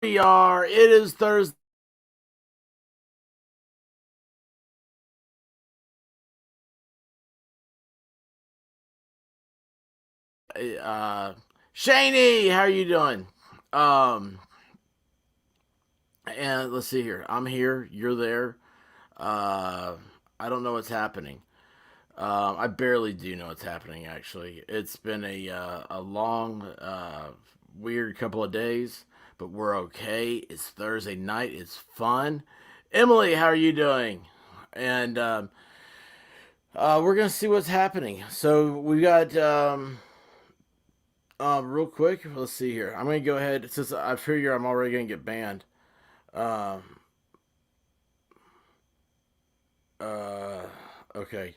we are. It is Thursday. Uh, Shaney, how are you doing? Um, and let's see here. I'm here. You're there. Uh, I don't know what's happening. I barely do know what's happening. Actually, it's been a long, weird couple of days, but we're okay. It's Thursday night. It's fun. Emily, how are you doing? And we're gonna see what's happening. So we got real quick. Let's see here. I'm gonna go ahead since I figure I'm already gonna get banned. Um, uh, okay.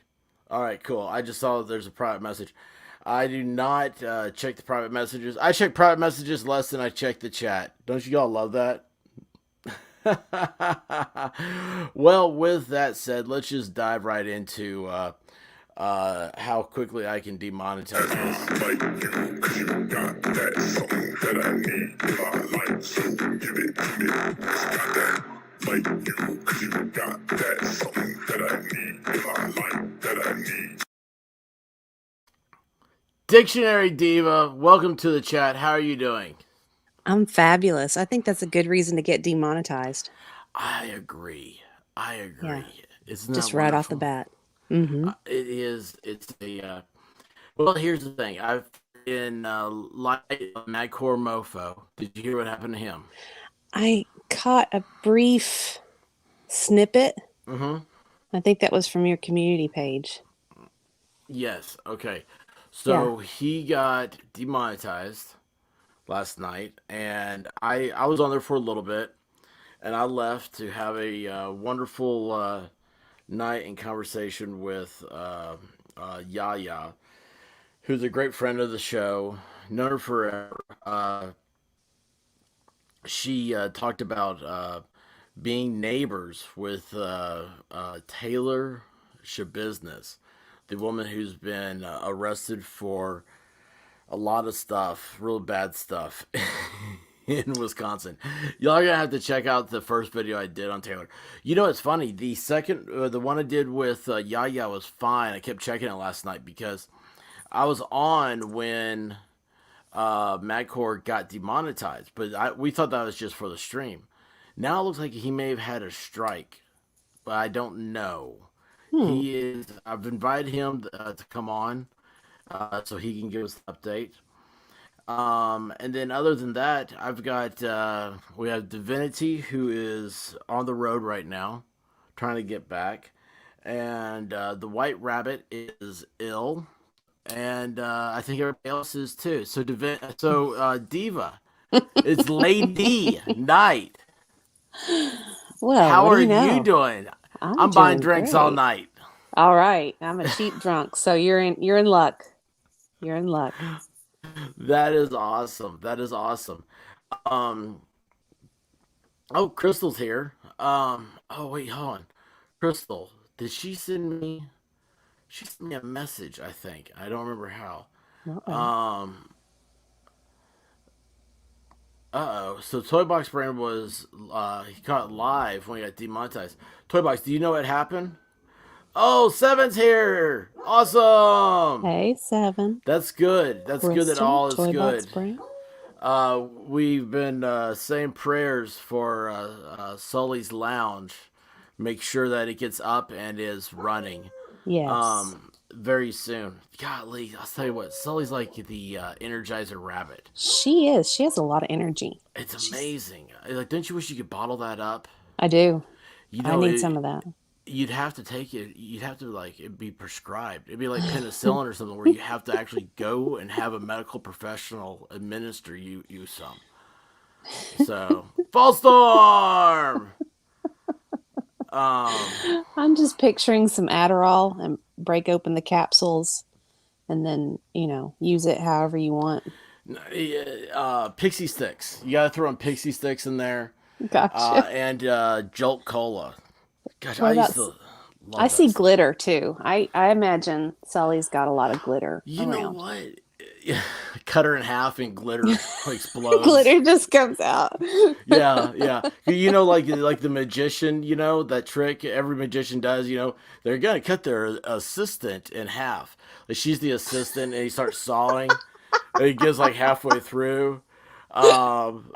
All right, cool. I just saw that there's a private message. I do not check the private messages. I check private messages less than I check the chat. Don't you all love that? Well, with that said, let's just dive right into how quickly I can demonetize this. Like you, cause you got that something that I need in my life, so give it to me. Got that. Like you, cause you got that something that I need in my life that I need. Dictionary Diva, welcome to the chat. How are you doing? I'm fabulous. I think that's a good reason to get demonetized. I agree. I agree. Yeah, Isn't that just right off the wonderful? bat. Mm-hmm. It is. It's a. Well, here's the thing. I've been light Madcore Mofo. Did you hear what happened to him? I caught a brief snippet. Mm-hmm. I think that was from your community page. Yes. Okay. Yeah. So he got demonetized last night, and I was on there for a little bit, and I left to have a wonderful night in conversation with Yaya, who's a great friend of the show, known her forever. She talked about being neighbors with Taylor Shabiznes, the woman who's been arrested for a lot of stuff, real bad stuff in Wisconsin. Y'all are gonna have to check out the first video I did on Taylor. You know, it's funny. The second, the one I did with Yaya was fine. I kept checking it last night because I was on when Madcore got demonetized, but we thought that was just for the stream. Now it looks like he may have had a strike, but I don't know. Hmm. He is. I've invited him to come on so he can give us an update. And then other than that, I've got we have Divinity who is on the road right now, trying to get back, and the White Rabbit is ill, and I think everybody else is too. So Diva, it's Lady Night. Well, How what do are you you know? doing? I'm I'm buying doing drinks all great. night. All right. I'm a cheap drunk, so you're in luck. You're in luck. That is awesome. That is awesome. Um, oh, Crystal's here. Oh wait, hold on. Crystal, did she send me? She sent me a message. I think I don't remember how. Uh-oh. Um, oh. So Toy Box Brand was he caught live when he got demonetized. Toy Box, do you know what happened? Oh, Seven's here. Awesome. Hey, Seven. That's good. That's good that Crystal, all is Toy Box good. Brand. We've been saying prayers for Sully's Lounge. Make sure that it gets up and is running Yes. very soon. Golly, I'll tell you what, Sully's like the Energizer Rabbit. She is. She has a lot of energy. It's She's amazing. Like, don't you wish you could bottle that up? I do. You I know, need some of that. you'd have to take it. You'd have to like it be prescribed. It'd be like penicillin or something, where you have to actually go and have a medical professional administer you some. So, false storm. Um, I'm just picturing some Adderall and break open the capsules and then, use it however you want. Pixie sticks. You gotta throw in pixie sticks in there, Gotcha. and Jolt Cola. Gosh, What I about used to I love see that stuff. glitter too. I imagine Sully's got a lot of glitter You know around. what? Yeah, cut her in half and glitter explodes. Glitter just comes out. Yeah, yeah. You know, like the magician, you know, that trick every magician does, you know, they're gonna cut their assistant in half. Like she's the assistant and he starts sawing and he gets like halfway through. Um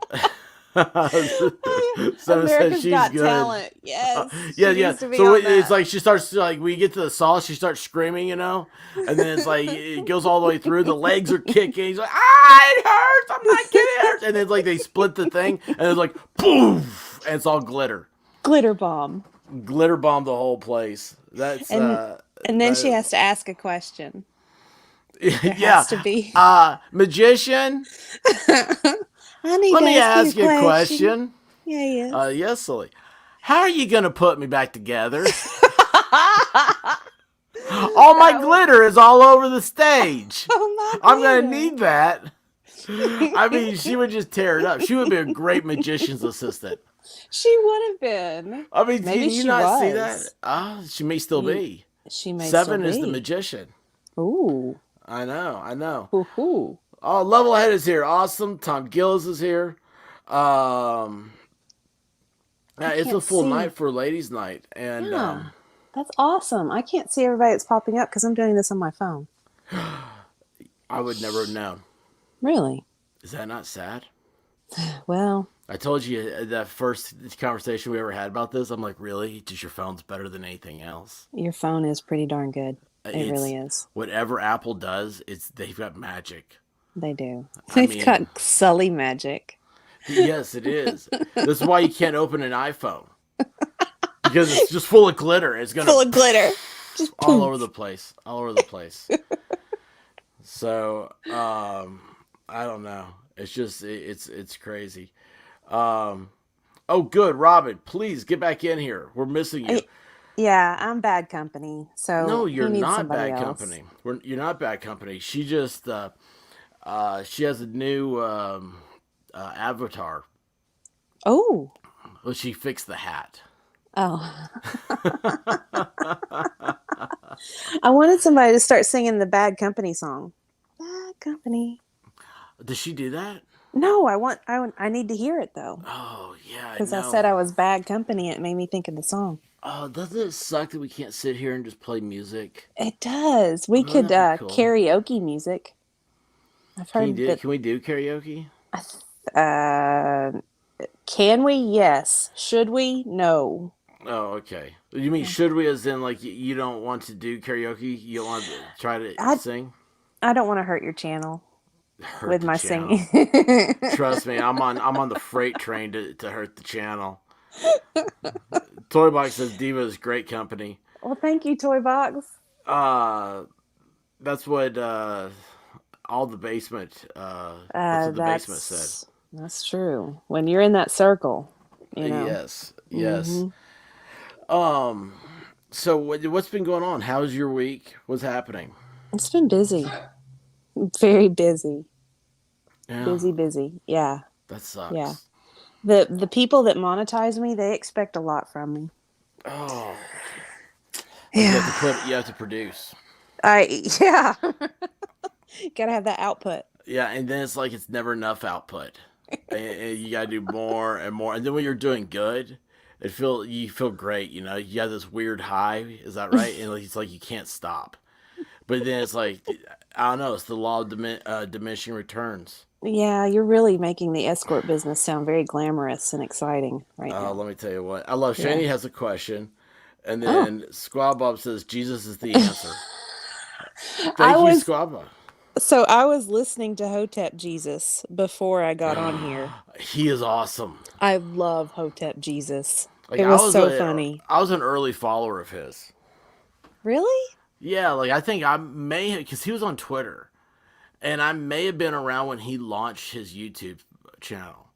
so America's she's Got good. Talent. Yes, Yeah, she yeah. needs to be So on it's that. like she starts like we get to the saw, she starts screaming, you know, and then it's like it goes all the way through. The legs are kicking. He's like, it hurts. I'm not kidding, it hurts. And then it's like they split the thing, and it's like poof, and it's all glitter, Glitter bomb. glitter bomb the whole place. That's And and then she that. has to ask a question. There Yeah. has to be. Magician, I need let to me ask you a ask you a question. question. Yeah, yes. Yes, Silly. How are you gonna put me back together? All my That was, glitter is all over the stage. oh my I'm gonna glitter. need that. I mean, she would just tear it up. She would be a great magician's assistant. She would have been. I mean, can Maybe you she not see that? was. She may still You, be. she may still Seven is the be. magician. Ooh. I know, I know. Hoo-hoo. Oh, Levelhead is here. Awesome. Tom Gillis is here. Um, I yeah, it's a can't full see. night for ladies' night, and Yeah. That's awesome. I can't see everybody that's popping up because I'm doing this on my phone. I would never have known. Really? Is that not sad? Well, I told you that first conversation we ever had about this. I'm like, really? Just your phone's better than anything else. your phone is pretty darn good. It It's really is. whatever Apple does. It's they've got magic. They do. I They've mean, got Sully magic. yes, it is. This is why you can't open an iPhone because it's just full of glitter. It's gonna Full of glitter. Just all over the poof. place, all over the place. So I don't know. It's just it's crazy. Um, oh, good, Robyn. Please get back in here. We're missing you. Yeah, I'm bad company. No, So he you're needs not somebody bad else. company. You're not bad company. She just she has a new avatar. Oh. Well, she fixed the hat. Oh. I wanted somebody to start singing the Bad Company song. Bad Company. Does she do that? No, I need to hear it though. Oh yeah, I Because I said know. I was bad company, it made me think of the song. Oh, doesn't it suck that we can't sit here and just play music? It does. We Wouldn't could that be cool? karaoke music. I've Can you heard do? that. Can we do karaoke? Uh, can we? Yes. Should we? No. Oh, okay. You mean should we, as in like you don't want to do karaoke? You don't want to try to I sing? I don't want to hurt your channel Hurt with the my channel. singing. Trust me, I'm on the freight train to hurt the channel. Toybox says Diva is great company. Well, thank you, Toy Box. Uh, that's what all the basement. That's what the basement said. That's true. When you're in that circle, you know. Yes, yes. Hmm. Um. So what's been going on? How's your week? What's happening? It's been busy. Very busy. Yeah, Busy, busy. Yeah. that Yeah. sucks. The people that monetize me, they expect a lot from me. Oh, like Yeah. you have to produce. Yeah. Gotta have that output. Yeah, and then it's like it's never enough output. And you gotta do more and more. And then when you're doing good, you feel great. You know, you have this weird high. Is that right? And it's like you can't stop. But then it's like I don't know. It's the law of diminishing returns. Yeah, you're really making the escort business sound very glamorous and exciting right now. Let me tell you what. I love Yeah. Shani has a question, and Oh, then Squab Bob says Jesus is the answer. I Thank you, was Squab Bob. I was listening to Hotep Jesus before I got on here. He is awesome. I love Hotep Jesus. Like It was so funny. I was an early follower of his. Really? Yeah, like I think I may because he was on Twitter, and I may have been around when he launched his YouTube channel.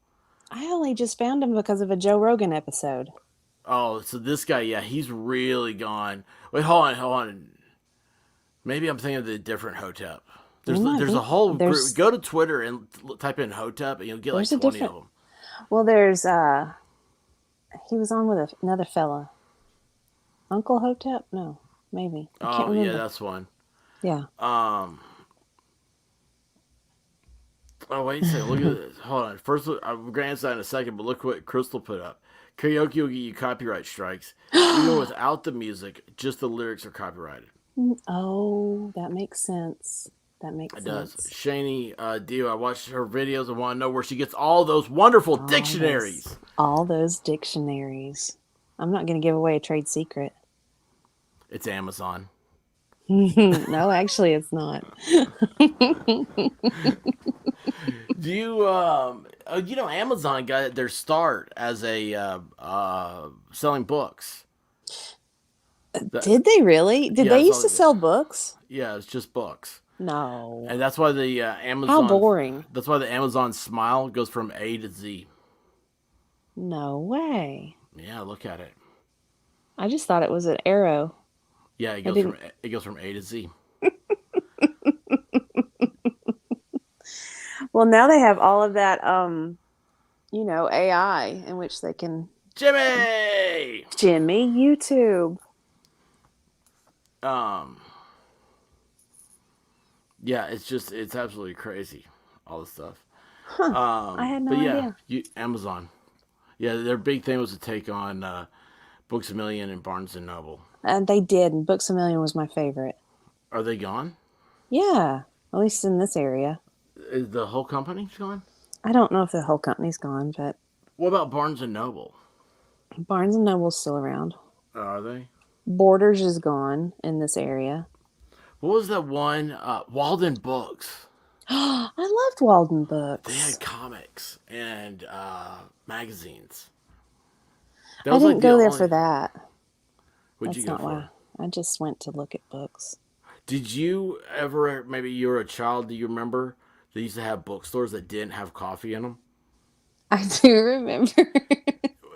I only just found him because of a Joe Rogan episode. Oh, so this guy, yeah, he's really gone. Wait, hold on, hold on. Maybe I'm thinking of the different Hotep. You might There's a be. whole group. There's Go to Twitter and type in Hotep, and you'll get like there's a 20 of different. them. Well, he was on with another fella. Uncle Hotep? No, maybe. I can't Oh yeah, remember. that's one. Yeah. Um, Oh, wait a second. Look at this. Hold on. First, I'm going to answer that in a second, but look what Crystal put up. Karaoke will get you copyright strikes. Even without the music, just the lyrics are copyrighted. Oh, that makes sense. That makes It does. sense. Shani Dio, I watched her videos and want to know where she gets all those wonderful All those, dictionaries. all those dictionaries. I'm not going to give away a trade secret. It's Amazon. No, actually, it's not. Do you, Amazon got their start as a selling books. The, Did they really? Did yeah, they it's used all, to sell books? yeah, it's just books. No. And that's why the How Amazon boring. that's why the Amazon Smile goes from A to Z. No way. Yeah, look at it. I just thought it was an arrow. Yeah, I didn't. it goes from A to Z. Well, now they have all of that, AI in which they can. Jimmy. Jimmy, YouTube. Um. Yeah, it's absolutely crazy, all this stuff. Huh. I had no But yeah, idea. Amazon. Yeah, their big thing was to take on Books a Million and Barnes and Noble. And they did. And Books a Million was my favorite. Are they gone? Yeah, at least in this area. Is the whole company gone? I don't know if the whole company's gone, but What about Barnes and Noble? Barnes and Noble's still around. Are they? Borders is gone in this area. What was that one? Walden Books. I loved Walden They Books. had comics and magazines. That I was like didn't the go there for only. that. What'd you That's go not for? why. I just went to look at books. Did you ever? Maybe you were a child. Do you remember? They used to have bookstores that didn't have coffee in them. I do remember.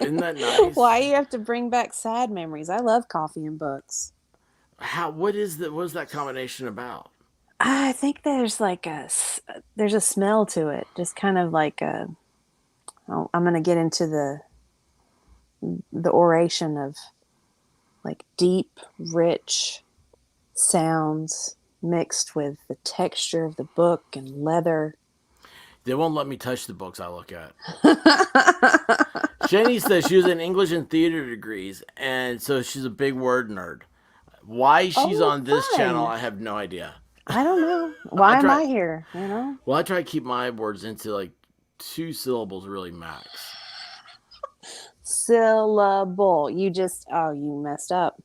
Isn't that nice? Why you have to bring back sad memories? I love coffee and books. How? What is that? What is that combination about? I think there's like there's a smell to it. Just kind of like oh, I'm going to get into the oration of like deep, rich sounds mixed with the texture of the book and leather. They won't let me touch the books I look at. Shani says she was in English and theater degrees, and so she's a big word nerd. Why she's Oh, on this channel, fun. I have no idea. I don't know. I Why am try. I here? You know? Well, I try to keep my words into like two syllables, really max. Syllable. You just, oh, you messed up.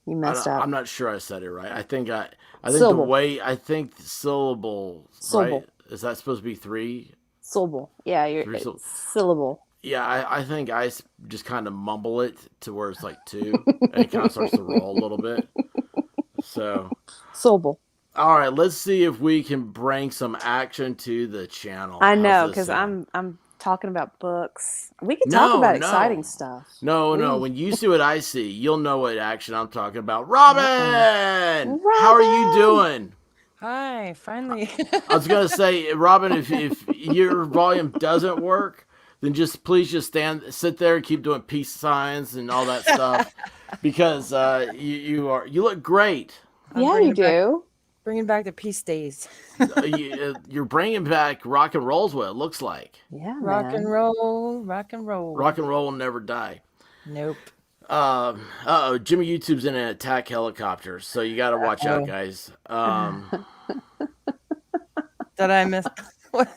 You messed I'm up. not sure I said it right. I think the Syllable. way I think the syllable right Syllable. is that supposed to be three Syllable. Yeah, three syllables. syllable. Yeah, I think just kind of mumble it to where it's like two, and it kind of starts to roll a little bit. So, Syllable. all right, let's see if we can bring some action to the channel. I How's know, this because sound? I'm talking about books. We could talk No, about exciting no, stuff. no. We When you see what I see, you'll know what action I'm talking about. uh-oh. Robyn, how are you Robyn! doing? Hi, finally. I was gonna say, Robyn, if your volume doesn't work, then just please just sit there and keep doing peace signs and all that stuff, because you look great. I'm Yeah, you do. bringing back the peace days. You're bringing back rock and roll's what it looks like. Yeah, Rock and man. roll, rock and roll. Rock and roll will never die. Nope. Jimmy YouTube's in an attack helicopter, so you got to watch out, Oh, guys. did I miss what?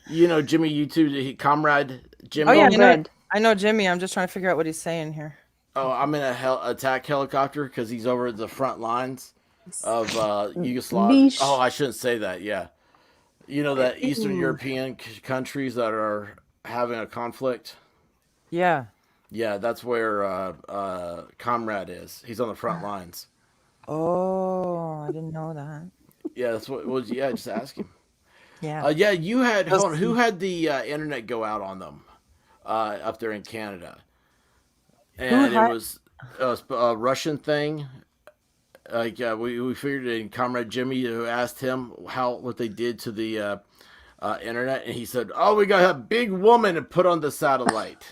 Jimmy YouTube, comrade Oh yeah, Jimmy. Cornbread. I know Jimmy. I'm just trying to figure out what he's saying here. Oh, I'm in a attack helicopter because he's over at the front lines of Yugoslavia. Beesh. Oh, I shouldn't say that. Yeah, that Eastern European countries that are having a conflict. Yeah. Yeah, that's where Comrade is. He's on the front lines. Oh, I didn't know that. Yeah, that's what it was. Yeah, just ask him. Yeah. Yeah, you had. Those- Hold on, who had the internet go out on them up there in Canada? Who And it had? was a Russian thing. Like we figured in Comrade Jimmy, who asked him what they did to the internet, and he said, "Oh, we got a big woman to put on the satellite."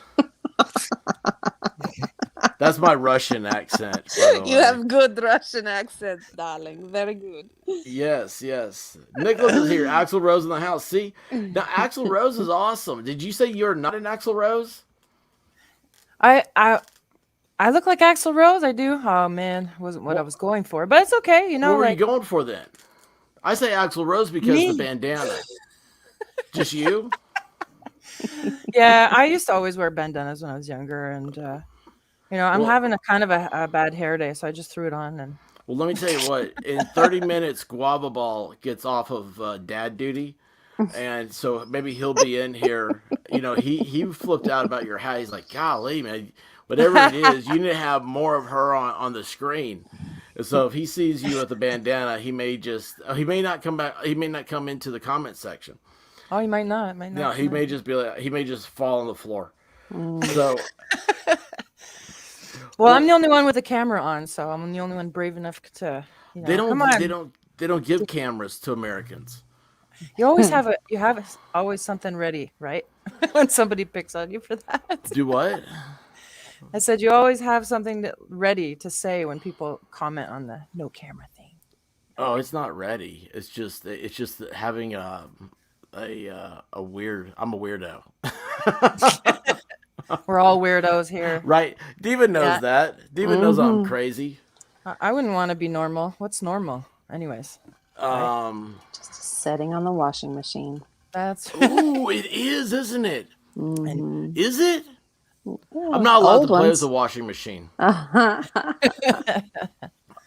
That's my Russian accent, by the You way. have good Russian accent, darling. Very good. Yes, yes. Nicholas is here. Axl Rose in the house. See, now Axl Rose is awesome. Did you say you're not an Axl Rose? I I I look like Axl Rose. I do. Oh man, wasn't what I What, was going for, but it's okay. what were you Like going for then? I say Axl Rose because the me. bandana. Just you? Yeah, I used to always wear bandanas when I was younger, and I'm Well, having a kind of a bad hair day, so I just threw it on, and well, let me tell you what. In 30 minutes, Guava Ball gets off of dad duty, and so maybe he'll be in here. He flipped out about your hat. He's like, "Golly, man, whatever it is, you need to have more of her on the screen." And so if he sees you with a bandana, he may not come back. He may not come into the comment section. oh, you might not, might No, not. he may just be like, he may just fall on the floor. So, Well, I'm well, the only one with a camera on, so I'm the only one brave enough to, they come don't, they on. don't, they don't give cameras to Americans. You have always something ready, right? When somebody picks on you for that. Do what? I said you always have something ready to say when people comment on the no camera thing. Oh, it's not ready. It's just that having a weird. I'm a weirdo, We're all weirdos here. right? Diva knows Yeah. that. Diva knows I'm crazy. I wouldn't want to be normal. What's normal? Anyways, right? Um, Just setting on the washing machine. That's ooh, it is, isn't it? Hmm. Is it? I'm Yeah, not allowed to old play with the ones. washing machine. Uh-huh.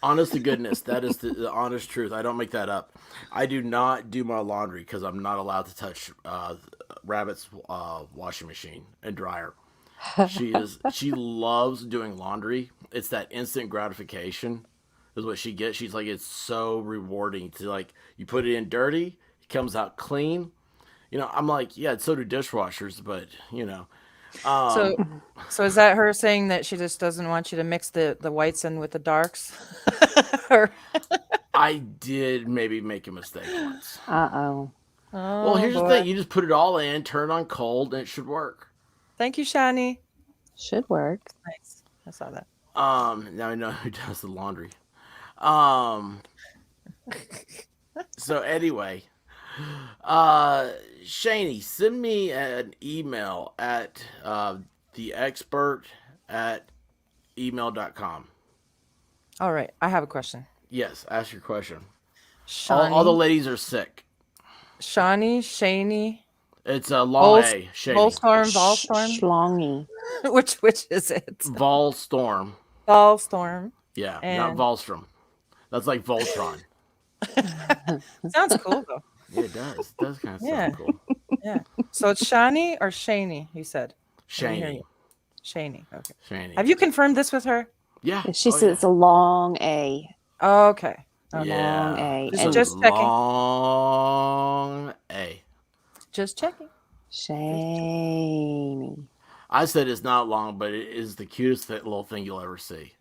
Honest to goodness, that is the honest truth. I don't make that up. I do not do my laundry because I'm not allowed to touch Rabbit's washing machine and dryer. She loves doing laundry. It's that instant gratification is what she gets. She's like, it's so rewarding to like you put it in dirty, it comes out clean. I'm like, yeah, so do dishwashers, but so. um, So is that her saying that she just doesn't want you to mix the whites in with the darks? Or, I did maybe make a mistake once. Uh-oh. Well, oh here's the boy. thing: you just put it all in, turn it on cold, and it should work. Thank you, Shani. Should work. Nice. I saw that. Now I know who does the laundry. Um, so anyway, uh, Shani, send me an email at the expert at email.com. All right. I have a question. Yes, ask your question. All the Shani, ladies are sick. Shani, It's a long Vol, A, Shani. Volstorm, Volstorm. Schlongy. Which is it? Volstorm. Volstorm. Yeah, not And Volstrom. That's like Voltron. sounds cool though. Yeah, it does. It does kind of sound Yeah. cool. Yeah. So it's Shani or Shani, you said. I didn't hear Shani. you. Shani. Okay. Shani. Have you confirmed this with her? Yeah. She Oh, said yeah. it's a long A. Okay. Okay. Long Yeah. A. It's And a Just checking. long A. Just checking. Shany. I said it's not long, but it is the cutest little thing you'll ever see.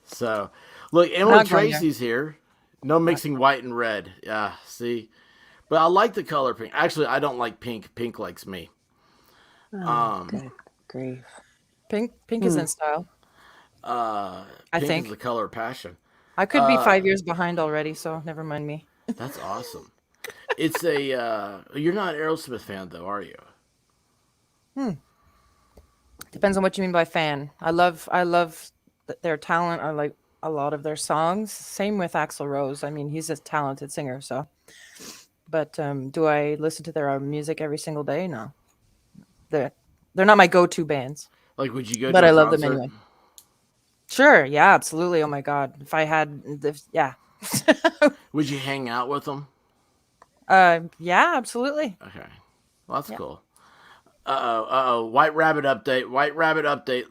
So, look, Emily Not going there. Tracy's here. No mixing white and red. Yeah, see? But I like the color pink. Actually, I don't like pink. Pink likes me. Oh, good grief. Pink is in style. Uh, I Pink is the think. color of passion. I could be 5 years behind already, so never mind me. That's awesome. It's a, you're not an Aerosmith fan, though, are you? Depends on what you mean by fan. I love their talent. I like a lot of their songs. Same with Axl Rose. I mean, he's a talented singer, so. But do I listen to their music every single day? No. They're they're not my go-to bands, Like, would you go but to a I love them concert? anyway. Sure, yeah, absolutely. Oh my God, if I had, yeah, Would you hang out with them? yeah, absolutely. Okay. Well, that's Yeah. cool. White Rabbit update. White Rabbit update.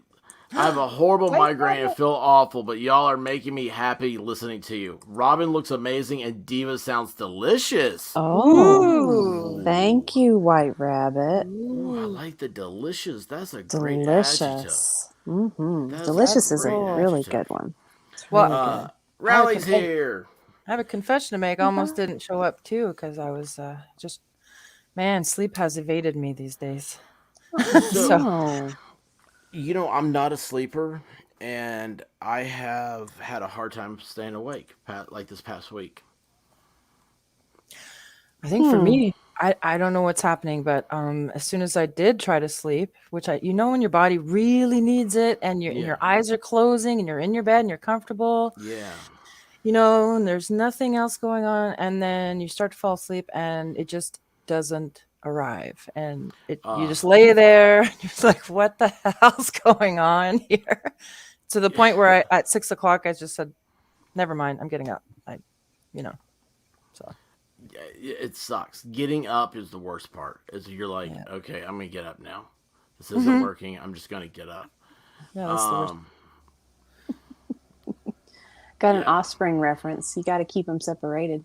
I have a horrible Wait, migraine and feel awful, but y'all are making me happy listening to you. Robyn looks amazing and Diva sounds delicious. Oh, Ooh, thank you, White Rabbit. Ooh, I ooh, like the delicious. That's a great adjective. Delicious. That's a Delicious that's is a great cool. really adjective. good one. It's Well, really good. I have a Rally's here. I have a confession to make. I almost didn't show up too because I was just man, sleep has evaded me these days. So, So Oh, I'm not a sleeper, and I have had a hard time staying awake, like this past week. I think for Hmm. me, I don't know what's happening, but as soon as I did try to sleep, which when your body really needs it, and Yeah, your eyes are closing, and you're in your bed and you're comfortable, yeah. and there's nothing else going on, and then you start to fall asleep, and it just doesn't arrive, and you Uh, just lay there, and you're like, what the hell's going on here? To the point where at 6 o'clock, I just said, never mind, I'm getting up. You know, so it sucks. Getting up is the worst part. Is you're like, yeah. okay, I'm gonna get up now. This isn't Hmm. working. I'm just gonna get up. Yeah, that's the worst. Um, Got an yeah. Offspring reference. You got to keep them separated.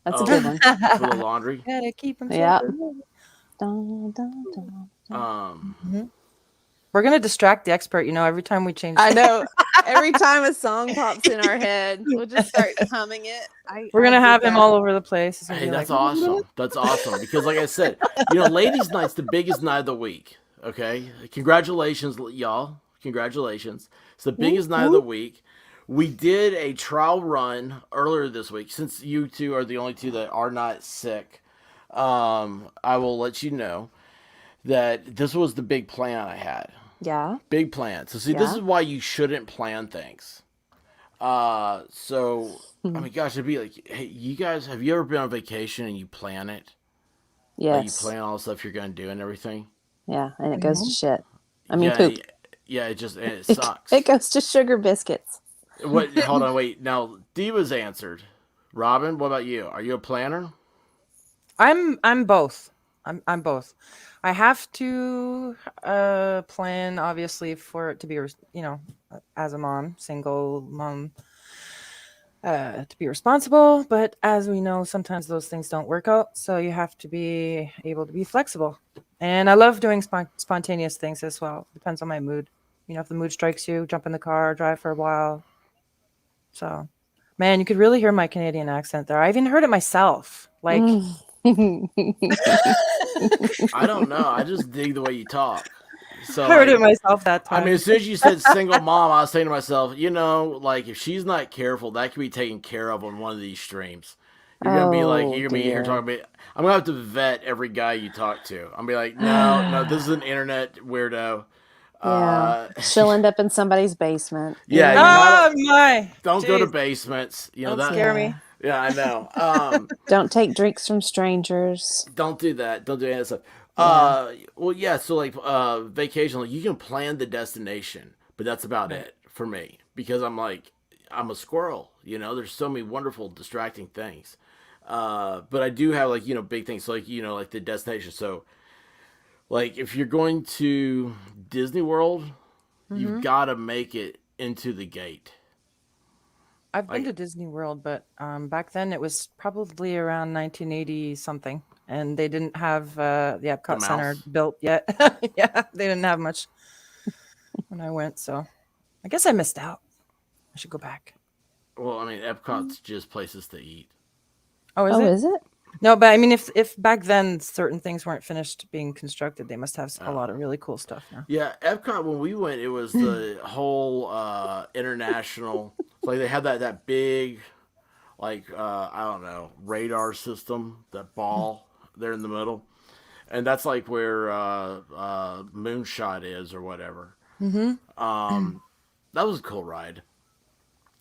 That's a Oh, good one. for the laundry. Gotta keep them Yeah. separate. Dun, dun, dun, dun. Um, Mhm. We're gonna distract the expert. Every time we change. I know. Every time a song pops in our head, we'll just start humming it. We're I gonna did have him that. all over the place. He's gonna hey, be like, that's awesome. That's awesome because, like I said, ladies' night's the biggest night of the week. Okay, congratulations, y'all. Congratulations. It's the Whoop, biggest night of the whoop. week. We did a trial run earlier this week. Since you two are the only two that are not sick, I will let you know that this was the big plan I had. Yeah. Big plan. So see, this Yeah. is why you shouldn't plan things. So I mean, gosh, it'd be like, hey, you guys, have you ever been on vacation and you plan it? Like you Yes. plan all the stuff you're gonna do and everything. Yeah. And it goes to "Mhm." shit. I mean, Yeah, poop. yeah. It It sucks. goes to sugar biscuits. What? Hold on, wait. Now Diva's answered. Robyn, what about you? Are you a planner? I'm both. I'm both. I have to plan, obviously, for it to be as a mom, single mom, to be responsible. But as we know, sometimes those things don't work out. So you have to be able to be flexible. And I love doing spontaneous things as well. Depends on my mood. If the mood strikes you, jump in the car, drive for a while. So, man, you could really hear my Canadian accent there. I even heard it myself. Like, Mm. I don't know. I just dig the way you talk. So heard it like, myself that I mean, time. as soon as you said single mom, I was saying to myself, like if she's not careful, that could be taken care of on one of these streams. Oh you're gonna be here dear. talking about. I'm gonna have to vet every guy you talk to. I'm gonna be like, no, no, this is an internet weirdo. Yeah. Uh, She'll end up in somebody's basement. yeah, you're not. Oh my, Don't go to jeez! basements. You know Don't that. scare Yeah. me. Yeah, I know. Don't take drinks from strangers. Don't do that. Don't do any of that stuff. Yeah. Well, yeah. So like, vacation, like you can plan the destination, but that's about Right. it for me because I'm a squirrel. There's so many wonderful distracting things. But I do have like big things so, like like the destination. So like if you're going to Disney World, you've Hmm. got to make it into the gate. I've been to Like Disney World, but back then it was probably around 1980 something, and they didn't have the the Epcot Center mouse. built yet. Yeah, they didn't have much when I went, so I guess I missed out. I should go back. Well, I mean, Epcot's just places to eat. Oh, is Oh, it? is it? No, but I mean, if back then certain things weren't finished being constructed, they must have a Oh. lot of really cool stuff now. Yeah, Epcot when we went, it was the whole international. Like they had that big, like I don't know, radar system, that ball there in the middle, and that's like where Moonshot is or whatever. Mm-hmm. That was a cool ride,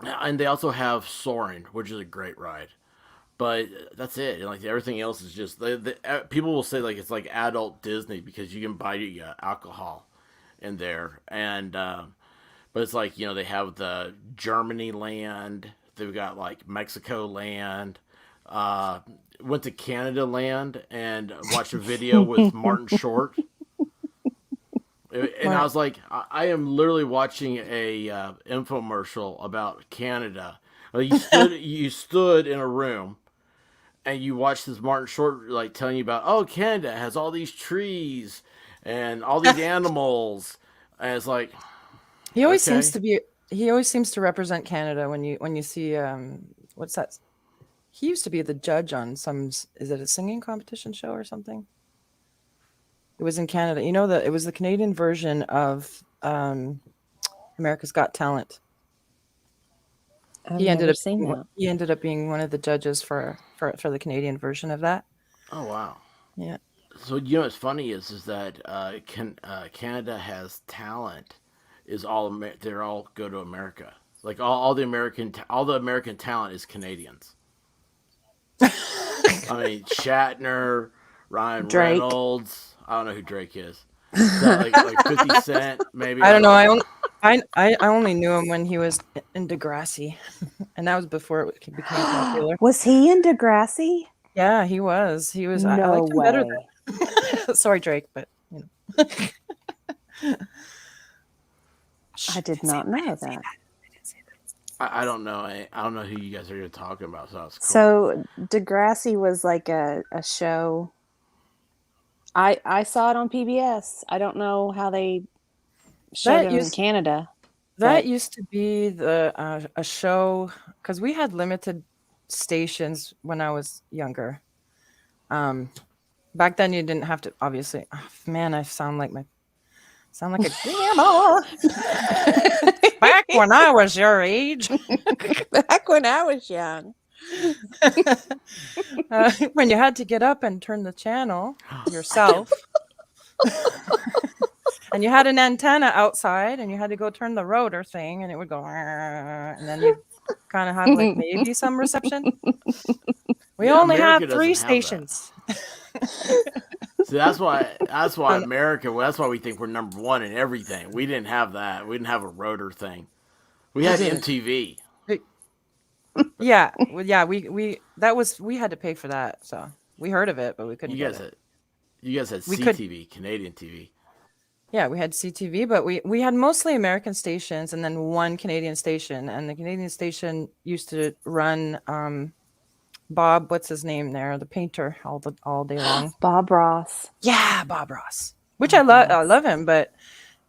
and they also have Soaring, which is a great ride. But that's it. And like everything else is just people will say like it's like adult Disney because you can buy alcohol in there, and but it's like they have the Germany land, they've got like Mexico land. Uh, Went to Canada land and watched a video with Martin Short, and I Right. was like, I am literally watching a infomercial about Canada. You stood in a room and you watch this Martin Short like telling you about, oh, Canada has all these trees and all these animals, and it's like, He always seems okay, to be. He always seems to represent Canada when you see what's that? He used to be the judge on some. Is it a singing competition show or something? It was in Canada. It was the Canadian version of um, America's Got Talent. I've never seen that. He ended up being one of the judges for the Canadian version of that. Oh wow. Yeah. So you know what's funny is that Canada has talent is they're all go to America. Like all the American talent is Canadians. I mean Shatner, Ryan Drake. Reynolds. I don't know who Drake is. Is that like 50 Cent maybe? I don't know. I only knew him when he was in Degrassi, and that was before it became popular. Was he in Degrassi? Yeah, he was. He was. I No liked him better way. than. Sorry, Drake, but you know. I did not know that. I don't know. I don't know who you guys are talking about. So that's cool. So Degrassi was like a show. I saw it on PBS. I don't know how they showed it in Canada. That used to be a show because we had limited stations when I was younger. Back then you didn't have to. Obviously, man, I sound like a grandma. Back when I was your age. Back when I was young. When you had to get up and turn the channel yourself. And you had an antenna outside and you had to go turn the rotor thing and it would go and then you kind of have like maybe some reception. We only America have 3 doesn't have stations. See, that's why America. Well, that's why we think we're number one in everything. We didn't have that. We didn't have a rotor thing. We had MTV. Yeah, we had to pay for that, so we heard of it, but we couldn't. You guys had CTV, Canadian TV. Yeah, we had CTV, but we had mostly American stations and then one Canadian station, and the Canadian station used to run Bob, what's his name there, the painter, all day long. Bob Ross. Yeah, Bob Ross. Which I love him, but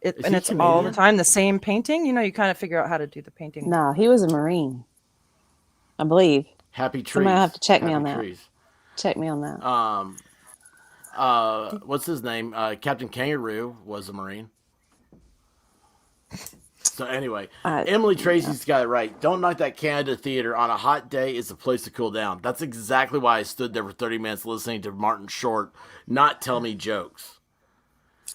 it's Canadian? All the time the same painting. You know, you kind of figure out how to do the painting. No, he was a Marine, I believe. Happy Trees. Somebody have to check me on Trees. that. Check me on that. What's his name? Captain Kangaroo was a Marine. So anyway, Emily Tracy's got it right. Don't knock that Canada theater on a hot day. It's a place to cool down. That's exactly why I stood there for 30 minutes listening to Martin Short not tell me jokes.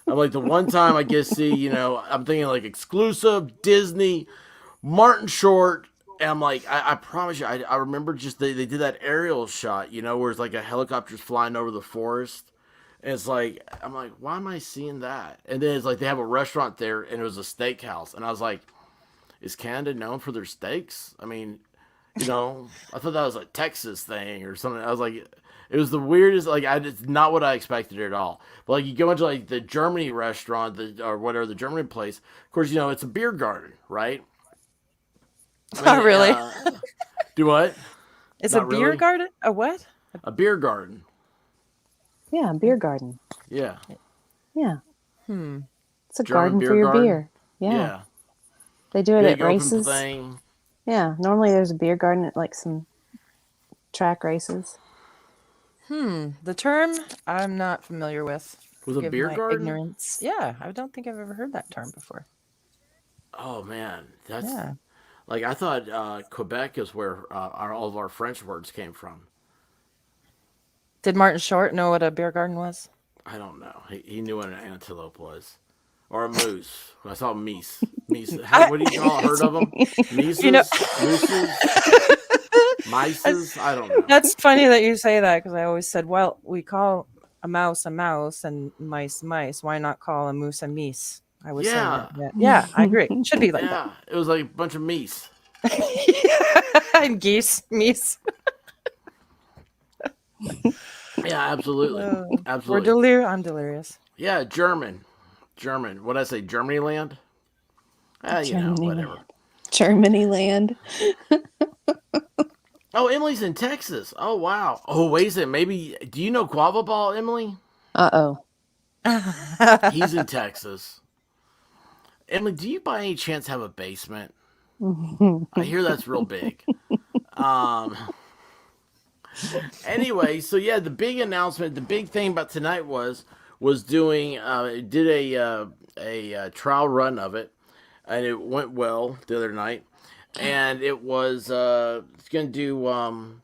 I'm like, the one time I get to see, you know, I'm thinking like exclusive Disney, Martin Short. And I'm like, I promise you, I remember just they did that aerial shot, you know, where it's like a helicopter's flying over the forest. And it's like, I'm like, why am I seeing that? And then it's like they have a restaurant there and it was a steakhouse. And I was like, is Canada known for their steaks? I mean, you know, I thought that was a Texas thing or something. I was like, it was the weirdest, like, it's not what I expected at all. But like, you go into like the Germany restaurant or whatever, the German place, of course, you know, it's a beer garden, right? I mean, really? Do what? It's Not a beer really? garden? A what? A beer garden. Yeah, a beer garden. Yeah. Yeah. It's a German garden for your beer. Yeah. They do it Big at races. Open thing. Yeah. Normally there's a beer garden at like some track races. The term I'm not familiar with. Was a Given beer my garden? Ignorance. Yeah, I don't think I've ever heard that term before. Oh man, that's Yeah. like I thought Quebec is where all of our French words came from. Did Martin Short know what a beer garden was? I don't know. He knew what an antelope was, or a moose. I saw meese. Meese. What do you call it? Heard of them? Meeses, You know- mooses, mices. I don't know. That's funny that you say that because I always said, well, we call a mouse and mice. Why not call a moose a meese? I was saying Yeah. that. Yeah, I agree. Should be like Yeah, it was like a bunch of meese. that. And geese, meese. Yeah, absolutely, We're absolutely. I'm delirious. Yeah, German. What did I say? Germany land? You know, Germany whatever. land. Germany land. Oh, Emily's in Texas. Oh, wow. Oh, wait a second. Maybe, do you know Guava Ball, Emily? Uh-oh. He's in Texas. Emily, do you by any chance have a basement? I hear that's real big. Anyway, so yeah, the big announcement, the big thing about tonight was doing did a trial run of it, and it went well the other night. And it was it's gonna do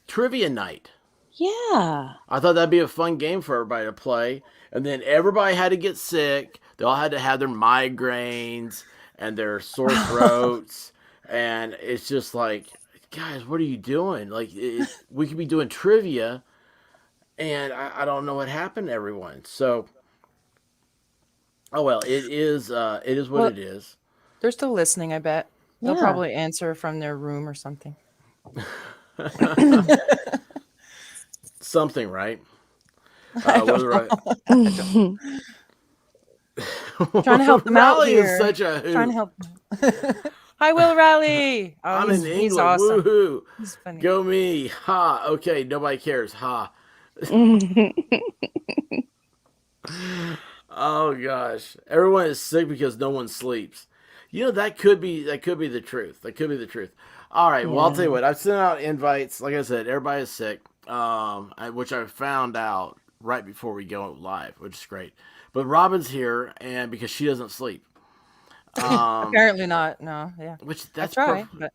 trivia night. Yeah. I thought that'd be a fun game for everybody to play. And then everybody had to get sick. They all had to have their migraines and their sore throats. And it's just like, guys, what are you doing? Like, we could be doing trivia, and I don't know what happened to everyone. So, oh well, it is what Well, it is. they're still listening, I bet. They'll Yeah. probably answer from their room or something. Something, right? I don't Whether know. I Trying to help them out Raleigh here. is such a Trying to hoot. help. Hi, Will Raleigh. Oh, I'm in he's England. awesome. Woohoo! He's funny. Go me. Ha. Okay, nobody cares. Ha. Oh gosh, everyone is sick because no one sleeps. You know, that could be the truth. That could be the truth. All right. Well, I'll tell you Yeah. what. I've sent out invites. Like I said, everybody is sick. Which I found out right before we go live, which is great. But Robin's here, and because she doesn't sleep, Apparently not. No, yeah. which I that's try, but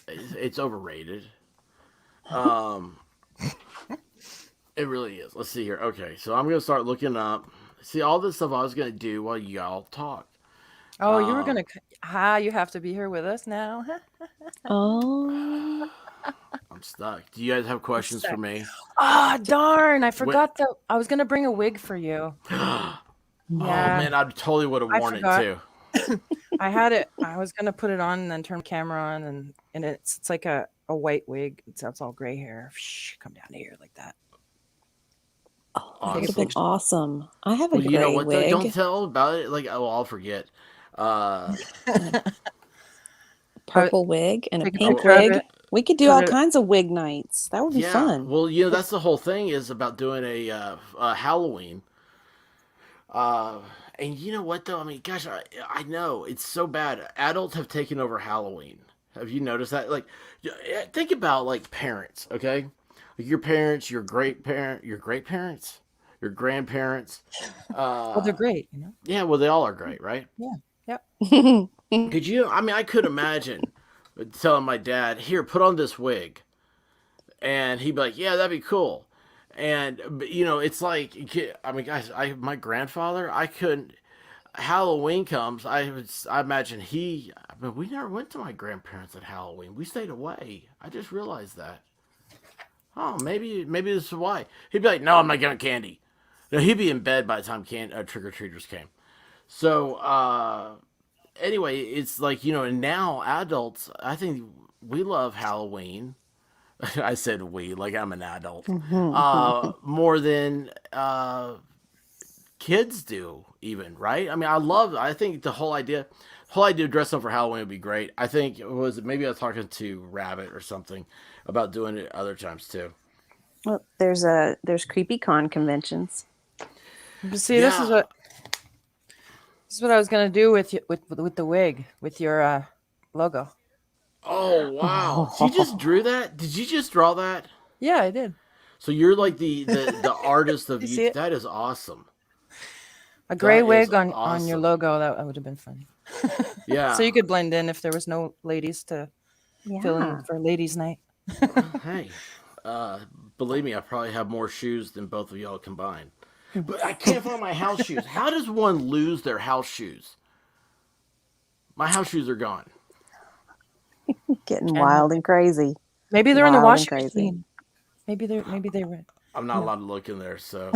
it's overrated. Um, it really is. Let's see here. Okay, so I'm gonna start looking up. See all this stuff I was gonna do while y'all talk. oh, you were Um, gonna. You have to be here with us now. Oh. I'm stuck. Do you guys have questions for stuck. me? Ah, darn! I Wait. forgot that I was gonna bring a wig for you. Oh Yeah, man, I totally would have I worn it forgot. too. I had it. I was gonna put it on and then turn the camera on, and it's like a white wig. It's all gray hair. Shh, come down here like that. Oh, that Take a would have been picture. awesome. I have a Well, you know gray what though? Don't wig. tell about it. Like, oh, I'll forget. Uh, Purple wig and a Take a pink picture of wig. it. We could do Put all it. kinds of wig nights. That would be yeah. fun. Well, you know that's the whole thing is about doing a Halloween. Uh, and you know what though? I mean, gosh, I know it's so bad. Adults have taken over Halloween. Have you noticed that? Like, think about like parents. Okay, like your parents, your great parent, your great parents, your grandparents. Well, they're great, you know. Yeah, well, they all are great, right? Yeah. Yep. Could you? I mean, I could imagine telling my dad, "Here, put on this wig," and he'd be like, "Yeah, that'd be cool." And you know, it's like, I mean, guys, my grandfather, I couldn't. Halloween comes, I imagine I mean, we never went to my grandparents at Halloween. We stayed away. I just realized that. Oh, maybe this is why. He'd be like, "No, I'm not getting candy." No, he'd be in bed by the time trick or treaters came. So, anyway, it's like, you know, and now adults, I think we love Halloween. I said we, like I'm an adult. More than kids do, even, right? I mean, I think whole idea of dressing up for Halloween would be great. I think maybe I was talking to Rabbit or something about doing it other times too. Well, there's creepy con conventions. But see, this is Yeah. what I was gonna do with you with the wig with your logo. Oh wow! So you just drew that? Did you just draw that? Yeah, I did. So you're like the artist of You see you. it? That is awesome. A gray That is wig on your awesome. logo. That would have been funny. Yeah. So you could blend in if there was no ladies to fill in Yeah. for ladies' night. Hey, believe me, I probably have more shoes than both of y'all combined. But I can't find my house shoes. How does one lose their house shoes? My house shoes are gone. Getting And wild and crazy. maybe they're in the Wild and washing crazy. machine. Maybe they were. I'm not allowed to look in there, so.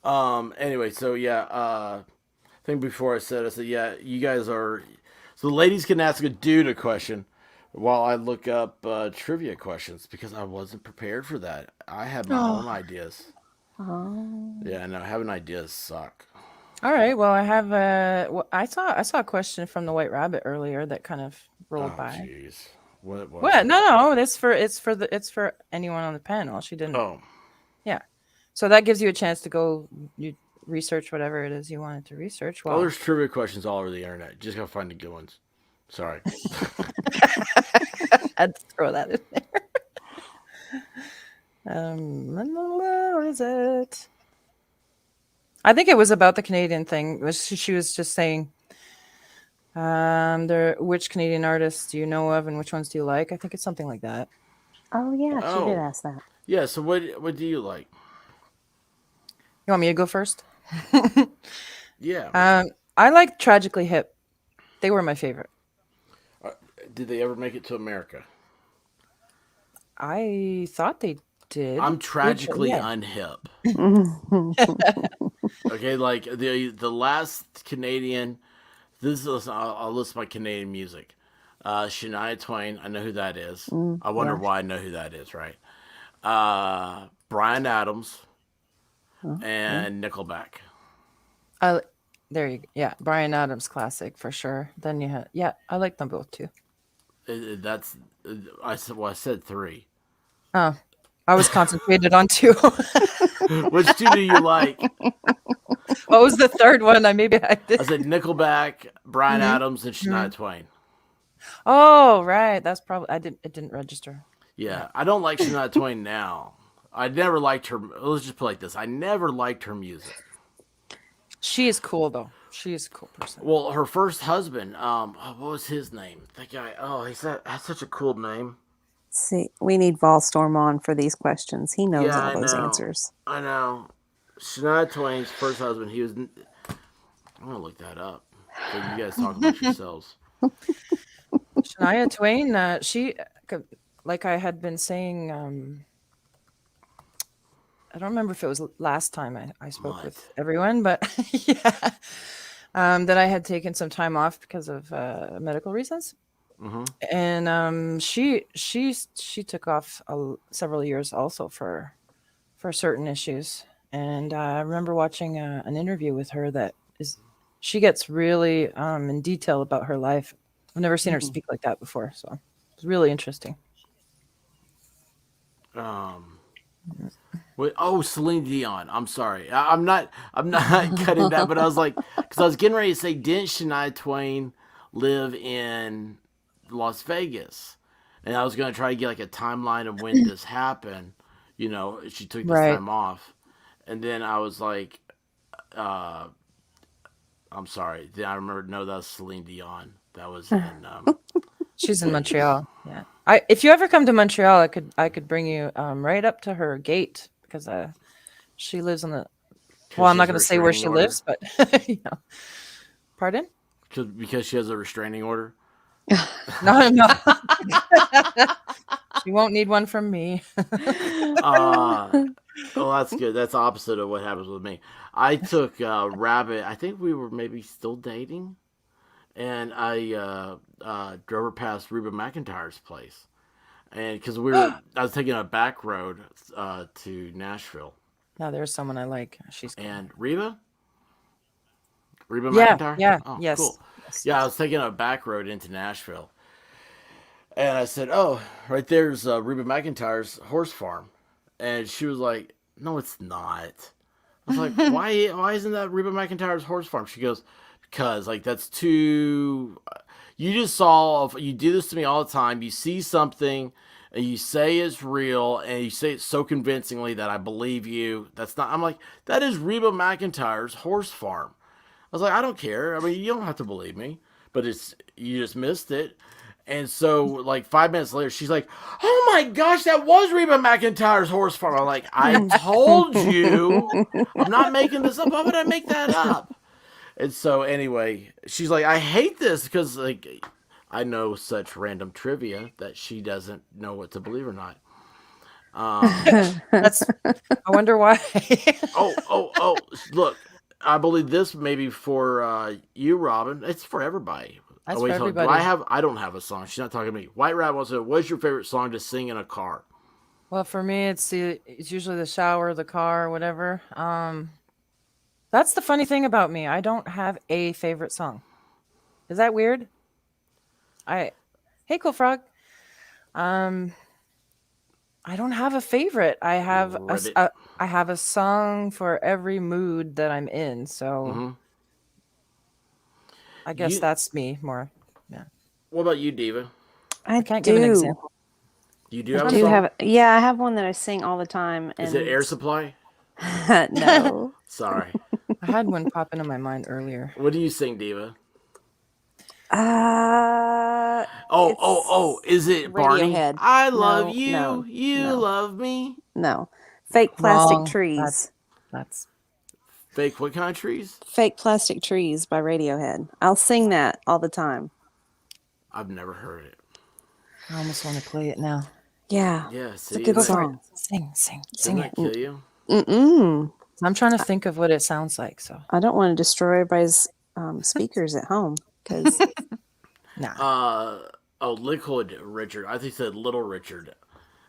Mhm. Anyway, so yeah, I think before I said, yeah, you guys are. So the ladies can ask a dude a question while I look up trivia questions because I wasn't prepared for that. I had my own Oh. ideas. Oh. Yeah, no, having ideas suck. All right. Well, I have I saw a question from the White Rabbit earlier that kind of rolled Oh, by. jeez. What was What? it? No. It's for anyone on the panel. She didn't. Oh, Yeah. So that gives you a chance to go you research whatever it is you wanted to research. oh, Well, there's trivia questions all over the internet. You just gotta find the good ones. Sorry. I had to throw that in there. What is it? I think it was about the Canadian thing. She was just saying, which Canadian artists do you know of and which ones do you like? I think it's something like that. Oh yeah, she did Oh, ask that. yeah. So what do you like? You want me to go first? Yeah. I like Tragically Hip. They were my favorite. Uh, did they ever make it to America? I thought they did. I'm tragically Yeah. unhip. Okay, like the last Canadian. This is I'll list my Canadian music. Shania Twain. I know who that is. I wonder Yeah. why I know who that is. Right. Brian Adams and Nickelback. I there you yeah, Brian Adams classic for sure. Then you had I like them both too. That's I said three. Oh, I was concentrated on two. Which two do you like? What was the third one? I did. I said Nickelback, Brian Adams, and Shania Twain. Oh, right. That's probably it didn't register. Yeah, I don't like Shania Twain now. I never liked her. Let's just put it like this: I never liked her music. She is cool though. She is a cool person. Well, her first husband, what was his name? That guy. Oh, has such a cool name. See, we need Volstorm on for these questions. He knows Yeah, all I those know. answers. I know. Shania Twain's first husband. He was. I'm gonna look that up. So you guys talk about yourselves. Shania Twain, she, like I had been saying, I don't remember if it was last time I spoke with everyone, but yeah, that I had taken some time off because of medical reasons. And she took off several years also for certain issues. And I remember watching an interview with her she gets really in detail about her life. I've never seen her speak like that before, so it's really interesting. Wait, oh, Celine Dion. I'm sorry. I'm not cutting that, but I was like, because I was getting ready to say, didn't Shania Twain live in Las Vegas? And I was going to try to get like a timeline of when this happened. You know, she took this time off. And then I was like, I'm sorry. Then I remember, no, that was Celine Dion. That was in. She's in Montreal. Yeah. If you ever come to Montreal, I could bring you right up to her gate because she lives on the. Well, I'm not going to say where she lives, but Pardon? Because she has a restraining order. No. She won't need one from me. Well, that's good. That's opposite of what happens with me. I took Rabbit. I think we were maybe still dating, and I drove her past Reba McEntire's place, and because I was taking a back road to Nashville. Now there's someone I like. She's cool. And Reba Yeah, McEntire. yeah, Oh, yes. cool. Yes. Yeah, I was taking a back road into Nashville, and I said, "Oh, right there's Reba McEntire's horse farm," and she was like, "No, it's not." I was like, "Why isn't that Reba McEntire's horse farm?" She goes, "Because like that's too. You you do this to me all the time. You see something." And you say it's real, and you say it so convincingly that I believe you. That's not. I'm like, that is Reba McEntire's horse farm. I was like, I don't care. I mean, you don't have to believe me, but you just missed it. And so, like 5 minutes later, she's like, "Oh my gosh, that was Reba McEntire's horse farm." I'm like, "I told you, I'm not making this up. Why would I make that up?" And so, anyway, she's like, "I hate this because like I know such random trivia that she doesn't know what to believe or not." I wonder why. Oh! Look, I believe this maybe for you, Robyn. It's for everybody. That's for everybody. I don't have a song. She's not talking to me. White Rat wants to know, what's your favorite song to sing in a car? Well, for me, it's usually the shower, the car, whatever. That's the funny thing about me. I don't have a favorite song. Is that weird? Hey, Cool Frog. I don't have a favorite. I have I have a song for every mood that I'm in. So I guess that's me more. Yeah. What about you, Diva? I can't do. give an example. You do have a song? I have one that I sing all the time. Is it Air Supply? No. Sorry. I had one pop into my mind earlier. What do you sing, Diva? Oh, It's is it Barney? Radiohead. I love No, you, no, you no, love me. no. Fake plastic Wrong. trees. That's. Fake what kind of trees? Fake plastic trees by Radiohead. I'll sing that all the time. I've never heard it. I almost want to play it now. Yeah, Yeah, it's a see, good Go for it. song. Sing doesn't it. that kill you? Mm-mm. I'm trying to think of what it sounds like. So I don't want to destroy everybody's speakers at home because nah. Liquid Richard. I think he said Little Richard.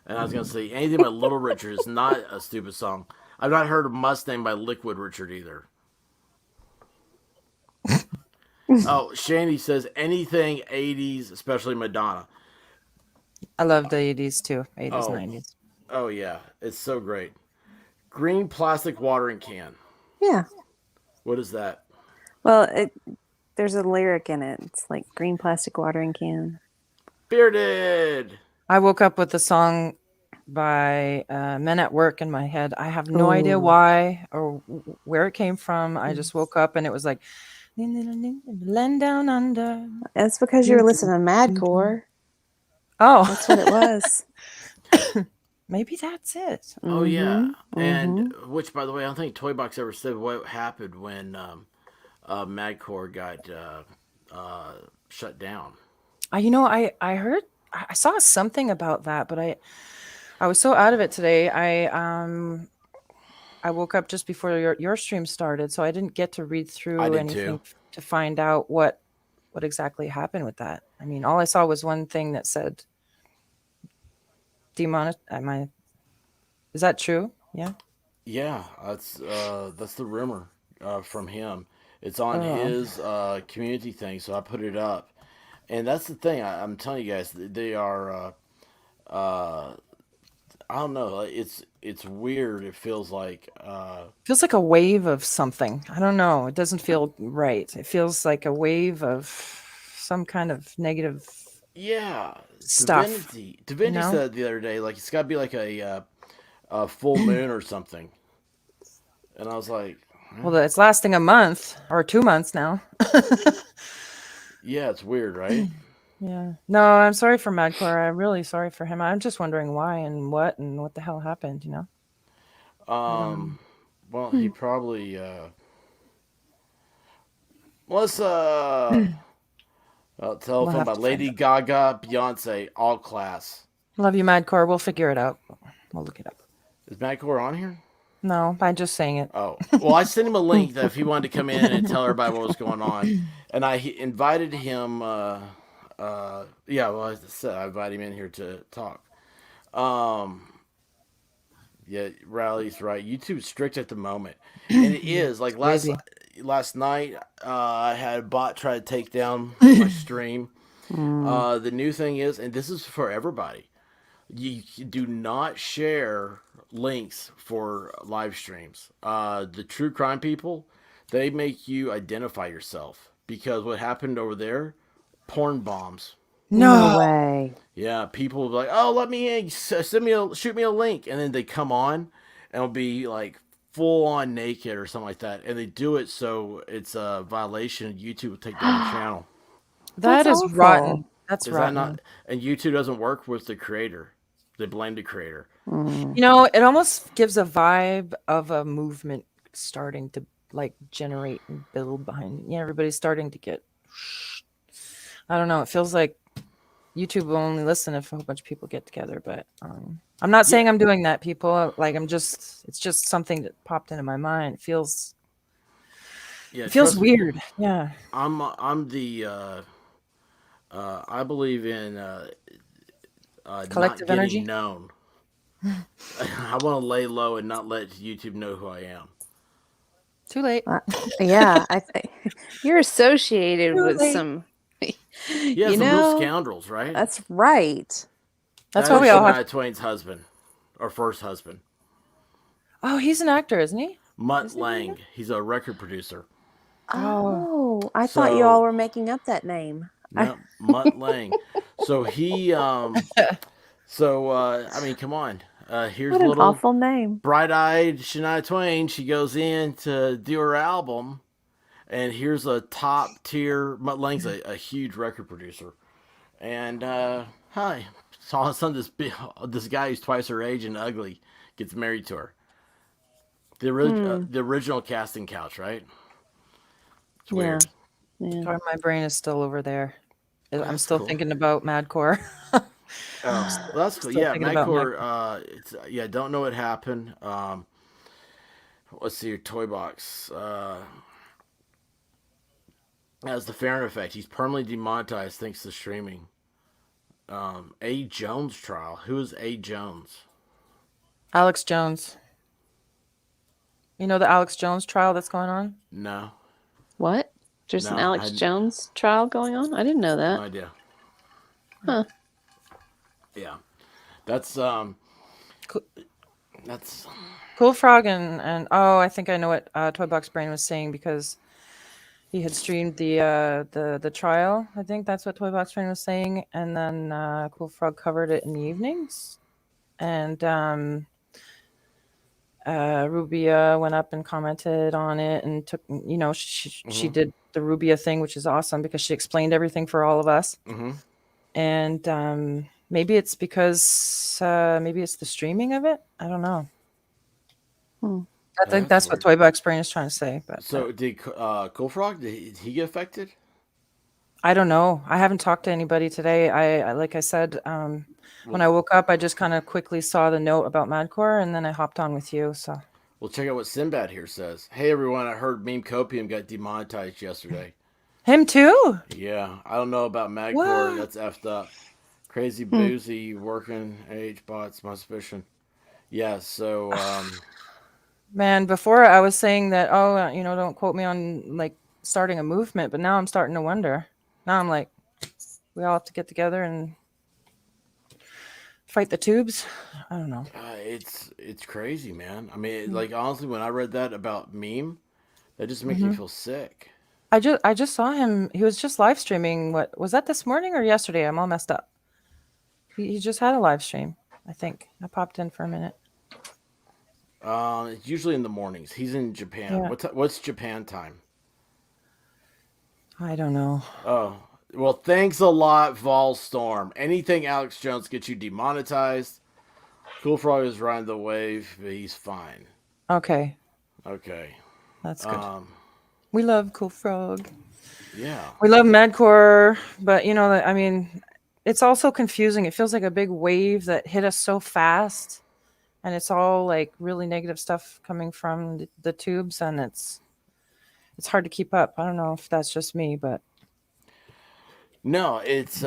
And I was gonna say anything by Little Richard is not a stupid song. I've not heard of Mustang by Liquid Richard either. Oh, Shandy says anything 80s, especially Madonna. I love the 80s too. 80s, Oh, 90s. oh yeah, it's so great. Green plastic watering can. yeah. What is that? Well, there's a lyric in it. It's like green plastic watering can. Bearded. I woke up with a song by Men at Work in my head. I have no idea Ooh. why or where it came from. I just woke up and it was like, "Land down under." That's because you were listening to Madcore. Oh, That's what it was. maybe that's it. Oh yeah, Mm-hmm. and which, by the way, I don't think Toy Box ever said what happened when Madcore got shut down. I heard, I saw something about that, but I was so out of it today. I woke up just before your stream started, so I didn't get to read I through did anything too. to find out what exactly happened with that. I mean, all I saw was one thing that said demonet. Is that true? Yeah. Yeah, that's the rumor from him. It's on Oh, his community thing, so I put it up. And that's the thing. I'm telling you guys, they are. Uh, I don't know. It's weird. It feels like. feels like a wave of something. I don't know. It doesn't feel right. It feels like a wave of some kind of negative Yeah, stuff. Divinity said the other day, like it's got to be like a full moon or something. And I was like, Well, it's lasting a month or 2 months now. yeah, it's weird, right? Yeah. No, I'm sorry for Madcore. I'm really sorry for him. I'm just wondering why and what the hell happened, you know? Well, he probably let's We'll telephone have by to find Lady out. Gaga, Beyonce, all class. Love you, Madcore. We'll figure it out. We'll look it up. Is Madcore on here? No, I'm just saying it. Oh, well, I sent him a link that if he wanted to come in and tell everybody what was going on, and I invited him. Yeah, well, I said I invited him in here to talk. Yeah, Riley's right. YouTube's strict at the moment, and it is. Like Crazy. last night, I had a bot try to take down my stream. The new thing is, and this is for everybody, you do not share links for live streams. The true crime people, they make you identify yourself because what happened over there, porn bombs. No No. way. Yeah, people will be like, "Oh, let me in, shoot me a link," and then they come on, and it'll be like full on naked or something like that, and they do it so it's a violation. YouTube will take down the channel. That That's is awful. rotten. That's Is that rotten. not? And YouTube doesn't work with the creator. They blame the creator. Mm. You know, it almost gives a vibe of a movement starting to like generate and build behind. Yeah, everybody's starting to get. I don't know. It feels like YouTube will only listen if a whole bunch of people get together. But I'm not saying I'm doing that, people. Like it's just something that popped into my mind. It feels Trust me, weird. Yeah. I'm the I believe in not Collective getting energy. known. I want to lay low and not let YouTube know who I am. Too late. Yeah, you're associated Too with late. some. Yeah, You some real know, scoundrels, right? that's right. That's That why is we all have. Shania Twain's husband, or first husband, Oh, he's an actor, isn't he? Mutt Lang. He's a record producer. Oh, I thought you all So were making up that name. no, Mutt Lang. So he I mean, come on. Here's What an little awful name. bright-eyed Shania Twain. She goes in to do her album, and here's a top tier. Mutt Lang's a huge record producer, and hi, all of a sudden this guy who's twice her age and ugly gets married to her. The original casting couch, right? It's Yeah. weird. Yeah. Sorry, my brain is still over there. I'm That's still cool. thinking about Madcore. Oh, well, that's cool. Still Yeah, thinking about Madcore. Madcore. It's yeah. Don't know what happened. Let's see your toy box. As the Farron effect, he's permanently demonetized thanks to streaming. A. Jones trial. Who is A. Jones? Alex Jones. You know the Alex Jones trial that's going on? No, What? There's an no, I Alex had Jones trial going on? I didn't know no that. idea. Huh. Yeah, that's Cool, that's cool Frog and oh, I think I know what Toy Box Brain was saying because he had streamed the trial. I think that's what Toy Box Brain was saying, and then Cool Frog covered it in the evenings, and Rubia went up and commented on it and took, she did the Rubia thing, which is awesome because she explained everything for all of us. And maybe it's because maybe it's the streaming of it. I don't know. I think that's that's what weird. Toy Box Brain is trying to say, but So did Cool Frog? Did he get affected? I don't know. I haven't talked to anybody today. I like I said, when I woke up, I just kind of quickly saw the note about Madcore, and then I hopped on with you. So Well, check out what Sinbad here says. Hey everyone, I heard Meme Copium got demonetized yesterday. him too. Yeah, I don't know about Madcore. What? That's effed up. Crazy boozy working age bots. My suspicion. Yeah. So Man, before I was saying that, oh, don't quote me on like starting a movement, but now I'm starting to wonder. Now I'm like, we all have to get together and fight the tubes. I don't know. it's crazy, man. I mean, like honestly, when I read that about Meme, that just makes me feel sick. I just saw him. He was just live streaming. What was that this morning or yesterday? I'm all messed up. He just had a live stream. I think I popped in for a minute. It's usually in the mornings. He's in Japan. Yeah. What's Japan time? I don't know. Oh, well, thanks a lot, Volstorm. Anything Alex Jones gets you demonetized. Cool Frog is riding the wave, but he's fine. Okay, Okay. that's good. We love Cool Frog. Yeah. We love Madcore, but I mean, it's also confusing. It feels like a big wave that hit us so fast, and it's all like really negative stuff coming from the tubes, and it's hard to keep up. I don't know if that's just me, but No, it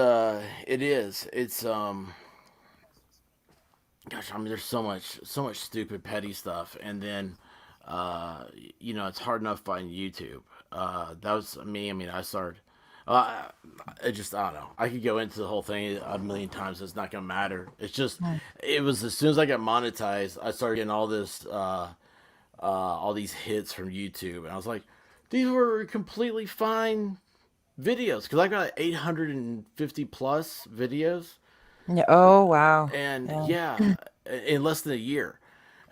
is. It's gosh, I mean there's so much stupid petty stuff and then it's hard enough finding YouTube. That was me. I mean, I started uh, I don't know. I could go into the whole thing a million times. It's not gonna matter. It's just it was as soon as I got monetized, I started getting all these hits from YouTube, and I was like, these were completely fine videos because I got 850 plus videos, yeah. Oh wow. and Yeah. yeah, in less than a year.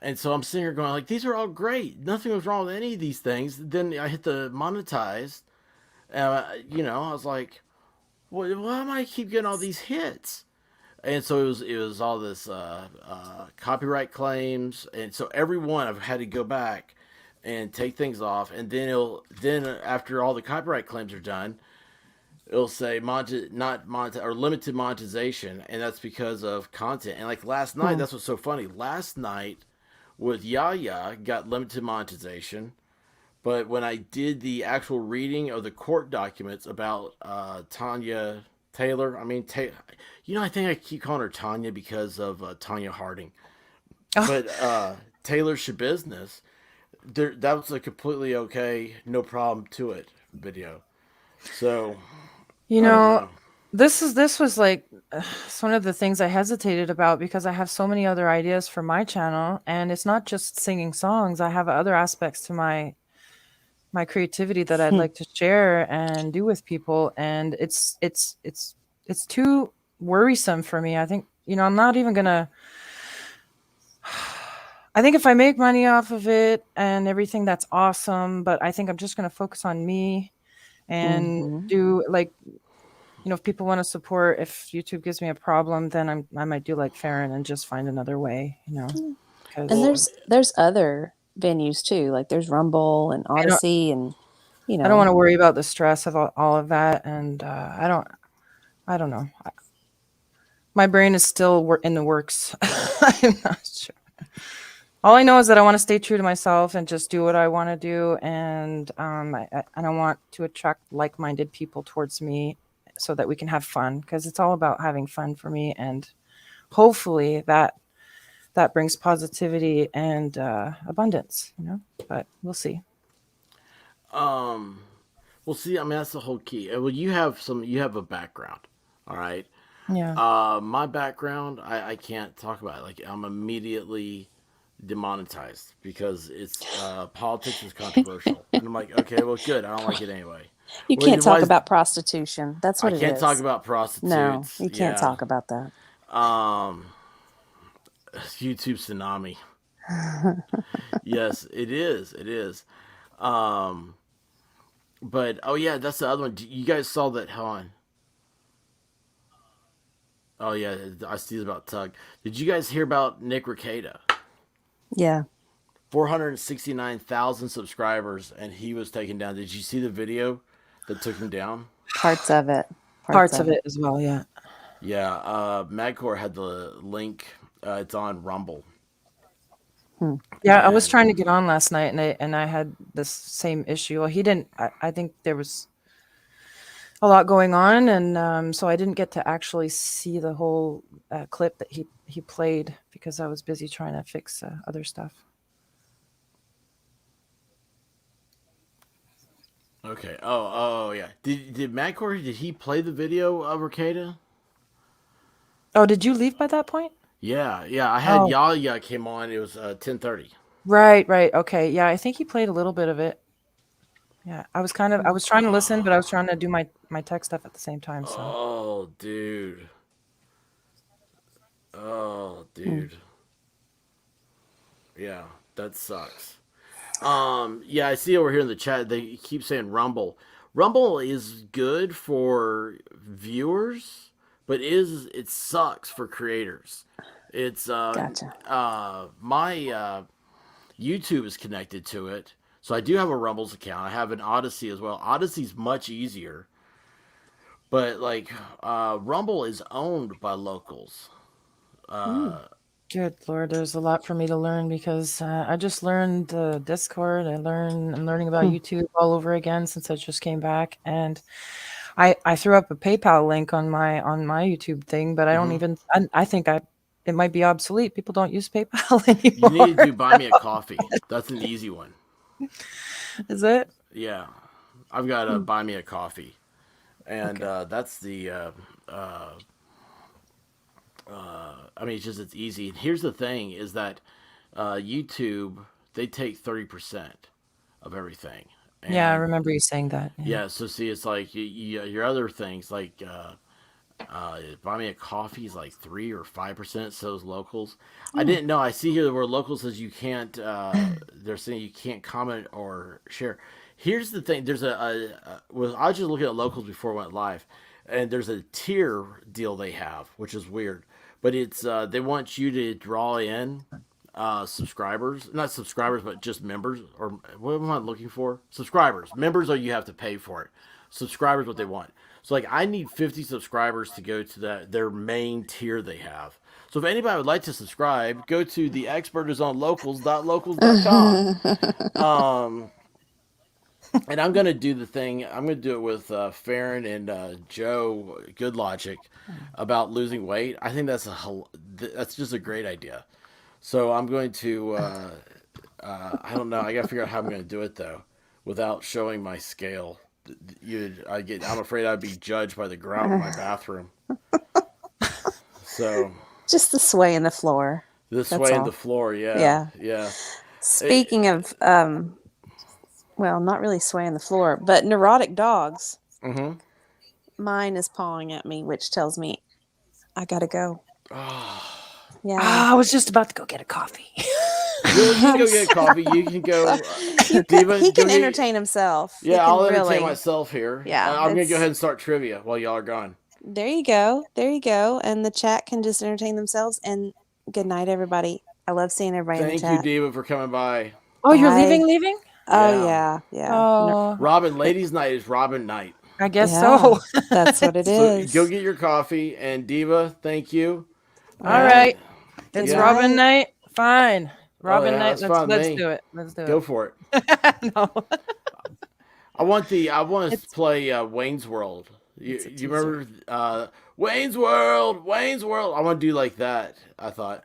And so I'm sitting here going like, these are all great. Nothing was wrong with any of these things. Then I hit the monetize. I was like, why am I keep getting all these hits? And so it was all this copyright claims, and so every one I've had to go back and take things off, and then after all the copyright claims are done, it'll say not monetize or limited monetization, and that's because of content. And like last night, that's what's so funny. Last night with Yaya got limited monetization, but when I did the actual reading of the court documents about Tanya Taylor, I think I keep calling her Tanya because of Tanya Harding, but Taylor Shabusiness, that was a completely okay, no problem to it video. So You I don't know, know. this was like it's one of the things I hesitated about because I have so many other ideas for my channel, and it's not just singing songs. I have other aspects to my creativity that I'd like to share and do with people, and it's too worrisome for me. I think I'm not even gonna I think if I make money off of it and everything, that's awesome. But I think I'm just going to focus on me and Mm-hmm. do like, if people want to support, if YouTube gives me a problem, then I might do like Farron and just find another way, And because Well, there's other venues too. Like there's Rumble and I don't, Odyssey, and I don't want to worry about the stress of all of that. And I don't know. My brain is still in the works. I'm not sure. All I know is that I want to stay true to myself and just do what I want to do, and I want to attract like-minded people towards me so that we can have fun, because it's all about having fun for me, and hopefully that brings positivity and abundance. But we'll see. um, well, see, I mean, that's the whole key. Well, you have a background, all right. Yeah. My background, I can't talk about it. Like, I'm immediately demonetized because it's politics is controversial, and I'm like, okay, well, good. I don't like it anyway. you Well, can't why talk about prostitution. That's I what it can't talk is. about No, prostitutes. you can't Yeah, talk about that. um, YouTube tsunami. Yes, it is. It is. Um, but oh yeah, that's the other one. You guys saw that? Hold on. Oh yeah, I see it's about Tug. Did you guys hear about Nick Rekieta? Yeah, 469,000 subscribers, and he was taken down. Did you see the video that took him down? parts of it. Parts Parts of of it. it as well. Yeah. Yeah, Madcore had the link. It's on Rumble, Hmm. Yeah, I was and trying to get on last night, and I had this same issue. Well, he didn't. I think there was a lot going on, and so I didn't get to actually see the whole clip that he played because I was busy trying to fix other stuff. okay. Oh yeah. Did Madcore, did he play the video of Rekieta? Oh, did you leave by that point? Yeah. I had Oh, Yaya came on. It was 10:30. right. Okay, yeah, I think he played a little bit of it. Yeah, I was trying to listen, but I was Oh, trying to do my tech stuff at the same time. So oh, dude. Oh, Hmm. dude. Yeah, that sucks. Yeah, I see over here in the chat they keep saying Rumble. Rumble is good for viewers, but it sucks for creators. It's Gotcha. my YouTube is connected to it, so I do have a Rumbles account. I have an Odyssey as well. Odyssey's much easier, but like Rumble is owned by locals. Hmm. good Lord, there's a lot for me to learn because I just learned Discord. I'm learning about Hmm. YouTube all over again since I just came back, and I threw up a PayPal link on my YouTube thing, but I don't Hmm. even I think it might be obsolete. People don't use PayPal You need to anymore. do Buy Me a Coffee. That's an easy one. Is it? Yeah, I've got to Hmm. Buy Me a Coffee, and Okay. that's the. I mean, it's easy. And here's the thing: is that YouTube, they take 30% of everything, Yeah, I and remember you saying that. Yeah. yeah. So see, it's like your other things like Buy Me a Coffee is like 3 or 5%. So is locals. I Hmm. didn't know. I see here where locals says you can't. They're saying you can't comment or share. Here's the thing. There's well, I was just looking at locals before it went live, and there's a tier deal they have, which is weird. But it's they want you to draw in subscribers, not subscribers, but just members. Or what am I looking for? Subscribers. Members, or you have to pay for it. Subscribers, what they want. So like, I need 50 subscribers to go to their main tier they have. So if anybody would like to subscribe, go to the expert is on locals.locals.com. Um, and I'm gonna do the thing. I'm gonna do it with Farron and Joe Good Logic about losing weight. I think that's just a great idea. So I'm going to. I don't know. I gotta figure out how I'm gonna do it though, without showing my scale. I'm afraid I'd be judged by the grout in my bathroom. So Just the sway in the floor. the That's sway in the all. floor. Yeah, Yeah. yeah. Speaking of, well, not really sway in the floor, but neurotic dogs. Mm-hmm. Mine is pawing at me, which tells me I gotta go. Oh, Yeah. Ah, I was just about to go get a coffee. Well, you can go get coffee. You can go, Diva. He Go can get. entertain himself. He Yeah, can I'll entertain really. myself here. Yeah, I'm gonna go it's ahead and start trivia while y'all are gone. there you go. There you go. And the chat can just entertain themselves. And good night, everybody. I love seeing everybody in the Thank you, chat. Diva, for coming by. Oh, you're Bye. leaving? Oh Yeah. yeah. Oh, Robyn, ladies' night is Robyn night. I guess Yeah, so. that's what it So is. go get your coffee, and Diva, thank you. All All right. right. Good It's Yeah. Robyn night. night. Fine. Oh Robyn yeah, night. that's fine with Let's me. do it. Let's do Go it. for it. No. I want to It's play Wayne's World. You it's a you teaser. remember Wayne's World? Wayne's World. I want to do like that. I thought,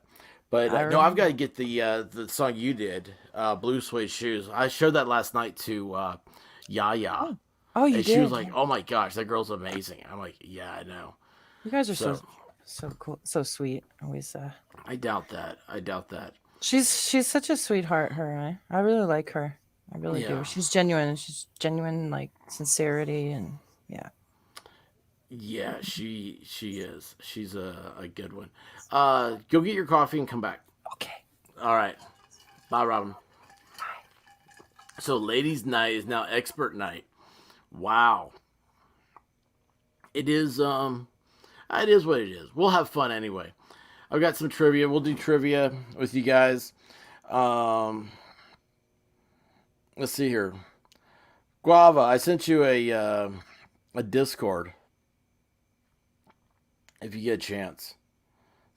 but I no, I've remember. got to get the song you did, Blue Suede Shoes. I showed that last night to Yaya, Oh, you and she was did. like, "Oh my gosh, that girl's amazing." I'm like, "Yeah, I know." You guys are So so cool, so sweet. Always. I doubt that. I doubt that. She's such a sweetheart. Her. I really like her. I really do. Yeah. She's genuine. She's genuine, like sincerity, and yeah. Yeah, she is. She's a good one. Go get your coffee and come back. Okay. All right. Bye, Robyn. So, ladies' night is now expert night. Wow. It is it is what it is. We'll have fun anyway. I've got some trivia. We'll do trivia with you guys. Um let's see here. Guava, I sent you a Discord if you get a chance.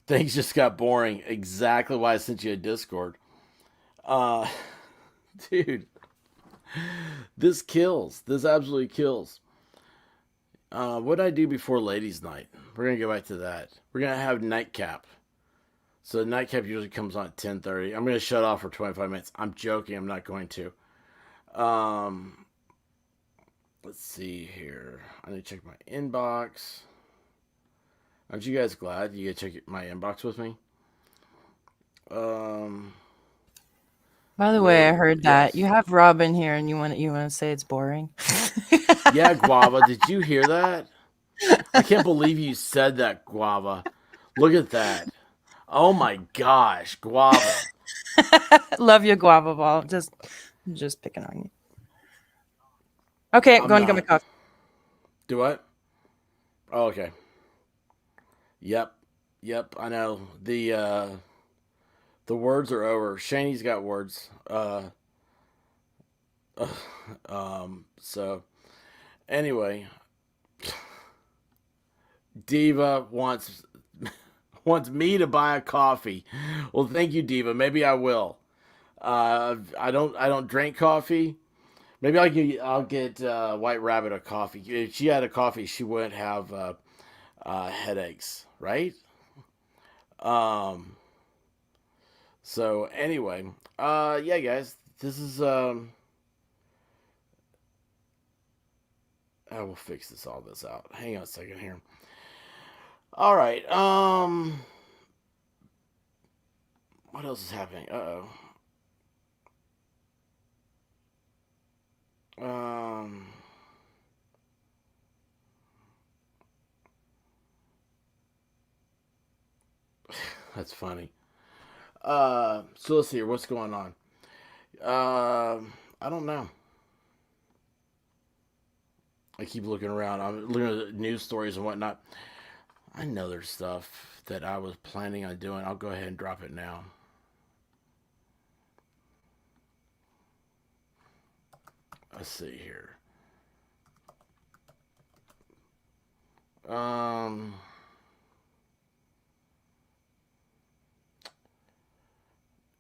Things just got boring. Exactly why I sent you a Discord. Uh dude, this kills. This absolutely kills. What did I do before ladies' night? We're gonna go back to that. We're gonna have nightcap. So nightcap usually comes on at 10:30. I'm gonna shut off for 25 minutes. I'm joking. I'm not going to. Um, let's see here. I need to check my inbox. Aren't you guys glad you get to check my inbox with me? Um, By the way, I heard that you yes. have Robyn here, and you want to say it's boring. Yeah, Guava. Did you hear that? I can't believe you said that, Guava. Look at that. Oh my gosh, Guava. Love you, guava ball. Just picking on you. Okay, I'm going to get my not. coffee. Do what? Oh, okay. Yep. Yep, I know. The words are over. Shaney's got words. So anyway, Diva wants me to buy a coffee. Well, thank you, Diva. Maybe I will. I don't drink coffee. Maybe I'll get White Rabbit a coffee. If she had a coffee, she wouldn't have headaches, right? Um. So anyway, yeah, guys, this is I will fix all this out. Hang on a second here. All right. What else is happening? Um. That's funny. So let's see here. What's going on? I don't know. I keep looking around. I'm looking at news stories and whatnot. I know there's stuff that I was planning on doing. I'll go ahead and drop it now. Let's see here. Um,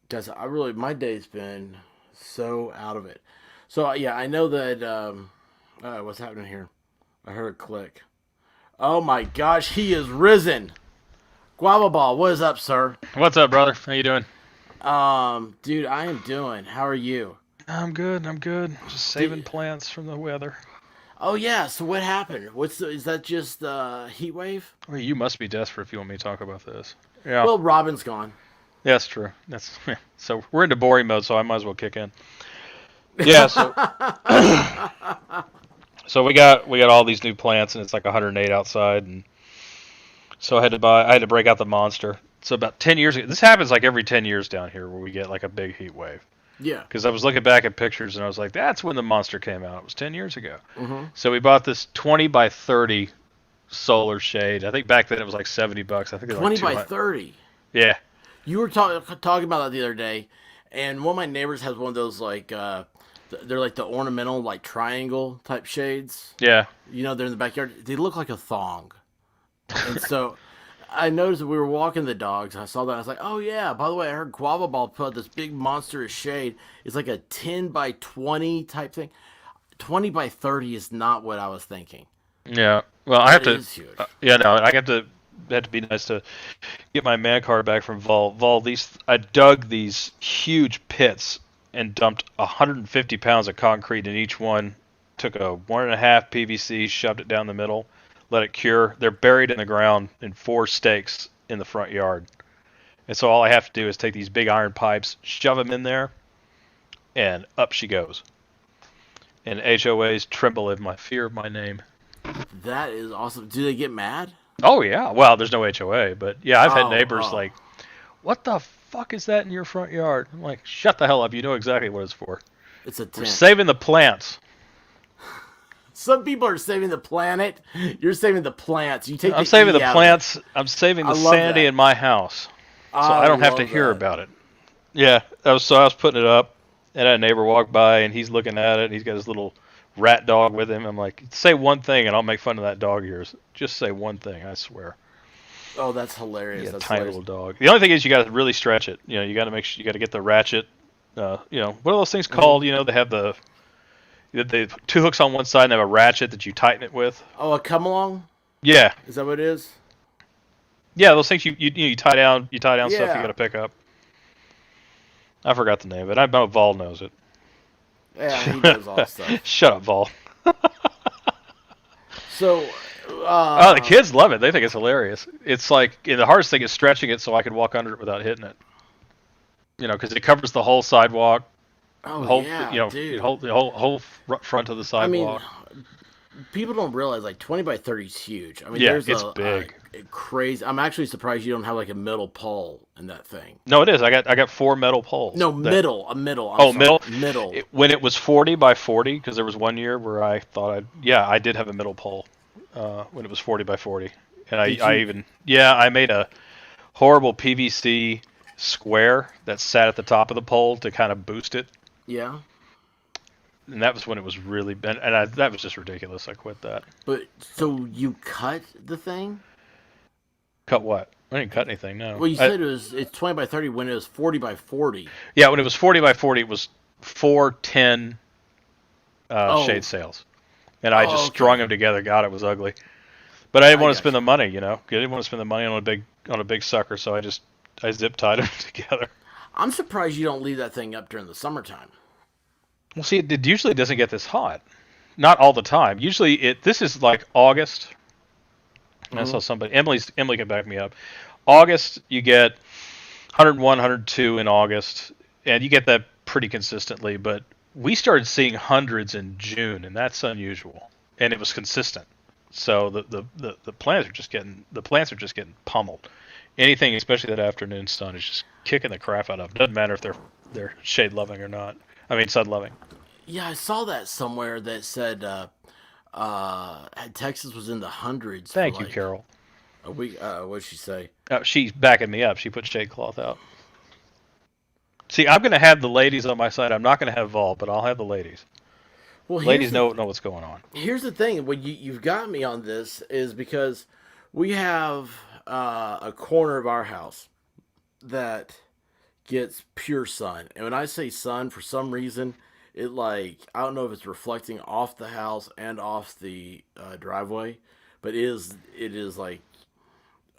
guys, my day's been so out of it. So yeah, I know that. What's happening here? I heard a click. Oh my gosh, he is risen. Guava Ball, what is up, sir? What's up, brother? How you doing? Dude, I am doing. How are you? I'm good. I'm good. Just saving Did, plants from the weather. oh yeah. So what happened? Is that just heat wave? Well, you must be desperate if you want me to talk about this. Yeah, Well, Robin's gone. that's true. That's so we're into boring mode, so I might as well kick in. Yeah. So so we got all these new plants, and it's like 108 outside, and so I had to break out the monster. So about 10 years ago, this happens like every 10 years down here where we get like a big heat wave. Yeah. Because I was looking back at pictures and I was like, that's when the monster came out. It was 10 years ago. Mm-hmm. So we bought this 20 by 30 solar shade. I think back then it was like $70. I think it was 20 like by 200. 30. Yeah. You were talking about that the other day, and one of my neighbors has one of those like they're like the ornamental like triangle type shades. Yeah. You know, they're in the backyard. They look like a thong, and so I noticed that we were walking the dogs, and I saw that. I was like, oh yeah. By the way, I heard Guava Ball put out this big monstrous shade. It's like a 10 by 20 type thing. 20 by 30 is not what I was thinking. Yeah. Well, I have It to. is huge. Yeah, no, I have to. Had to be nice to get my man card back from Vol. I dug these huge pits and dumped 150 pounds of concrete in each one. Took a 1.5 PVC, shoved it down the middle, let it cure. They're buried in the ground in 4 stakes in the front yard. And so all I have to do is take these big iron pipes, shove them in there, and up she goes. And HOAs tremble at my fear of my name. That is awesome. Do they get mad? Oh yeah, well, there's no HOA, but yeah, I've had Oh, neighbors oh. like, "What the fuck is that in your front yard?" I'm like, "Shut the hell up! You know exactly what it's for. It's a We're tent. saving the plants. Some people are saving the planet. You're saving the plants. You take. I'm the saving E the out of it. plants. I'm saving I the love sanity that. in my house, so I don't have to love hear that. about it." Yeah, I was putting it up, and a neighbor walked by, and he's looking at it, and he's got his little rat dog with him. I'm like, "Say one thing, and I'll make fun of that dog of yours. Just say one thing, I swear." Oh, that's hilarious. Yeah, That's tiny hilarious. little dog. The only thing is you got to really stretch it. You know, you got to make sure you got to get the ratchet. You know, what are those things called? You know, they have the 2 hooks on one side and they have a ratchet that you tighten it with. Oh, a come along? Yeah, Is that what it is? yeah, those things you tie down stuff you Yeah. got to pick up. I forgot the name of it. I know Vol knows it. Yeah, he does all that stuff. Shut up, Vol. So, Oh, the kids love it. They think it's hilarious. It's like the hardest thing is stretching it so I can walk under it without hitting it. You know, because it covers the whole sidewalk, oh whole yeah, you know, dude. the whole front of the I mean, sidewalk. people don't realize like 20 by 30 is huge. I mean, Yeah, there's it's a big. crazy. I'm actually surprised you don't have like a middle pole in that thing. No, it is. I got 4 metal poles. No, that- middle, a middle. I'm Oh, sorry, middle. middle. When it was 40 by 40, because there was one year where I thought I did have a middle pole when it was 40 by 40, and Did I you- even I made a horrible PVC square that sat at the top of the pole to kind of boost it, Yeah, and that was when it was really that was just ridiculous. I quit that. but so you cut the thing? Cut what? I didn't cut anything. No. Well, you said it's 20 by 30 when it was 40 by 40. Yeah, when it was 40 by 40, it was 410 Oh. shade sails, and I just okay. strung them together. God, it was ugly. But I didn't I want to got spend you. the money, you know. I didn't want to spend the money on a big sucker, so I zip tied them together. I'm surprised you don't leave that thing up during the summertime. Well, see, it usually doesn't get this hot. Not all the time. Usually, this is like August. And I saw somebody. Emily can back me up. August, you get 101, 102 in August, and you get that pretty consistently. But we started seeing hundreds in June, and that's unusual. And it was consistent. So the plants are just getting pummeled. Anything, especially that afternoon sun, is just kicking the crap out of them. Doesn't matter if they're shade loving or not. I mean, sun loving. Yeah, I saw that somewhere that said Texas was in the hundreds. Thank for you, like Carol. a week. What'd she say? She's backing me up. She put shade cloth out. See, I'm going to have the ladies on my side. I'm not going to have Vol, but I'll have the ladies. Well, Ladies know what's going on. Here's the thing. When you've got me on this is because we have a corner of our house that gets pure sun, and when I say sun, for some reason, it I don't know if it's reflecting off the house and off the driveway, but it is like,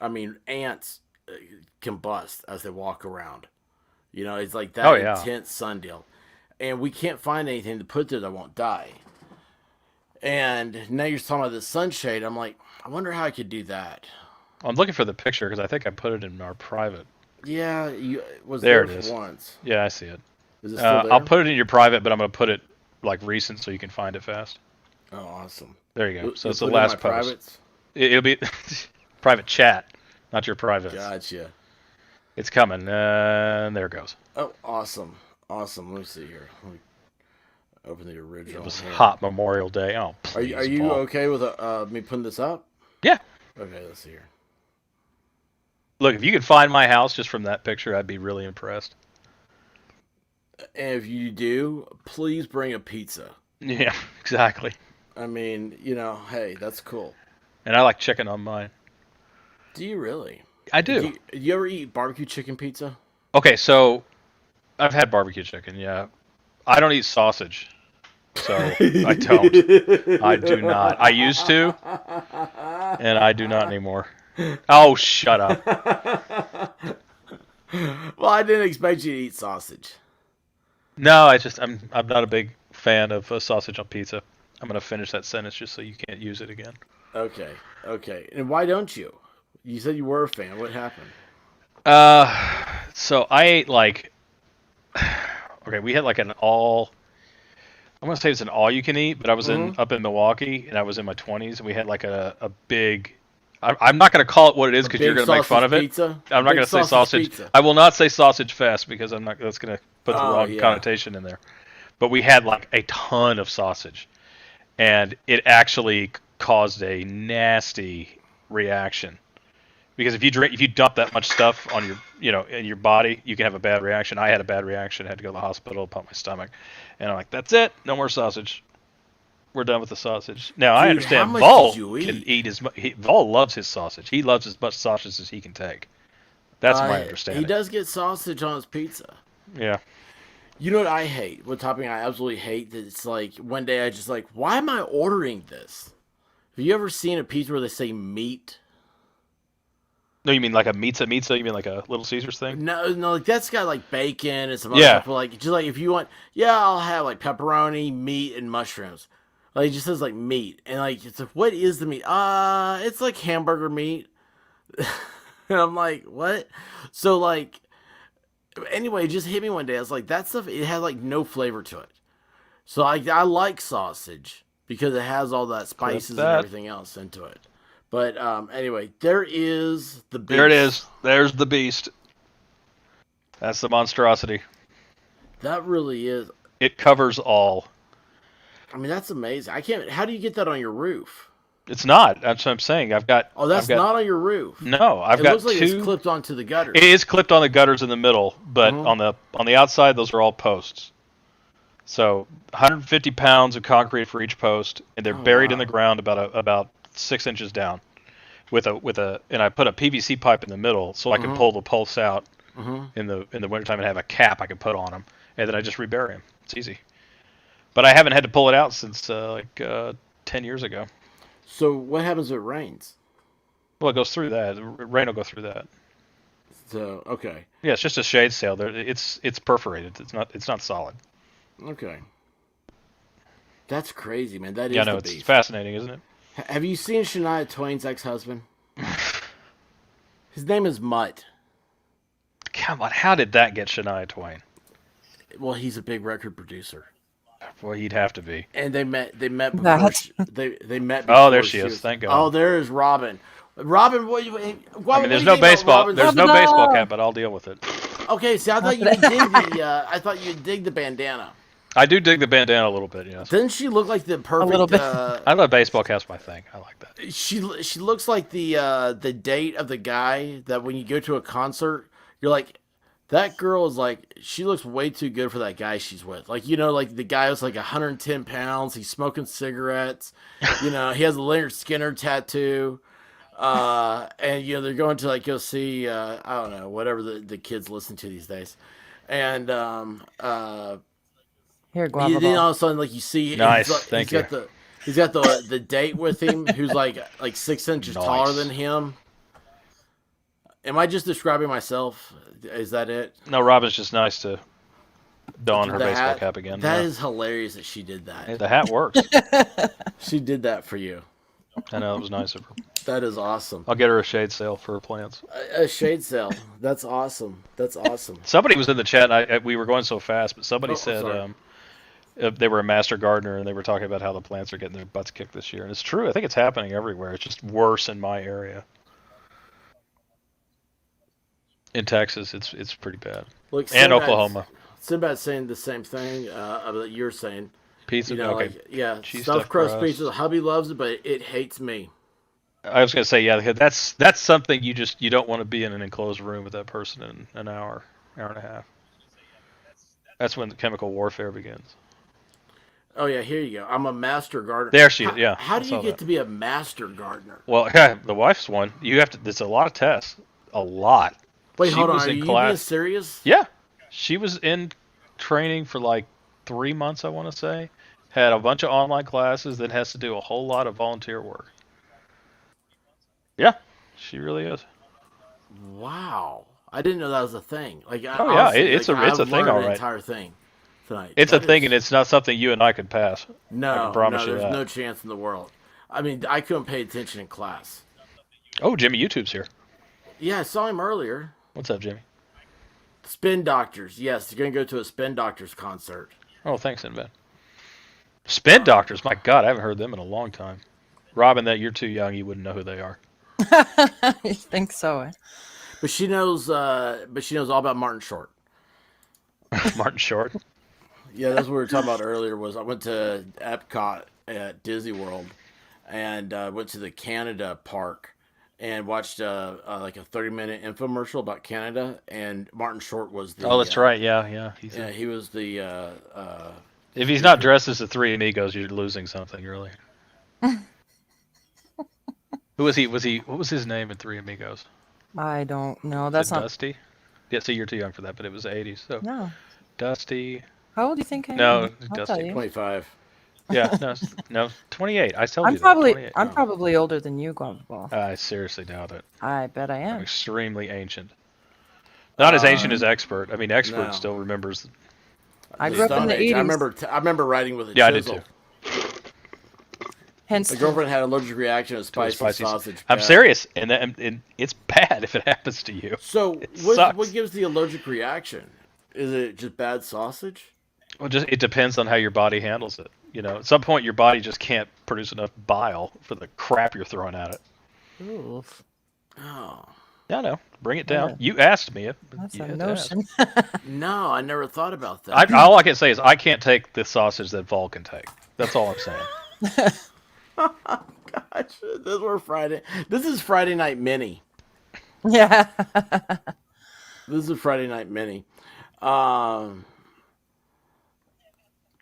I mean, ants combust as they walk around. You know, it's like that Oh, yeah. intense sun deal. And we can't find anything to put there that won't die. And now you're talking about the sunshade. I'm like, I wonder how I could do that. I'm looking for the picture because I think I put it in our private. Yeah, you was There there it is. once. Yeah, I see it. Is it still there? I'll put it in your private, but I'm going to put it like recent so you can find it fast. Oh, awesome. There you go. So You'll it's the put it in last my post. privates? It'll be private chat, not your private. Gotcha. It's coming. And there it goes. Oh, awesome. Awesome. Let me see here. Let me open the original. It was here. hot Memorial Day. Oh, please, Are you Paul. okay with me putting this up? Yeah. Okay, let's see here. Look, if you could find my house just from that picture, I'd be really impressed. And if you do, please bring a pizza. Yeah, exactly. I mean, hey, that's cool. And I like chicken on mine. Do you really? I do. Do you ever eat barbecue chicken pizza? Okay, so I've had barbecue chicken, yeah. I don't eat sausage. So I don't. I do not. I used to, and I do not anymore. Oh, shut up. Well, I didn't expect you to eat sausage. No, I'm not a big fan of sausage on pizza. I'm gonna finish that sentence just so you can't use it again. Okay. And why don't you? You said you were a fan. What happened? So I ate like, okay, we had like an all. I'm gonna say it's an all you can eat, but I was up in Milwaukee and I was in my 20s and we had like a big. I'm not gonna call it what it is because you're gonna make fun of it. Pizza? I'm not gonna say sausage. Pizza. I will not say sausage fest because I'm not. That's gonna put the wrong yeah. connotation in there. But we had like a ton of sausage, and it actually caused a nasty reaction. Because if you dump that much stuff on your in your body, you can have a bad reaction. I had a bad reaction. I had to go to the hospital, pump my stomach, and I'm like, that's it. No more sausage. We're done with the sausage. Now I understand Vol can eat as much. Vol loves his sausage. He loves as much sausage as he can take. That's my understanding. He does get sausage on his pizza. Yeah. You know what I hate? What topping I absolutely hate? That it's like one day I just like, why am I ordering this? Have you ever seen a pizza where they say meat? No, you mean like a pizza? You mean like a Little Caesars thing? No, like that's got like bacon and some other stuff. But like, just like if you want, I'll have like pepperoni, meat, and mushrooms. Like it just says like meat, and like it's like, what is the meat? It's like hamburger meat. And I'm like, what? So like, anyway, it just hit me one day. I was like, that stuff. It has like no flavor to it. So I like sausage because it has all that spices and everything else into it. But anyway, there is the beast. There it is. There's the beast. That's the monstrosity. That really is. It covers all. I mean, that's amazing. I can't. How do you get that on your roof? It's not. That's what I'm saying. Oh, that's not on your roof. No, I've got two. It looks like it's clipped onto the gutters. It is clipped on the gutters in the middle, but on the outside, those are all posts. So 150 pounds of concrete for each post, and they're buried in the ground about 6 inches down, and I put a PVC pipe in the middle so I can pull the posts out in the wintertime and have a cap I can put on them, and then I just rebury them. It's easy. But I haven't had to pull it out since 10 years ago. So what happens if it rains? Well, it goes through that. Rain will go through that. So okay. Yeah, it's just a shade sail. It's perforated. It's not solid. Okay. That's crazy, man. That is. Yeah, no, it's fascinating, isn't it? Have you seen Shania Twain's ex-husband? His name is Mutt. Come on, how did that get Shania Twain? Well, he's a big record producer. Well, he'd have to be. And they met before they met. Oh, there she is. Thank God. Oh, there is Robyn. Robyn, I mean, there's no baseball. There's no baseball cap, but I'll deal with it. Okay, see, I thought you dig the. I thought you dig the bandana. I do dig the bandana a little bit. Yes. Doesn't she look like the perfect? A little bit. I love baseball cap's my thing. I like that. She looks like the date of the guy that when you go to a concert, you're like, that girl is like, she looks way too good for that guy she's with. Like, like the guy was like 110 pounds. He's smoking cigarettes. He has a Leonard Skinner tattoo. And they're going to like go see I don't know, whatever the kids listen to these days. And Here, guava then ball. all of a sudden, like you see, Nice, he's got the date with him who's like 6 inches taller than him. Am I just describing myself? Is that it? No, Robyn's just nice to don her baseball cap again. That is hilarious that she did that. Hey, the hat works. She did that for you. I know, it was nice of her. That is awesome. I'll get her a shade sail for her plants. A shade sail. That's awesome. That's awesome. Somebody was in the chat, and we were going so fast, but somebody said sorry. They were a master gardener, and they were talking about how the plants are getting their butts kicked this year. And it's true. I think it's happening everywhere. It's just worse in my area. In Texas, it's pretty bad, Look, and Oklahoma. Sinbad's saying the same thing that you're saying. Pizza, You know, okay, like yeah, cheese stuffed stuffed crust crust. pizza. Hubby loves it, but it hates me. I was gonna say, yeah, that's something you don't want to be in an enclosed room with that person in an hour and a half. That's when the chemical warfare begins. Oh yeah, here you go. I'm a master gardener. There she is. How, Yeah, how I do you saw get that. to be a master gardener? Well, yeah, the wife's one. You have to. It's a lot of tests. A lot. Wait, She hold on. was Are in you being class. serious? Yeah, she was in training for like 3 months. I want to say. Had a bunch of online classes. Then has to do a whole lot of volunteer work. Yeah, she really is. Wow, I didn't know that was a thing. Like Oh yeah, honestly, like it's a I've thing, all learned an right. entire thing tonight. It's a That thing, and is it's not something you and I could pass. I can no, promise no. you There's that. no chance in the world. I mean, I couldn't pay attention in class. Oh, Jimmy YouTube's here. Yeah, I saw him earlier. What's up, Jimmy? Spin Doctors. Yes, you're gonna go to a Spin Doctors concert. Oh, thanks, Inven. Spin Doctors. My God, I haven't heard them in a long time. Robyn, that you're too young. You wouldn't know who they are. You think so? Eh? But she knows. But she knows all about Martin Short. Martin Short. Yeah, that's what we were talking about earlier. Was I went to Epcot at Disney World and went to the Canada park and watched like a 30-minute infomercial about Canada. And Martin Short was Oh, the that's right. Yeah, yeah. yeah, he was the If he's not dressed as the Three Amigos, you're losing something, really. Who was he? Was he? What was his name in Three Amigos? I don't know. Was That's it not. Dusty? Yeah, see, you're too young for that, but it was the '80s. So No. Dusty. How old do you think I No, am? I'll tell Dusty. you. 25. Yeah, no, no, 28. I told I'm you that. probably 28. I'm No. probably older than you, Gumball. I seriously doubt it. I bet I I'm am. extremely ancient. Not as ancient as Uh, Expert. I mean, Expert no. still remembers. I The grew up in Stone the Age. 80s. I remember writing with a Yeah, I did chisel. too. Hence, My girlfriend had an allergic reaction to To a spicy sausage. I'm bad. serious, and it's bad if it happens to you. So It what sucks. gives the allergic reaction? Is it just bad sausage? Well, just it depends on how your body handles it. You know, at some point your body just can't produce enough bile for the crap you're throwing at it. oof, Oh Yeah, no, bring it down. Yeah. You asked me. that's You a had to ask. notion. no, I never thought about that. All I can say is I can't take the sausage that Vol can take. That's all I'm saying. Gosh, This is Friday Night Mini. Yeah. This is Friday Night Mini. Um,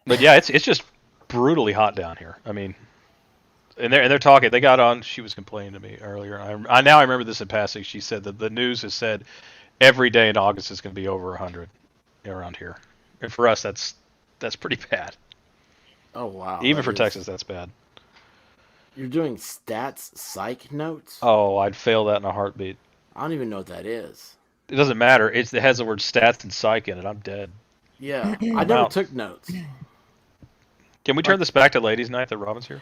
But yeah, it's just brutally hot down here. I mean, and they're talking. They got on. She was complaining to me earlier. I now I remember this in passing. She said that the news has said every day in August is going to be over 100 around here, and for us that's pretty bad. oh wow. Even that for is- Texas, that's bad. You're doing stats psych notes? Oh, I'd fail that in a heartbeat. I don't even know what that is. It doesn't matter. It has the word stats and psych in it. I'm dead. Yeah, I never Wow. took notes. Can we turn this back to ladies' night that Robyn's here?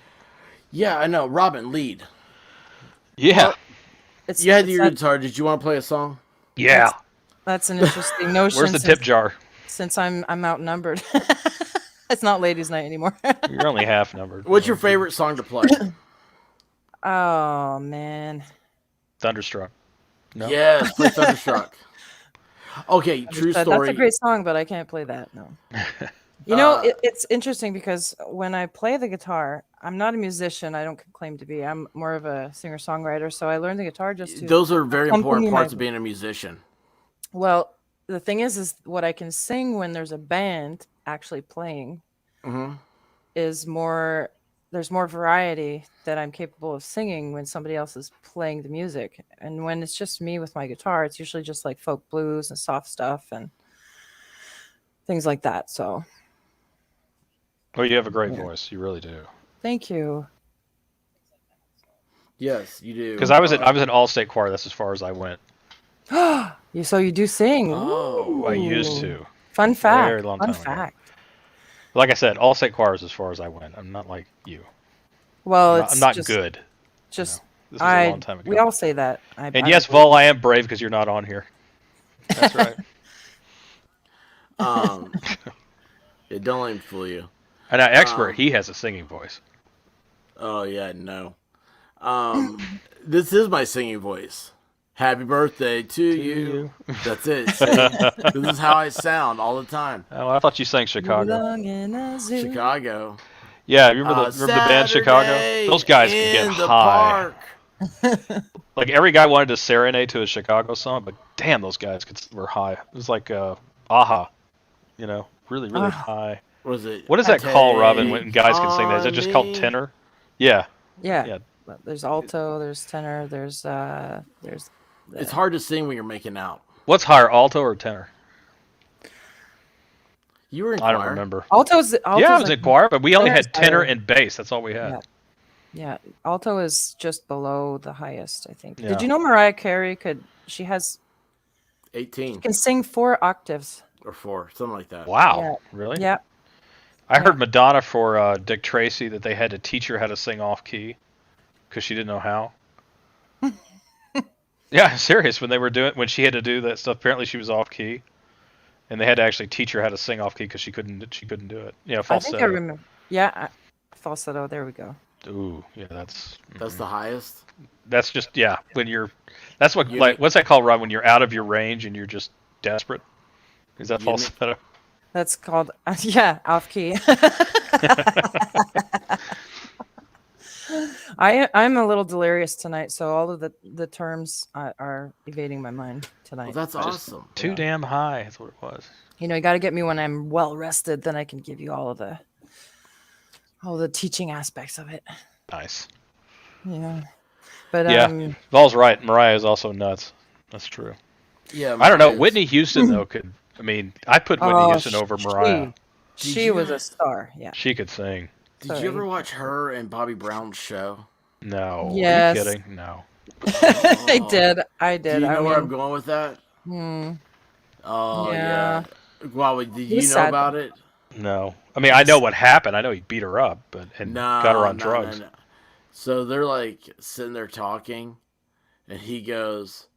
Yeah, I know. Robyn, lead. Yeah. It's, You had it's your that- guitar. Did you want to play a song? Yeah. That's an interesting notion. Where's the tip jar? Since I'm outnumbered. It's not ladies' night anymore. You're only half numbered. What's your favorite song to play? Oh man. Thunderstruck. No. Yes, play Thunderstruck. Okay, true That's story. a great song, but I can't play that. No. You know, Uh, it's interesting because when I play the guitar, I'm not a musician. I don't claim to be. I'm more of a singer-songwriter. So I learned the guitar just to. Those are very important accompany parts my- of being a musician. Well, the thing is what I can sing when there's a band actually playing Hmm is more. There's more variety that I'm capable of singing when somebody else is playing the music, and when it's just me with my guitar, it's usually just like folk blues and soft stuff and things like that. So. Well, you have a great Yeah. voice. You really do. Thank you. Yes, you do. Because I was in all-state choir. That's as far as I went. So you do sing. Oh, I used Ooh. to. Fun fact. Very long Fun time ago. fact. Like I said, all-state choir is as far as I went. I'm not like you. Well, I'm it's not just, good. Just This was a long time ago. we all say that. And yes, Vol, I am brave because you're not on here. That's right. yeah, don't let him fool you. And now, Expert, he has a singing voice. Oh yeah, no. This is my singing voice. Happy birthday to you. That's it. See? This is how I sound all the time. Oh, I thought you sang Chicago. Belong in a zoo. Chicago. Yeah, remember the band Chicago? Saturday Those guys could get in the high. park. Like every guy wanted to serenade to a Chicago song, but damn, those guys were high. It was like aha, really, really high. What is it? What is that called, Robyn, when Take guys can sing that? Is it just called on me. tenor? Yeah. Yeah. Yeah. There's alto, there's tenor, there's It's hard to sing when you're making out. What's higher, alto or tenor? You were in I don't choir. remember. alto's Yeah, I was in choir, but we only tenor's had tenor higher. and bass. That's all we had. Yeah. Alto is just below the highest, I think. Yeah. Did you know Mariah Carey she 18 can sing 4 octaves? or 4, something like that. Wow. Yeah. Really? Yeah. I heard Madonna for Dick Tracy that they had to teach her how to sing off key because she didn't know how. Yeah, serious. When she had to do that stuff, apparently she was off key, and they had to actually teach her how to sing off key because she couldn't do it. Yeah, I falsetto. think I remember. Yeah, falsetto. There we go. Ooh, yeah, that's the highest. That's just That's what Uni- what's that called, Rob? When you're out of your range and you're just desperate. Is that falsetto? That's called off key. I'm a little delirious tonight, so all of the terms are evading my mind tonight. Well, that's awesome. Too damn high. That's what it was. You got to get me when I'm well rested, then I can give you all the teaching aspects of it. Nice. Yeah. But Yeah, Vol's right. Mariah is also nuts. That's true. Yeah. I don't know. Mariah's- Whitney Houston though could. I mean, I put Whitney Houston over Mariah. She was a star. Yeah. She could sing. Did you ever watch her and Bobby Brown's show? No. Yes. Are you kidding? No. I did. Do you know where I'm going with that? Oh yeah. Well, did you know sad. about it? No. I mean, I know what happened. I know he beat her up, and No, got her on no, drugs. no. So they're like sitting there talking, and he goes,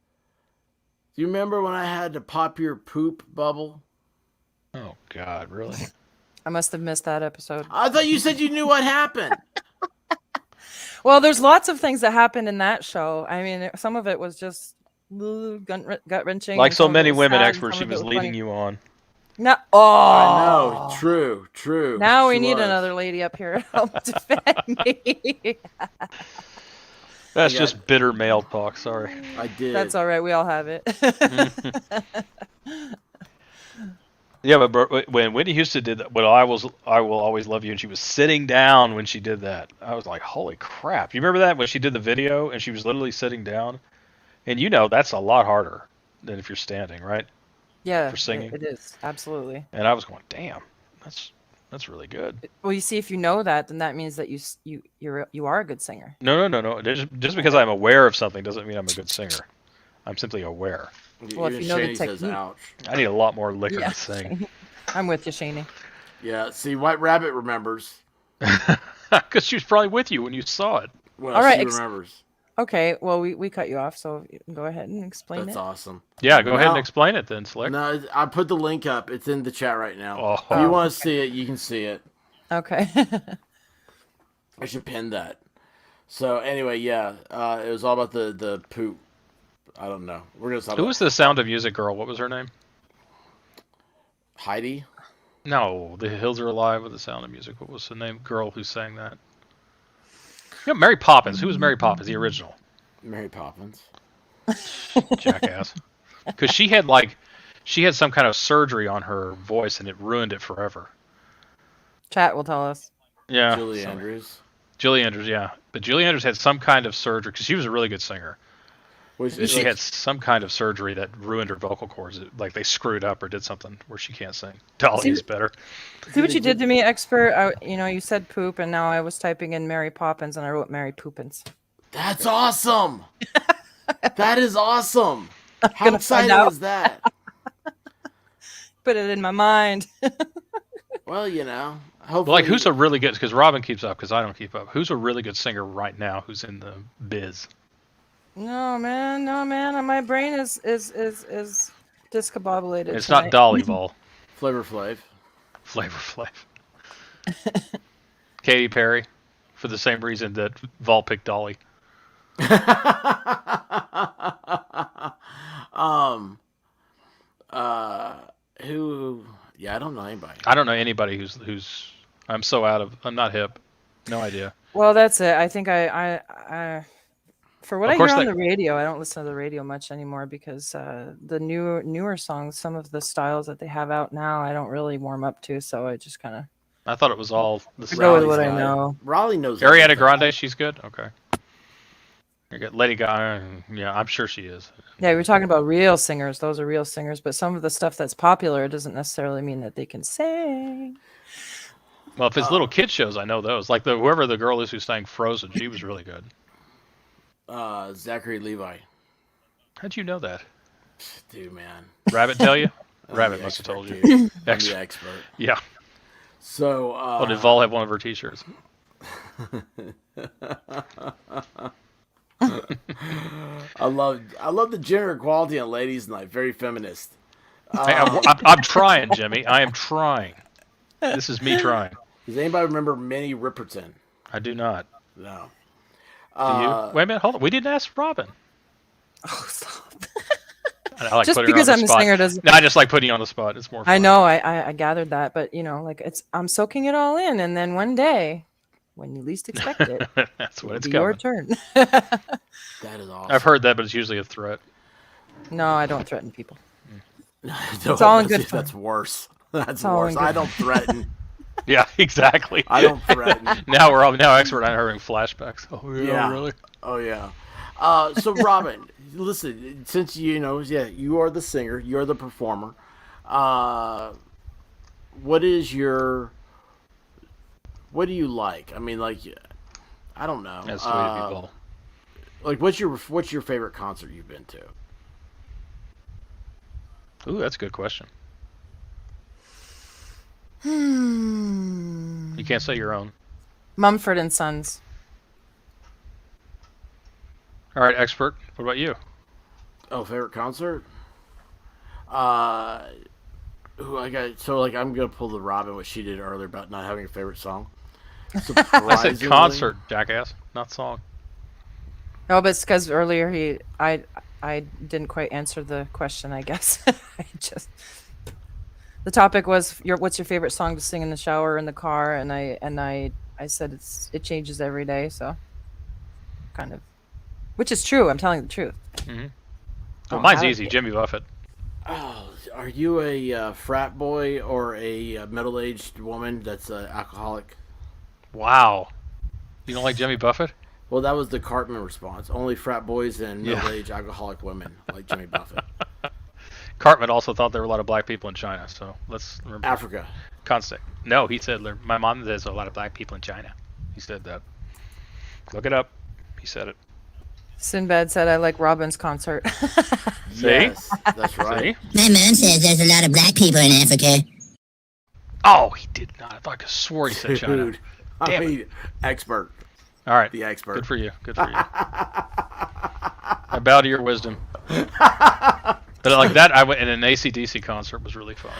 "Do you remember when I had to pop your poop bubble?" Oh God, really? I must have missed that episode. I thought you said you knew what happened. Well, there's lots of things that happened in that show. I mean, some of it was just gut wrenching. Like so many women experts, she was leading funny. you on. No, I know. True. Now we She need was. another lady up here to help defend me. That's Yeah. just bitter male talk. Sorry. I did. That's all right. We all have it. Yeah, but when Whitney Houston did that, I will always love you, and she was sitting down when she did that. I was like, holy crap! You remember that when she did the video and she was literally sitting down, and that's a lot harder than if you're standing, right? Yeah, For singing. it is absolutely. And I was going, damn, that's really good. Well, you see, if you know that, then that means that you are a good singer. No. Just because I'm aware of something doesn't mean I'm a good singer. I'm simply aware. Well, if Even you know the Shani says, technique. ouch. I need a lot more liquor Yeah. to sing. I'm with you, Shani. Yeah, see, White Rabbit remembers. Because she was probably with you when you saw it. Well, All right, she remembers. Okay, well, we cut you off, so you can go ahead and explain That's it. awesome. Yeah, go ahead and No. explain it then, Slick. No, I put the link up. It's in the chat right now. Oh. If you want to see it, you can see it. Okay. I should pin that. So anyway, yeah, it was all about the poop. I don't know. We're gonna stop. Who was the Sound of Music girl? What was her name? Heidi? No, The Hills Are Alive with the Sound of Music. What was the name? Girl who sang that? Mary Poppins. Who was Mary Poppins? The original. Mary Poppins. Jackass. Because she had some kind of surgery on her voice and it ruined it forever. Chat will tell us. Yeah. Julie Andrews. Julie Andrews, yeah. But Julie Andrews had some kind of surgery because she was a really good singer. She had some kind of surgery that ruined her vocal cords. Like they screwed up or did something where she can't sing. Dolly's better. See what you did to me, expert? You said poop, and now I was typing in Mary Poppins, and I wrote Mary Poopins. That's awesome. That is awesome. How gonna find exciting out. is that? Put it in my mind. Well, hopefully. Like, who's a really good, because Robyn keeps up, because I don't keep up. Who's a really good singer right now who's in the biz? No man, my brain is discombobulated. It's tonight. not Dolly Vol. Flavor Flav. Flavor Flav. Katy Perry, for the same reason that Vol picked Dolly. anybody. I don't know anybody who's. I'm not hip. No idea. Well, that's it. I think I for what Of I hear course on they- the radio, I don't listen to the radio much anymore because the newer songs, some of the styles that they have out now, I don't really warm up to. So I just kind of I thought it was all the same. go with Raleigh's what I got it. know. Raleigh knows Ariana everything. Grande, she's good. Okay. You got Lady Gaga. Yeah, I'm sure she is. Yeah, we're talking about real singers. Those are real singers. But some of the stuff that's popular doesn't necessarily mean that they can sing. Well, if it's little kid shows, I know those. Like whoever the girl is who sang Frozen, she was really good. Zachary Levi. How'd you know that? Dude, man. Rabbit tell you? I'm Rabbit the must have expert, told you. dude. I'm Ex- the expert. Yeah. So, Well, did Vol have one of her T-shirts? I love the gender equality on Ladies Night. Very feminist. I'm trying, Jimmy. I am trying. This is me trying. Does anybody remember Minnie Riperton? I do not. No. Do you? Wait a minute. Hold on. We didn't ask Robyn. Oh, stop. I like Just putting her because on I'm the a spot. singer doesn't. No, I just like putting you on the spot. It's more fun. I know. I gathered that, but like I'm soaking it all in, and then one day, when you least expect it, That's what it'll it's be coming. your turn. That is awesome. I've heard that, but it's usually a threat. No, I don't threaten people. It's all in good fun. That's worse. That's all worse. in good I don't threaten. Yeah, exactly. I don't threaten. Now we're all expert on having flashbacks. Oh yeah, Yeah. really? Oh yeah. So Robyn, listen. Since you are the singer, you're the performer. What do you like? I mean, like, I don't know. That's the way to be, Vol. Like, what's your favorite concert you've been to? Ooh, that's a good question. You can't say your own. Mumford and Sons. All right, expert. What about you? Oh, favorite concert? I'm gonna pull the Robyn what she did earlier about not having a favorite song. I said Surprisingly- concert, jackass, not song. No, but it's because earlier I didn't quite answer the question. I guess the topic was what's your favorite song to sing in the shower or in the car, and I said it changes every day, so kind of, which is true. I'm telling the truth. Well, mine's have easy. Jimmy Buffett. Oh, are you a frat boy or a middle-aged woman that's an alcoholic? Wow. You don't like Jimmy Buffett? Well, that was the Cartman response. Only frat boys and Yeah. middle-aged alcoholic women like Jimmy Buffett. Cartman also thought there were a lot of black people in China, so let's remember. Africa. Constant. No, he said my mom says a lot of black people in China. He said that. Look it up. He said it. Sinbad said I like Robyn's concert. See? Yes, that's right. See? My mom says there's a lot of black people in Africa. Oh, he did not. I thought I could swore he said China. Dude, Damn it. Expert. All right. The expert. Good for you. Good for you. I bow to your wisdom. But like that, I went in an AC/DC concert. Was really fun.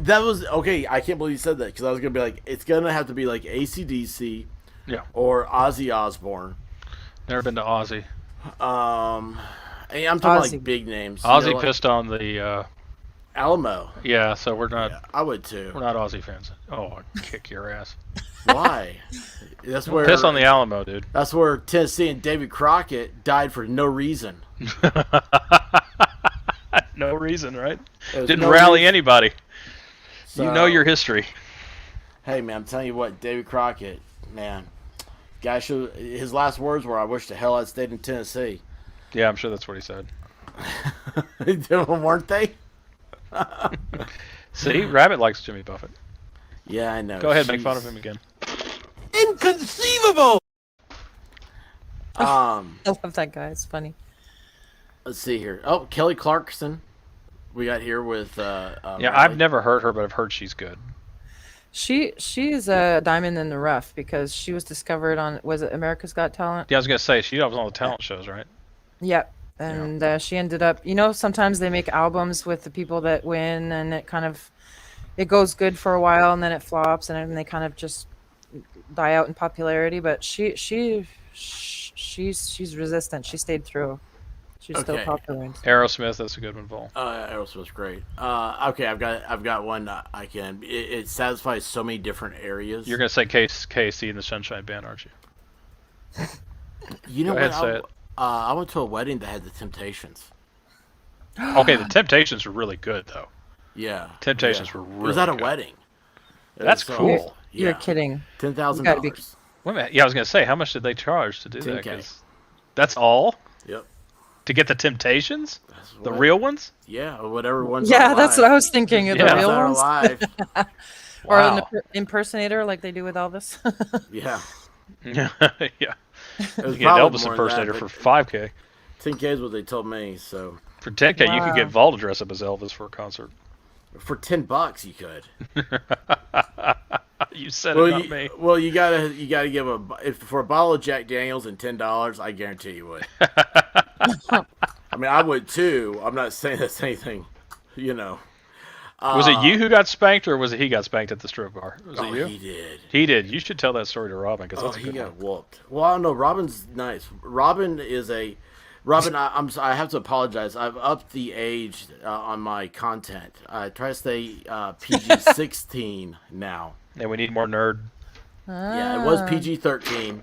That was okay. I can't believe you said that because I was gonna be like, it's gonna have to be like AC/DC Yeah. or Ozzy Osbourne. Never been to Ozzy. And I'm talking Ozzy. like big names. Ozzy like pissed on the. Alamo. Yeah, so we're not. Yeah, I would too. We're not Aussie fans. Oh, I'd kick your ass. Why? That's where Piss on the Alamo, dude. That's where Tennessee and David Crockett died for no reason. No reason, right? There's Didn't no rally reason. anybody. You know So- your history. Hey man, I'm telling you what, David Crockett, man, guy should. His last words were, "I wish the hell I'd stayed in Tennessee." Yeah, I'm sure that's what he said. Weren't they? See, Rabbit likes Jimmy Buffett. Yeah, I know. Go ahead, make fun of him again. Inconceivable. I love that guy. It's funny. Let's see here. Oh, Kelly Clarkson. We got here with. Yeah, Riley. I've never heard her, but I've heard she's good. She's a diamond in the rough because she was discovered on, was it America's Got Talent? Yeah, I was gonna say she was on the talent shows, right? Yep. And she ended up, sometimes they make albums with the people that win, and it kind of, it goes good for a while, and then it flops, and then they kind of just die out in popularity. But she's resistant. She stayed through. She's still Okay. popular. Aerosmith, that's a good one, Vol. Aerosmith's great. Okay, I've got one I can. It satisfies so many different areas. You're gonna say KC and the Sunshine Band, aren't you? You know Go what? ahead, say it. I went to a wedding that had the Temptations. Okay, the Temptations were really good though. Yeah, Temptations yeah. were It was really at a good. wedding. That's cool. Yeah. You're kidding. $10,000. Wait a minute. Yeah, I was gonna say, how much did they charge to do that? 10K. 'Cause that's all Yep. to get the Temptations, That's the what- real ones. Yeah, or whatever ones. Yeah, are that's alive. what I was thinking. Yeah. The Ones real that are ones, alive. or an Wow. impersonator like they do with Elvis. Yeah. Yeah. It was You get probably Elvis more than impersonator that, for but 5K. 10K is what they told me. So For 10K, you could get Wow. Vol to dress up as Elvis for a concert. for $10 you could. You said it, not me. Well, you gotta give for a bottle of Jack Daniels and $10. I guarantee you would. I mean, I would too. I'm not saying that's anything, you know. Was it you who got spanked, or was it he got spanked at the strip bar? Was it you? He did. He did. You should tell that story to Robyn, because Oh, that's a he good got one. whooped. Well, I don't know. Robin's nice. Robyn is a. Robyn, I have to apologize. I've upped the age on my content. I try to stay PG-16 now. And we need more nerd. Yeah, it was PG-13,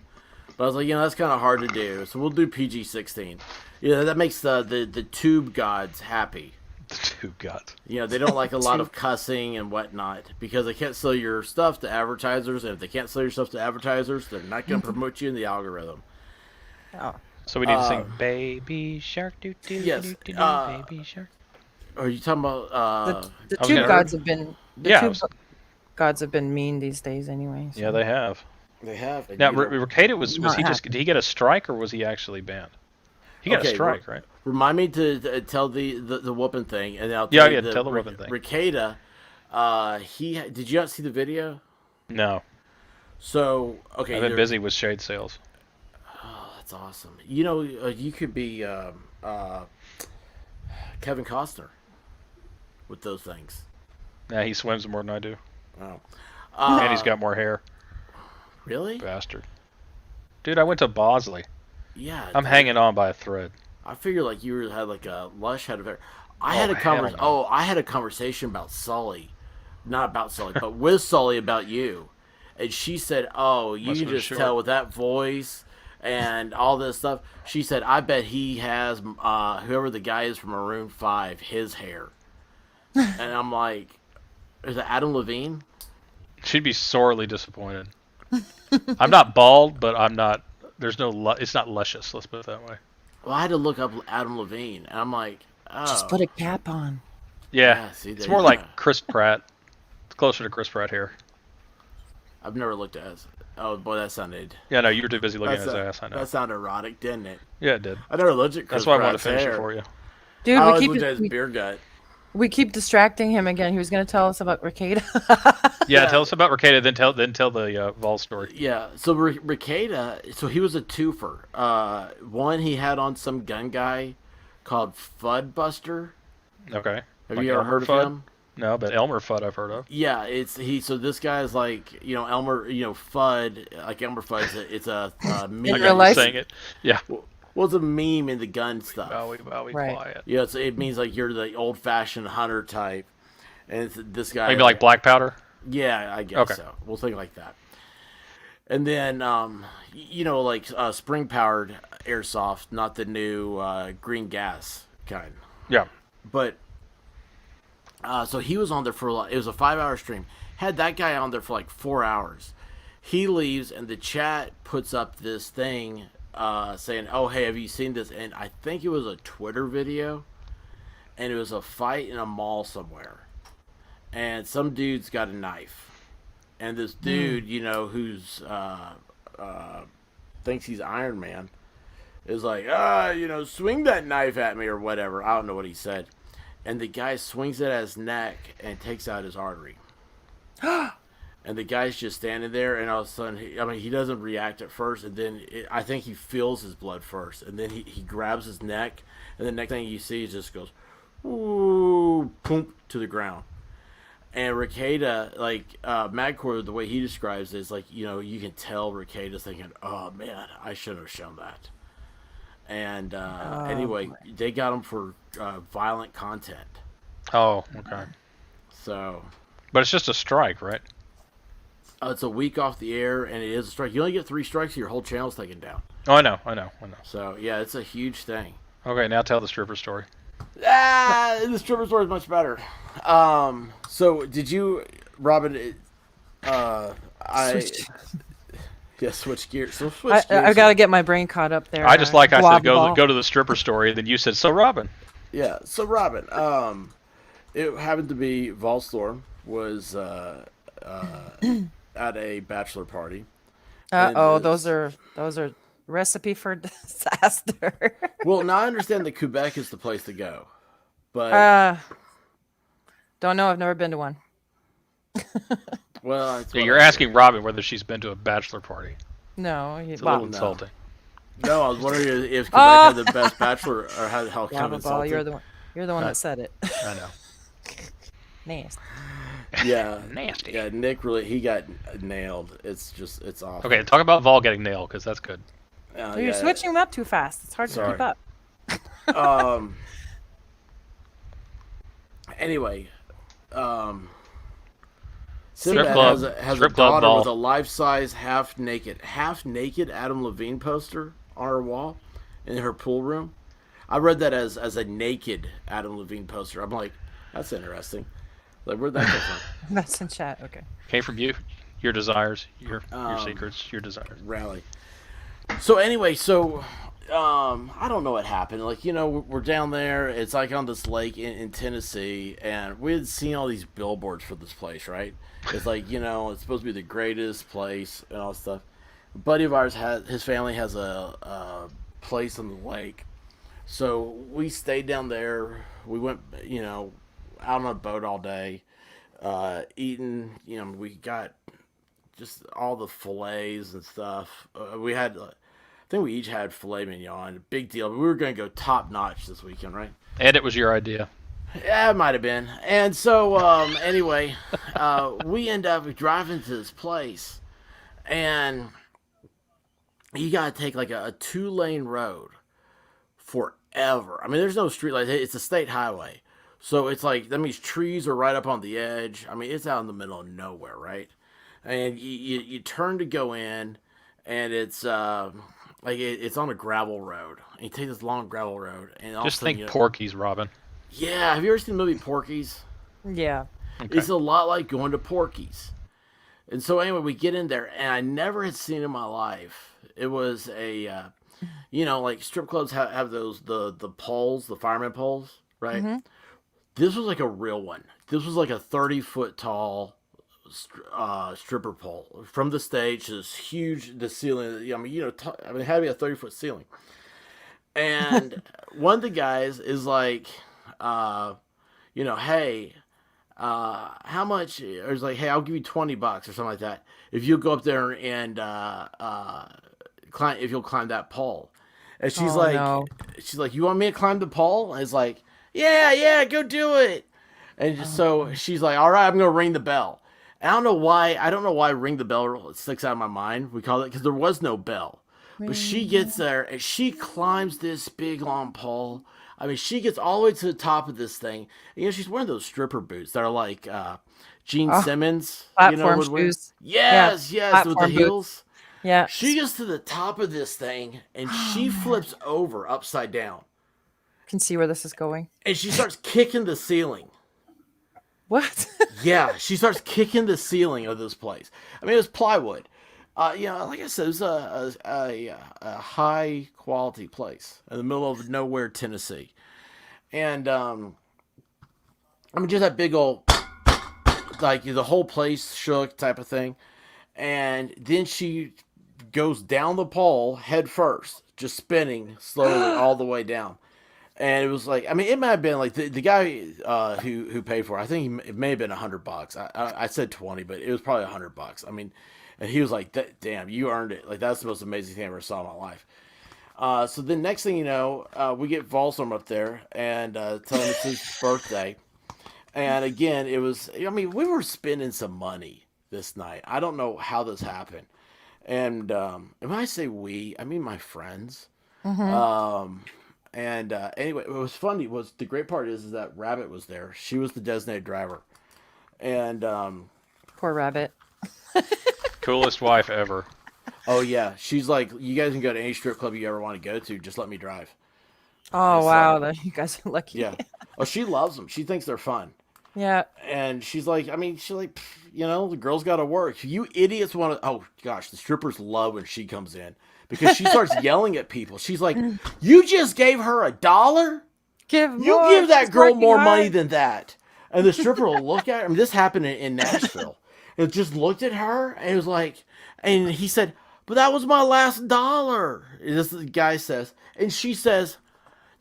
but I was like, that's kind of hard to do, so we'll do PG-16. Yeah, that makes the tube gods happy. Two gods. They don't like a lot of cussing and whatnot because they can't sell your stuff to advertisers, and if they can't sell your stuff to advertisers, they're not going to promote you in the algorithm. Oh. So we need to sing Baby Shark, doo doo Yes, doo doo doo, Baby Shark. Are you talking about? The I was tube gonna- gods have been Yeah, gods have been mean these days anyway. So. Yeah, they have. They have. and Now, you don't- Ricada was Not he just? happy. Did he get a strike, or was he actually banned? He got a Okay, strike, right? Remind me to tell the whooping thing, and I'll Yeah, tell yeah, you tell the whooping thing. Ricada, did you not see the video? No, So okay, I've been busy with shade sales. That's awesome. You could be Kevin Costner with those things. Yeah, he swims more than I do, Oh, and he's got more hair. really? Bastard. Dude, I went to Bosley. Yeah, I'm dude. hanging on by a thread. I figured like you had like a lush head of hair. I Oh, had a hell no. I had a conversation about Sully, not about Sully, but with Sully about you, and she said, "Oh, you Must can have been just short. tell with that voice and all this stuff." She said, "I bet he has whoever the guy is from Maroon 5, his hair," and I'm like, "Is it Adam Levine?" She'd be sorely disappointed. I'm not bald, but I'm not. There's no. It's not luscious. Let's put it that way. Well, I had to look up Adam Levine, and I'm like, "Oh, Just put a cap on. Yeah, Yeah, see, it's there more you like go. Chris Pratt. It's closer to Chris Pratt here. I've never looked at his. Oh boy, that sounded. Yeah, no, you were too busy looking at his That ass. I know. sounded erotic, didn't it? Yeah, it did. I never looked at Chris That's why I wanted to Pratt's finish hair. it for you. Dude, I we always keep looked at his beer gut. we keep distracting him again. He was going to tell us about Ricada. Yeah, tell us about Ricada, then tell the Vol story. Yeah, so Ricada, so he was a twofer. One, he had on some gun guy called Fuddbuster. Okay. Have Like you ever Elmer heard Fudd? of him? No, but Elmer Fudd I've heard of. Yeah, so this guy's like, Elmer, Fudd, like Elmer Fudd, it's a meme. I real got you life? saying it. Yeah. Well, it's a meme in the gun stuff. Bowie, Right. quiet. Yeah, it means like you're the old-fashioned hunter type. And this guy... Maybe like black powder. Yeah, I guess Okay. so. We'll think like that. And then, like spring-powered airsoft, not the new green gas kind. Yeah. But, so he was on there for, it was a 5-hour stream. Had that guy on there for like 4 hours. He leaves, and the chat puts up this thing saying, "Oh, hey, have you seen this?" And I think it was a Twitter video. And it was a fight in a mall somewhere. And some dude's got a knife. And this dude, who's thinks he's Iron Man, is like, swing that knife at me or whatever. I don't know what he said. And the guy swings it at his neck and takes out his artery. And the guy's just standing there, and all of a sudden, he doesn't react at first, and then I think he feels his blood first, and then he grabs his neck, and the next thing you see is just goes, ooh, boom, to the ground. And Ricada, Madcore, the way he describes it is like, you can tell Ricada's thinking, oh man, I should have shown that. And Oh, anyway, boy. they got them for violent content. Oh, okay. So But it's just a strike, right? it's a week off the air, and it is a strike. You only get 3 strikes, your whole channel's taken down. Oh, I know. So yeah, it's a huge thing. Okay, now tell the stripper story. The stripper story is much better. So did you, Robyn? I Switch. yeah, switch gears. So switch gears. I've got to get my brain caught up there. I just like I said, Guava go to the stripper story, and then you said, so Robyn. Yeah. So Robyn, it happened to be Volstorm was at a bachelor party. And Oh, those are recipe for disaster. well, now I understand that Quebec is the place to go, but Don't know. I've never been to one. well, that's So what you're I- asking Robyn whether she's been to a bachelor party. No, It's a well, little insulting. No, I was wondering if Quebec had the best bachelor, or how kind of Guava ball. insulting. You're the one that said it. I know. Nasty. Yeah, Nasty. yeah. Nick he got nailed. It's awful. Okay, talk about Vol getting nailed, because that's good. You're Yeah. switching them up too fast. It's hard to Sorry. keep up. Anyway, Strip Sinbad club. has a Strip club daughter ball. with a life-size, half-naked Adam Levine poster on her wall in her pool room. I read that as a naked Adam Levine poster. I'm like, that's interesting. Like, where'd that come from? That's in chat. Okay. Came from you, your desires, your Um, secrets, your desires. Rally. So anyway, I don't know what happened. Like, we're down there. It's like on this lake in Tennessee, and we had seen all these billboards for this place, right? It's like, it's supposed to be the greatest place and all that stuff. A buddy of ours his family has a place on the lake, so we stayed down there. We went, out on a boat all day, eating. We got just all the fillets and stuff. We had, I think we each had filet mignon. Big deal. We were going to go top notch this weekend, right? And it was your idea. Yeah, it might have been. And so, anyway, we end up driving to this place, and you got to take like a 2-lane road forever. I mean, there's no street lights. It's a state highway. So it's like, that means trees are right up on the edge. I mean, it's out in the middle of nowhere, right? And you turn to go in, and it's it's on a gravel road. And you take this long gravel road, and all Just of a sudden, think Porky's, Robyn. yeah. Have you ever seen the movie Porky's? Yeah. Okay. It's a lot like going to Porky's. And so anyway, we get in there, and I never had seen in my life. It was a, like strip clubs have those the poles, the fireman poles, right? Mm-hmm. This was like a real one. This was like a 30-foot tall stripper pole from the stage to this huge the ceiling. I mean, it had to be a 30-foot ceiling. And one of the guys is like, hey, how much? Or it's like, hey, I'll give you $20 or something like that if you go up there and climb. If you'll climb that pole. And she's No. you want me to climb the pole? And it's like, yeah, go do it. And so she's like, all right, I'm gonna ring the bell. And I don't know why ring the bell sticks out of my mind. We call it because there was no bell. But she gets there and she climbs this big long pole. I mean, she gets all the way to the top of this thing. And, she's wearing those stripper boots that are like Gene Simmons. Platform would wear. shoes. Yes, with the platform boots. heels. Yeah. She gets to the top of this thing and she flips over upside down. Can see where this is going. And she starts kicking the ceiling. What? Yeah, she starts kicking the ceiling of this place. I mean, it was plywood. Like I said, it was a high quality place in the middle of nowhere, Tennessee. And just that big old, like the whole place shook type of thing. And then she goes down the pole head first, just spinning slowly all the way down. And it was like, I mean, it might have been like the guy who paid for it. I think it may have been $100. I said 20, but it was probably $100. I mean, and he was like, "Damn, you earned it! Like that's the most amazing thing I ever saw in my life." So the next thing you know, we get Volstorm up there and tell him it's his birthday. And again, it was. I mean, we were spending some money this night. I don't know how this happened. And when I say we, I mean my friends. And anyway, what was funny was the great part is that Rabbit was there. She was the designated driver, and Poor rabbit. Coolest wife ever. oh yeah, she's like, you guys can go to any strip club you ever want to go to. Just let me drive. Oh It's wow, like, you guys are lucky. yeah. Oh, she loves them. She thinks they're fun. Yeah. And she's like, I mean, she's like, "Pff, the girl's got to work. You idiots want to. Oh gosh, the strippers love when she comes in because she starts yelling at people. She's like, you just gave her $1. Give You more. give that She's girl working more hard. money than that. And the stripper will look at her. I mean, this happened in Nashville. It just looked at her and it was like, and he said, but that was my last dollar. This guy says, and she says,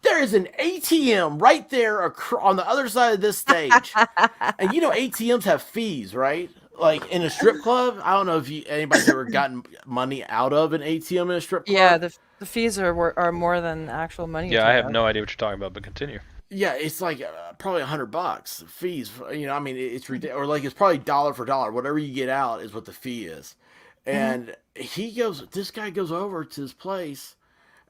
there is an ATM right there on the other side of this stage. And ATMs have fees, right? Like in a strip club, I don't know if anybody's ever gotten money out of an ATM in a strip club. Yeah, the fees are more than actual money. you Yeah, I take have out. no idea what you're talking about, but continue. Yeah, it's like probably $100 fees. I mean, it's ridiculous. Or like it's probably dollar for dollar. Whatever you get out is what the fee is. And this guy goes over to his place,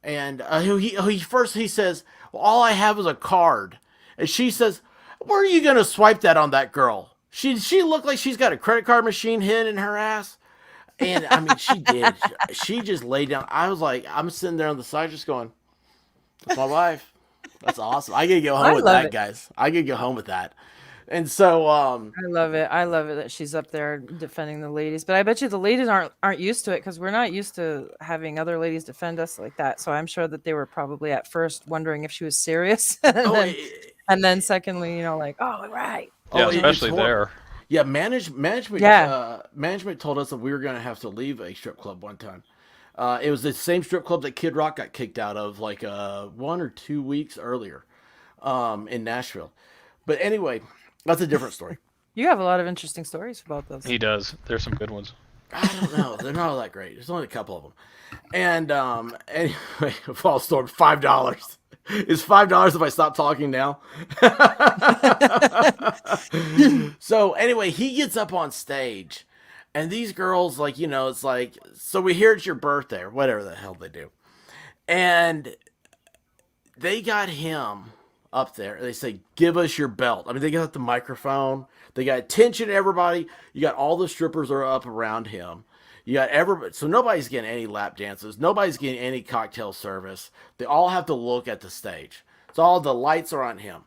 and he says, well, all I have is a card, and she says, where are you gonna swipe that on that girl? She looked like she's got a credit card machine hidden in her ass. And I mean, she did. She just laid down. I was like, I'm sitting there on the side, just going, "That's my wife. That's awesome. I could go home I with love that, it. guys. I could go home with that." And so, I love it. I love it that she's up there defending the ladies. But I bet you the ladies aren't used to it because we're not used to having other ladies defend us like that. So I'm sure that they were probably at first wondering if she was serious, and oh, then secondly, like, oh right. Yeah, it's especially horrible. there. Yeah, management. Yeah. Management told us that we were going to have to leave a strip club one time. It was the same strip club that Kid Rock got kicked out of, like 1 or 2 weeks earlier, in Nashville. But anyway, that's a different story. You have a lot of interesting stories about those. He does. There's some good ones. I don't know. They're not all that great. There's only a couple of them. And anyway, Fall Storm, $5. Is $5 if I stop talking now? So anyway, he gets up on stage, and these girls, like, it's like, so we hear it's your birthday or whatever the hell they do, and they got him up there. They say, "Give us your belt." I mean, they got the microphone. They got attention to everybody. You got all the strippers are up around him. You got everybody. So nobody's getting any lap dances. Nobody's getting any cocktail service. They all have to look at the stage. So all the lights are on him.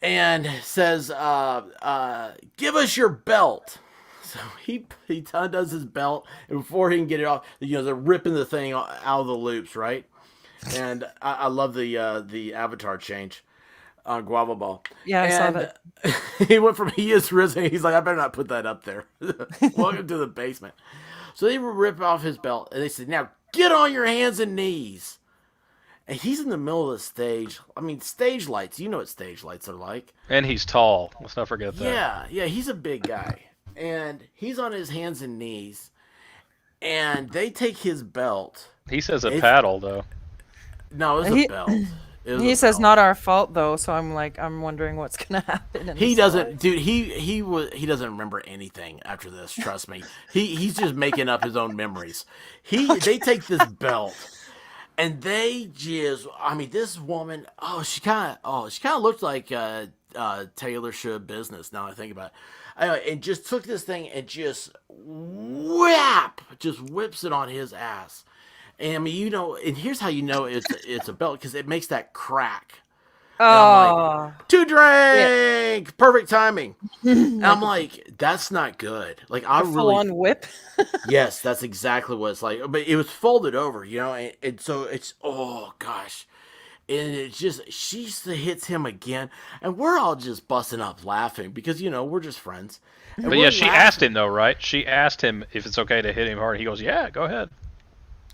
And says, "Give us your belt." So he undoes his belt, and before he can get it off, they're ripping the thing out of the loops, right? And I love the avatar change on Guava Ball. Yeah, I saw And that. he went from he is risen. He's like, I better not put that up there. Welcome to the basement. So they rip off his belt, and they said, "Now get on your hands and knees." And he's in the middle of the stage. I mean, stage lights. You know what stage lights are like. And he's tall. Let's not forget that. Yeah, he's a big guy. And he's on his hands and knees. And they take his belt. He says a It's- paddle, though. No, it was a belt. It was He a says belt. not our fault though, so I'm wondering what's gonna happen. He doesn't, dude. He doesn't remember anything after this. Trust me. He's just making up his own memories. They take this belt, and they just. I mean, this woman. She kind of looked like Taylor Should Business. Now I think about it. Anyway, and just took this thing and just whips it on his ass. And I mean, and here's how you know it's a belt, because it makes that crack. And I'm Oh, like, "To drink, perfect timing." And I'm like, that's not good. Like, I full really, on whip. yes, that's exactly what it's like. But it was folded over, and so it's, oh gosh, and it just she hits him again, and we're all just busting up laughing because we're just friends. And But we're yeah, she laughing. asked him, though, right? She asked him if it's okay to hit him hard. He goes, yeah, go ahead.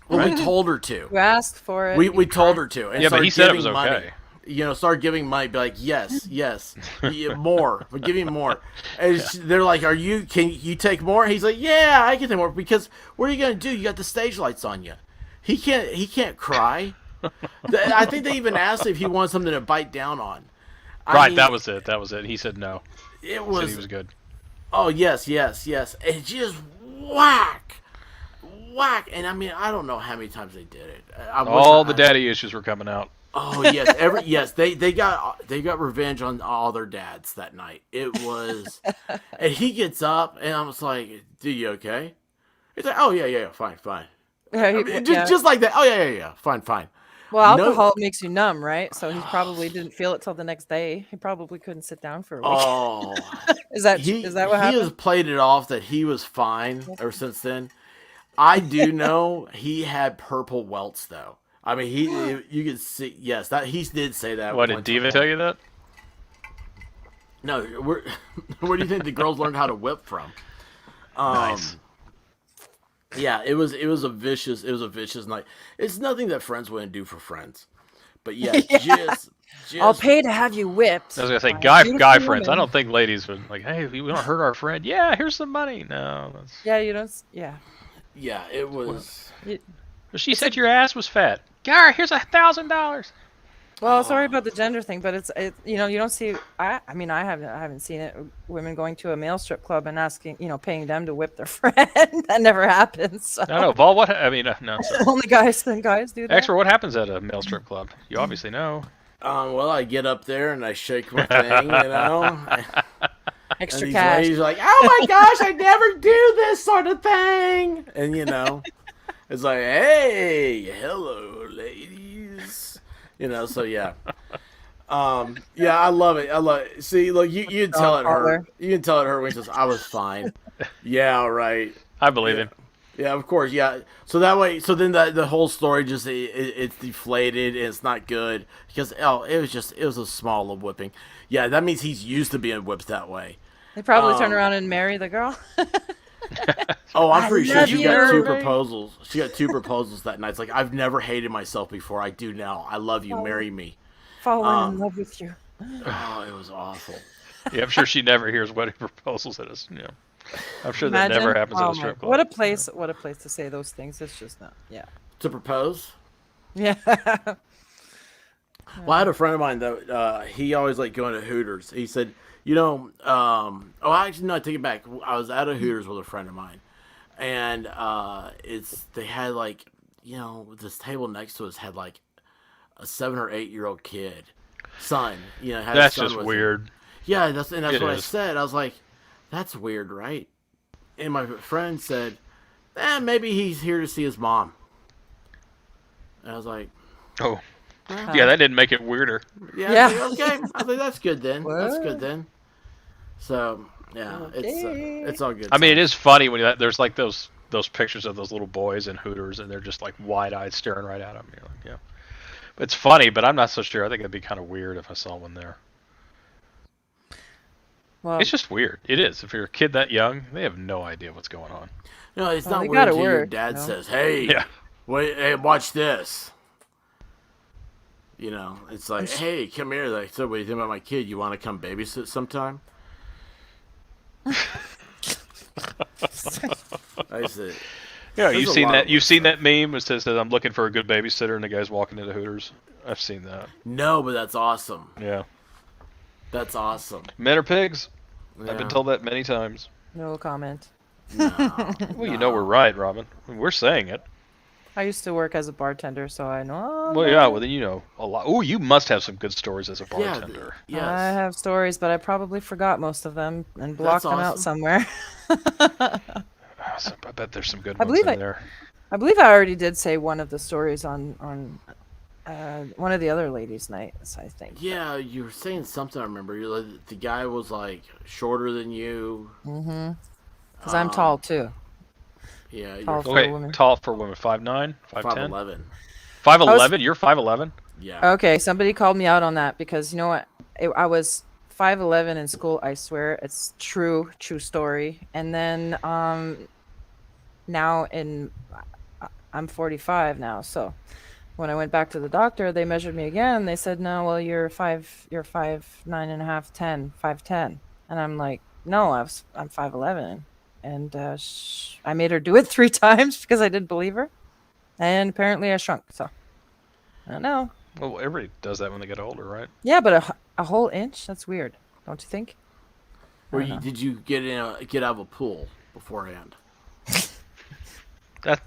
Well, we told her to. You asked for it. We told her to. And Yeah, but he started said it was giving okay. money. Start giving money. Be like, yes, yeah, more. But give him more. And they're like, can you take more? He's like, yeah, I can take more. Because what are you gonna do? You got the stage lights on you. He can't cry. I think they even asked if he wanted something to bite down on. I mean, That was it. He said no. It He said was. he was good. Oh yes. And just whack. whack. And I mean, I don't know how many times they did it. All the daddy issues were coming out. Oh yes, they got revenge on all their dads that night. It was, and he gets up, and I was like, "Dude, you okay?" He's like, "Oh yeah, fine." Yeah, I mean, just like that. Oh yeah, fine. Well, alcohol makes you numb, right? So he probably didn't feel it till the next day. He probably couldn't sit down for a week. Oh, is that what he happened? has played it off that he was fine ever since then. I do know he had purple welts though. I mean, you could see. Yes, that he did say that. What did Diva tell you that? No, where do you think the girls learned how to whip from? Nice. Yeah, it was a vicious night. It's nothing that friends wouldn't do for friends, but yeah, just I'll pay to have you whipped. I was gonna say, by a guy beautiful friends. I woman. don't think ladies would like, hey, we don't hurt our friend. Yeah, here's some money. No, that's... Yeah, you don't. Yeah. yeah, it was. She said your ass was fat. Gar, here's $1,000. Well, sorry about the gender thing, but it's you don't see. I mean, I haven't seen it. Women going to a male strip club and asking, paying them to whip their friend. That never happens. So. No, Vol. What? I mean, no. Sorry. Only guys do that. Expert, what happens at a male strip club? You obviously know. Well, I get up there and I shake my thing, Extra and these cash. ladies are like, "Oh my gosh, I never do this sort of thing," and it's like, "Hey, hello, ladies," So yeah. Yeah, I love it. See, look, you can tell it her. You can tell it her when she says, "I was fine." Yeah, right. I believe him. Yeah, of course. Yeah. So that way, then the whole story just it's deflated and it's not good because it was a small little whipping. Yeah, that means he's used to being whipped that way. They probably turn around and marry the girl. Oh, I'm pretty sure love she got two you. proposals. She got 2 proposals that night. It's like, I've never hated myself before. I do now. I love you. Marry me. Falling in love with you. Oh, it was awful. Yeah, I'm sure she never hears wedding proposals at us. I'm sure that never happens at a strip club. What a place to say those things. It's just not. Yeah. To propose? Yeah. Well, I had a friend of mine though. He always liked going to Hooters. He said, actually, no, I take it back. I was at a Hooters with a friend of mine, and they had like, this table next to us had like a 7 or 8 year old son. Had That's his son just with weird. him. Yeah, that's what I is. said. I was like, that's weird, right? And my friend said, maybe he's here to see his mom. And I was like, Oh. Yeah, that didn't make it weirder. yeah. Okay. I think that's good then. That's good then. So yeah, it's all good. I mean, it is funny when there's like those pictures of those little boys in Hooters, and they're just like wide-eyed staring right at them. You're like, yeah, it's funny, but I'm not so sure. I think it'd be kind of weird if I saw one there. Well, It's just weird. It is. If you're a kid that young, they have no idea what's going on. No, it's Well, not they weird gotta until your work, dad says, "Hey, Yeah. wait, hey, watch this." It's like, "Hey, come here." Like, so what do you think about my kid? You want to come babysit sometime? I said, Yeah, There's you've a seen lot that. of You've seen that meme that says that I'm looking for a good babysitter, and the guy's walking into Hooters. I've seen that. no, but that's awesome. Yeah. That's awesome. Men are pigs. I've Yeah. been told that many times. no comment. No, Well, you know we're right, Robyn. We're saying it. I used to work as a bartender, so I know. Well, yeah. Well, then you know a lot. Oh, you must have some good stories as a bartender. Yes. I have stories, but I probably forgot most of them and blocked them out awesome. somewhere. I bet there's some good I ones believe in there. I believe I already did say one of the stories on one of the other ladies' nights, I think. Yeah, you were saying something. I remember. You're like, the guy was like shorter than you. Mm-hmm. Because I'm tall too. Yeah, Tall you're for a Okay, woman. tall for women, 5'9", 5'10", 5'11". 5'11". You're 5'11". Yeah. Okay, somebody called me out on that because you know what? I was 5'11" in school. I swear it's true story. And then now I'm 45 now, so when I went back to the doctor, they measured me again. They said, "No, well, you're 5'9" and a half, 10, 5'10", and I'm like, "No, I'm 5'11", and I made her do it 3 times because I didn't believe her, and apparently I shrunk. So I don't know. Well, everybody does that when they get older, right? Yeah, but a whole inch—that's weird, don't you think? Did you get out of a pool beforehand?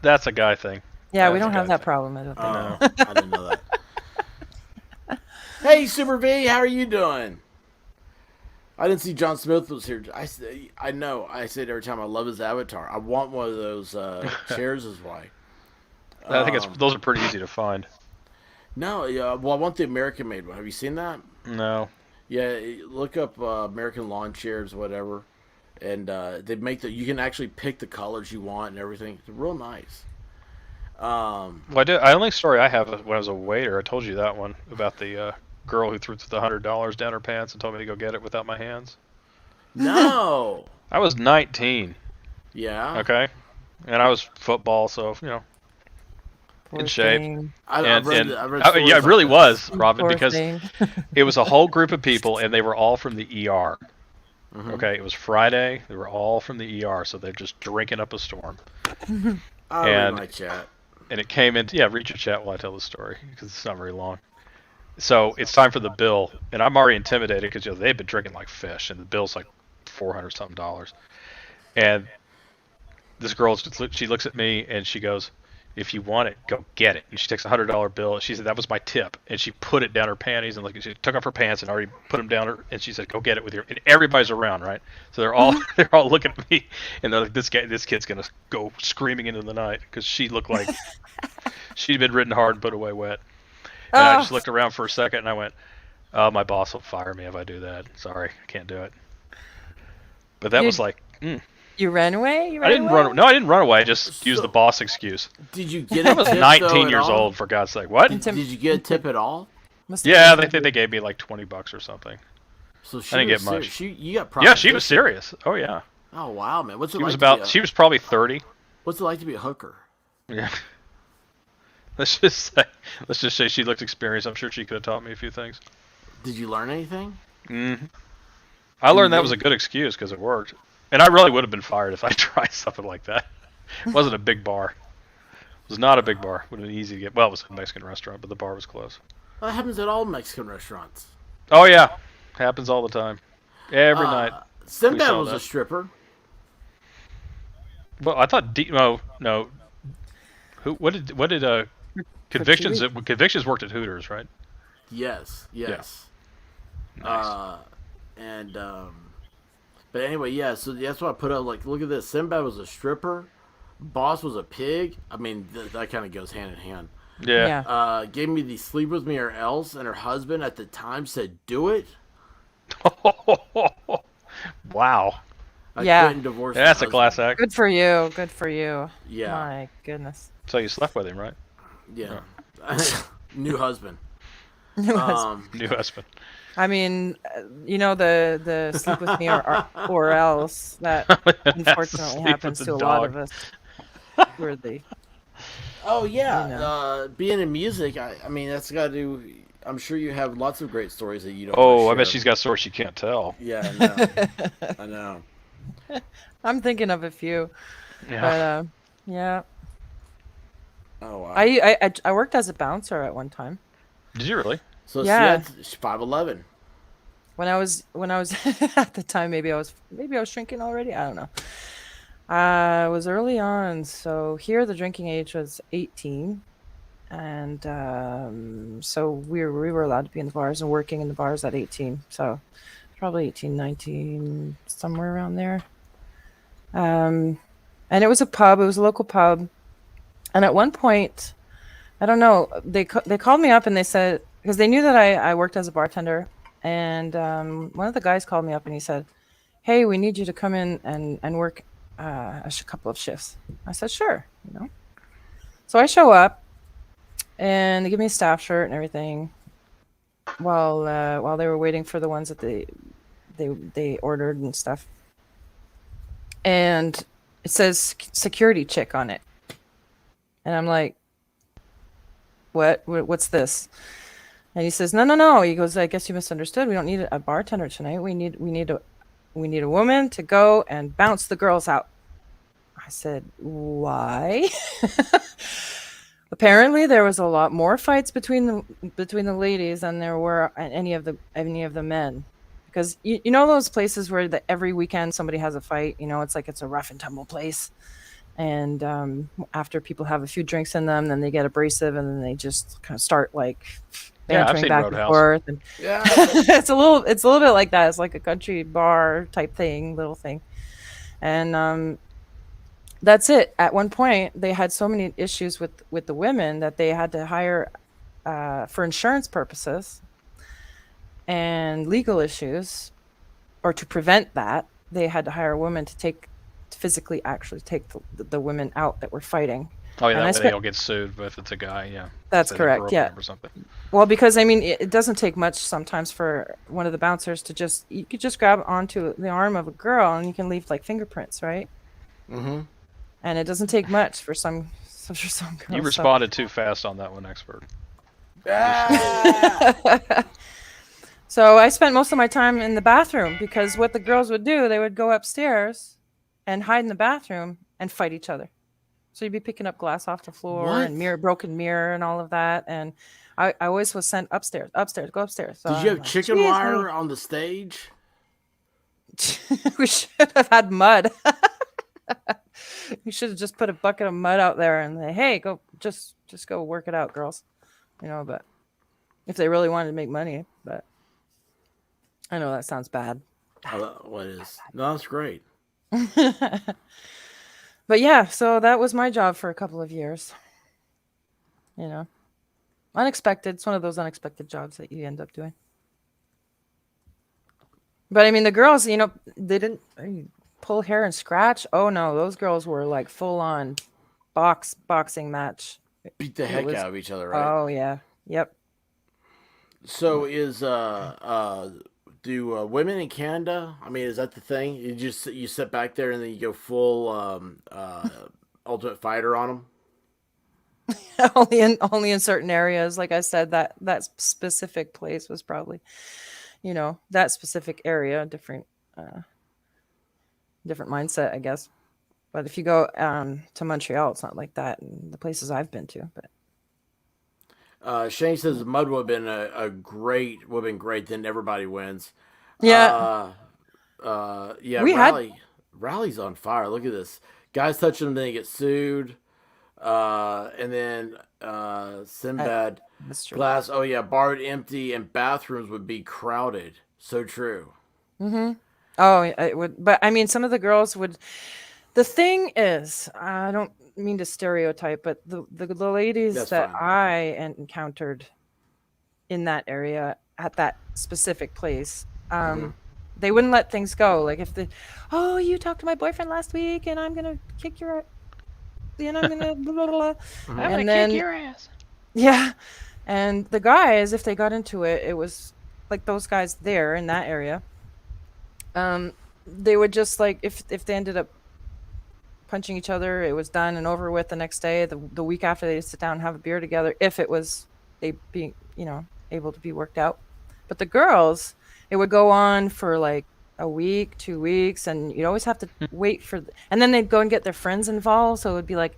That's a guy thing. Yeah, we That's don't a have guy that thing. problem. I don't think. Oh, I didn't know that. Hey, Super V, how are you doing? I didn't see John Smith was here. I know. I say it every time. I love his avatar. I want one of those chairs. Is why. I think those are pretty easy to find. No, yeah. Well, I want the American made one. Have you seen that? No. Yeah, look up American lawn chairs, whatever, and they make the. You can actually pick the colors you want and everything. It's real nice. Well, I only story I have when I was a waiter. I told you that one about the girl who threw the $100 down her pants and told me to go get it without my hands. No. I was 19. Yeah. Okay, and I was football, so Poor in shape. thing. I've read Yeah, stories it like really that. was, Robyn, Poor because thing. it was a whole group of people, and they were all from the ER. Mhm. Okay, it was Friday. They were all from the ER, so they're just drinking up a storm. I'll read And- my chat. And it came into read your chat while I tell the story because it's not very long. So it's time for the bill, and I'm already intimidated because they've been drinking like fish, and the bill's like $400 something. And this girl, she looks at me and she goes, "If you want it, go get it." And she takes a $100 bill. She said that was my tip, and she put it down her panties and she took off her pants and already put them down her. And she said, "Go get it with your." And everybody's around, right? So they're all looking at me, and they're like, "This kid's gonna go screaming into the night," because she looked like she'd been ridden hard and put away wet. And I just looked around for a second and I went, "Oh, my boss will fire me if I do that. Sorry, I can't do it." But that was like, You ran away? You I didn't run. No, I didn't run away. I just used the boss excuse. Did you get I a was tip 19 though, years at all? old, for God's sake. What? Did you get a tip at all? Yeah, they think they gave me like $20 or something. So I didn't was get much. You got Yeah, she was proposition. serious. Oh yeah. Oh wow, man. What's it She was like? To be she was probably 30. What's it like to be a hooker? Yeah. Let's just say she looked experienced. I'm sure she could have taught me a few things. Did you learn anything? I learned that was a good excuse because it worked. And I really would have been fired if I tried something like that. It wasn't a big bar. It was not a big bar. It would have been easy to get. Well, it was a Mexican restaurant, but the bar was closed. That happens at all Mexican restaurants. Oh yeah, happens all the time. Every night. Sinbad saw was that. a stripper. Well, I thought no. Who? What did convictions? Convictions worked at Hooters, right? Yes. Yes. Nice. But anyway, yeah. So that's why I put up. Like, look at this. Sinbad was a stripper. Boss was a pig. I mean, that kind of goes hand in hand. Yeah. Gave me the sleep with me or else, and her husband at the time said, "Do it." Wow. I Yeah. couldn't divorce. my That's a husband. class act. Good for you. Good for you. Yeah. My goodness. So you slept with him, right? Yeah. New husband. New husband. I mean, the sleep with me or else that unfortunately Sleep happens with to the a lot dog. of us. We're the Oh yeah. You Being in music, I mean, that's got to do. I'm sure you have lots of great stories that you don't. Oh, wanna I bet share. she's got stories she can't tell. Yeah, I know. I know. I'm thinking of a few, Yeah. but yeah. Oh wow. I worked as a bouncer at one time Did you really? So Yeah. she's 5'11". when I was at the time. Maybe I was shrinking already. I don't know. It was early on, so here the drinking age was 18, and so we were allowed to be in the bars and working in the bars at 18. So probably 18, 19, somewhere around there. And it was a pub. It was a local pub. And at one point, I don't know, they called me up and they said, because they knew that I worked as a bartender, and one of the guys called me up and he said, "Hey, we need you to come in and work a couple of shifts." I said, "Sure," So I show up, and they give me a staff shirt and everything, while they were waiting for the ones that they ordered and stuff. And it says security chick on it. And I'm like, what's this? And he says, no. He goes, "I guess you misunderstood. We don't need a bartender tonight. We need a woman to go and bounce the girls out." I said, "Why?" Apparently there was a lot more fights between the ladies than there were any of the men. Because you know those places where every weekend somebody has a fight, it's like it's a rough and tumble place. And after people have a few drinks in them, then they get abrasive, and then they just kind of start like Yeah, I've bantering seen back and Roadhouse. forth. And Yeah. it's a little bit like that. It's like a country bar type thing, little thing. And that's it. At one point, they had so many issues with the women that they had to hire for insurance purposes and legal issues, or to prevent that, they had to hire a woman to physically actually take the women out that were fighting. Oh yeah, And that I way spent- they'll get sued, but if it's a guy, yeah. That's Say they correct, broke yeah. up or something. Well, because I mean, it doesn't take much sometimes for one of the bouncers to you could just grab onto the arm of a girl and you can leave like fingerprints, right? Mm-hmm. And it doesn't take much for some girls. You responded too fast on that one, expert. So I spent most of my time in the bathroom, because what the girls would do, they would go upstairs and hide in the bathroom and fight each other. So you'd be picking up glass off the floor What? and broken mirror and all of that. And I always was sent upstairs, go upstairs. So Did you I'm have like, chicken "Jeez, wire on the stage? we should have had mud. We should have just put a bucket of mud out there and say, hey, go just go work it out, girls. But if they really wanted to make money, but I know that sounds bad. What is? No, that's great. But yeah, so that was my job for a couple of years. Unexpected. It's one of those unexpected jobs that you end up doing. But I mean, the girls, they didn't pull hair and scratch. Oh no, those girls were like full on boxing match. Beat the heck out of each other, right? Oh yeah, yep. So do women in Canada? I mean, is that the thing? You sit back there and then you go full Ultimate Fighter on them? only in certain areas. Like I said, that specific place was probably, that specific area, different mindset, I guess. But if you go to Montreal, it's not like that in the places I've been to. But Shane says Mud would have been would have been great. Then everybody wins. yeah, Yeah. We had- Rally's on fire. Look at this. Guys touch them, then they get sued. And then Sinbad that's true. glass. Oh yeah, bar would empty and bathrooms would be crowded. So true. Oh, it would. But I mean, some of the girls would. The thing is, I don't mean to stereotype, but the ladies That's that fine. I encountered in that area at that specific place, they wouldn't let things go. Like if you talked to my boyfriend last week, and I'm gonna kick your, and I'm gonna blah, blah, blah. I'm gonna And then- kick your ass. Yeah, and the guys, if they got into it, it was like those guys there in that area. They would just like if they ended up punching each other, it was done and over with the next day. The week after, they'd sit down and have a beer together if it was being able to be worked out. But the girls, it would go on for like a week, 2 weeks, and you'd always have to wait for. And then they'd go and get their friends involved, so it would be like,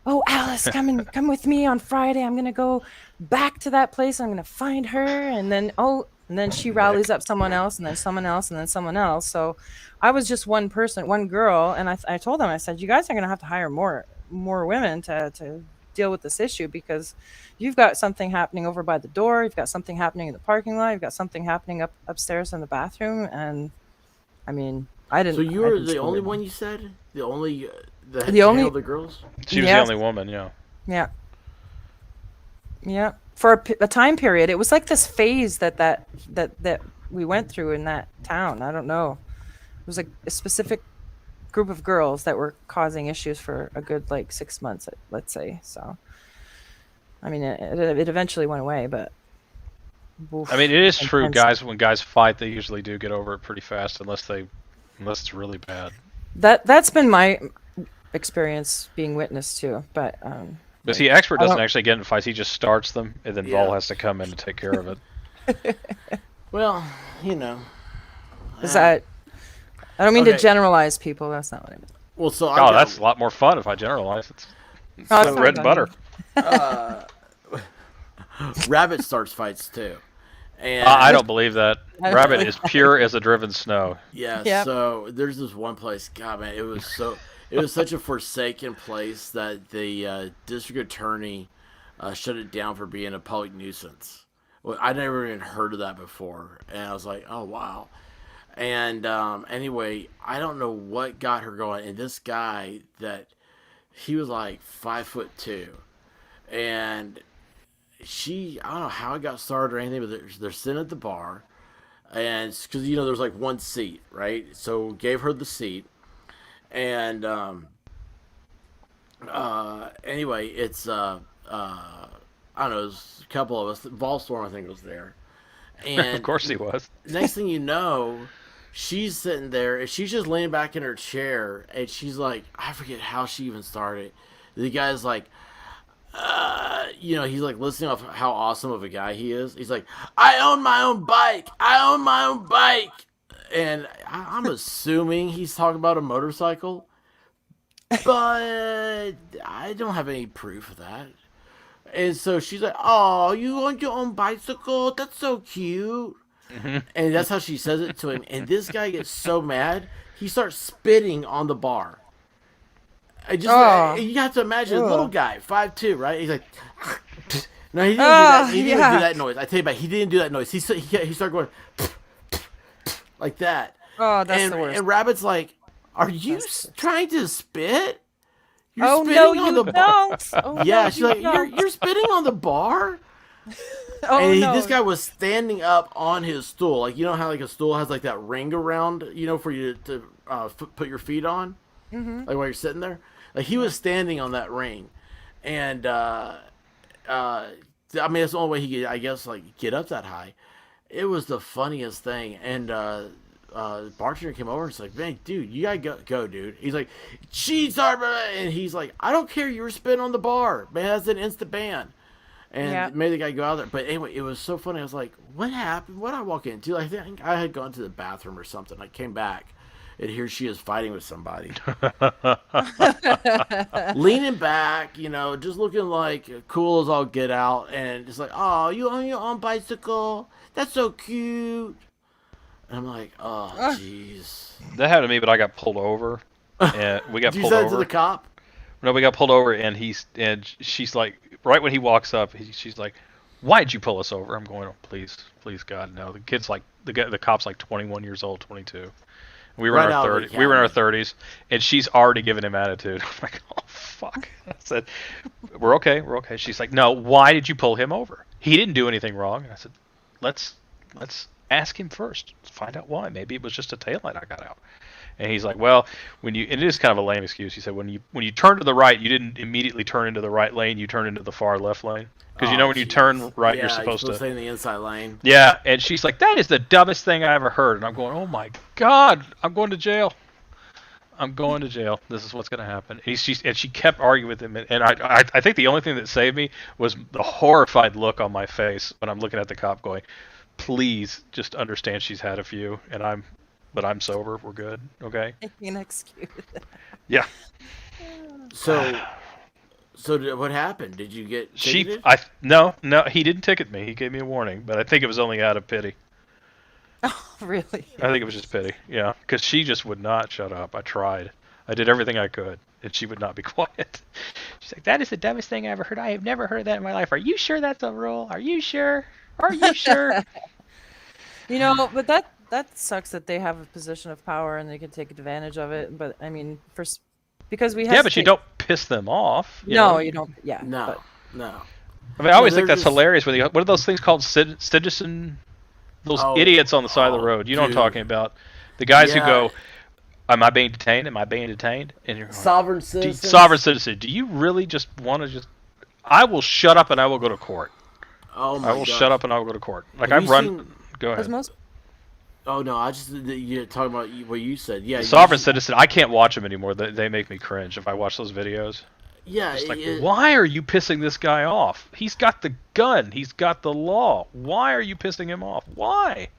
"Oh, Alice, come with me on Friday. I'm gonna go back to that place. I'm gonna find her." And then she rallies up someone else, and then someone else, and then someone else. So I was just one person, one girl, and I told them, I said, "You guys are gonna have to hire more women to deal with this issue, because you've got something happening over by the door, you've got something happening in the parking lot, you've got something happening upstairs in the bathroom." And I mean, I didn't. So you I were didn't the screw only them. one you said? The only that The only- handled the girls? She was Yes. the only woman, yeah. Yeah. Yeah. For a time period, it was like this phase that we went through in that town. I don't know. It was like a specific group of girls that were causing issues for a good like 6 months, let's say. So, I mean, it eventually went away, but. Oof, I mean, it is true, intense. guys. When guys fight, they usually do get over it pretty fast, unless it's really bad. That's been my experience being witness to, but But see, expert I doesn't don't- actually get in fights. He just starts them, and then Yeah. Vol has to come in to take care of it. Well, is that? I don't mean to Okay. generalize people. That's not what I meant. well, so Oh, that's a lot more fun if I generalize. It's Oh, it's bread not and funny. butter. Rabbit starts fights too, and I don't believe that. I don't Rabbit believe is pure as a driven snow. yeah. Yep. So there's this one place. God, man, it was so. It was such a forsaken place that the district attorney shut it down for being a public nuisance. Well, I never even heard of that before, and I was like, "Oh wow!" And anyway, I don't know what got her going. And this guy that he was like 5'2", and I don't know how it got started or anything, but they're sitting at the bar, and because there's like one seat, right? So gave her the seat, and anyway, it's I don't know, it was a couple of us. Volstorm, I think, was there, Of and course he was. next thing you know, she's sitting there and she's just laying back in her chair, and she's like, I forget how she even started. The guy's like, he's like listening off how awesome of a guy he is. He's like, I own my own bike. I own my own bike. And I'm assuming he's talking about a motorcycle, but I don't have any proof of that. And so she's like, oh, you own your own bicycle? That's so cute. And that's how she says it to him. And this guy gets so mad, he starts spitting on the bar. You have to imagine a little guy, 5'2", right? He's like, no, he didn't do that. He didn't do that noise. I tell you about it, he didn't do that noise. He started going like that. Oh, that's the worst. And Rabbit's like, are you trying to spit? You're Oh spitting no, on you the bar. don't. Oh, Yeah, no, she's you like, don't. you're spitting on the bar? Oh And no. this guy was standing up on his stool. Like, you know how like a stool has like that ring around, for you to put your feet on? Mm-hmm. Like while you're sitting there? Like he was standing on that ring. And, I mean, that's the only way he could, I guess, like get up that high. It was the funniest thing. And, the bartender came over and was like, man, dude, you gotta go, dude. He's like, she's our, and he's like, I don't care, you were spitting on the bar. Man, that's an instant ban. And made the guy go out there. But anyway, it was so funny. I was like, what happened? What did I walk into? I think I had gone to the bathroom or something. I came back, and here she is fighting with somebody. Leaning back, just looking like cool as all get out. And just like, oh, you on your own bicycle? That's so cute. And I'm like, oh, jeez. That happened to me, but I got pulled over, and we got Did you pulled say it over. to the cop? No, we got pulled over, and she's like, right when he walks up, she's like, "Why'd you pull us over?" I'm going, "Oh, please, God, no." The kid's like, the cop's like 21 years old, 22. We were Right in out our of the 30s. We were in our academy. 30s, and she's already giving him attitude. I'm like, "Oh fuck!" I said, "We're okay, we're okay." She's like, "No, why did you pull him over? He didn't do anything wrong." And I said, "Let's ask him first. Let's find out why. Maybe it was just a taillight I got out." And he's like, "Well, and it is kind of a lame excuse." He said, "When you turn to the right, you didn't immediately turn into the right lane. You turned into the far left lane because Oh, when you jeez. turn right, Yeah, you're supposed to." stay in the inside lane. Yeah, and she's like, "That is the dumbest thing I ever heard." And I'm going, "Oh my god, I'm going to jail. I'm going to jail. This is what's going to happen." And she kept arguing with him, and I think the only thing that saved me was the horrified look on my face when I'm looking at the cop, going, "Please just understand she's had a few, but I'm sober. We're good, okay?" Making an excuse. Yeah. So what happened? Did you get ticketed? No, he didn't ticket me. He gave me a warning, but I think it was only out of pity. Oh, really? I think it was just pity, yeah, because she just would not shut up. I tried. I did everything I could, and she would not be quiet. She's like, "That is the dumbest thing I ever heard. I have never heard that in my life. Are you sure that's a rule? Are you sure? Are you sure?" But that sucks that they have a position of power and they can take advantage of it. But I mean, because we have Yeah, but you don't piss them off. You No, know? you don't. Yeah. No, but- no. I mean, I always they're think that's just- hilarious. What are those things called? Citizen. Those Oh, idiots on the side of the road. You know what I'm dude. talking about? The guys who Yeah. go, "Am I being detained? Am I being detained?" And you're going, Sovereign citizen. sovereign citizen. Do you really just want to just? I will shut up and I will go to court. Oh my I will God. shut up and I will go to court. Like Have I've you run. seen- Go Because ahead. most Oh no, I just you're talking about what you said. Yeah, Sovereign citizen. I can't watch them anymore. They make me cringe if I watch those videos. Yeah, It's like, why are you pissing this guy off? He's got the gun. He's got the law. Why are you pissing him off? Why?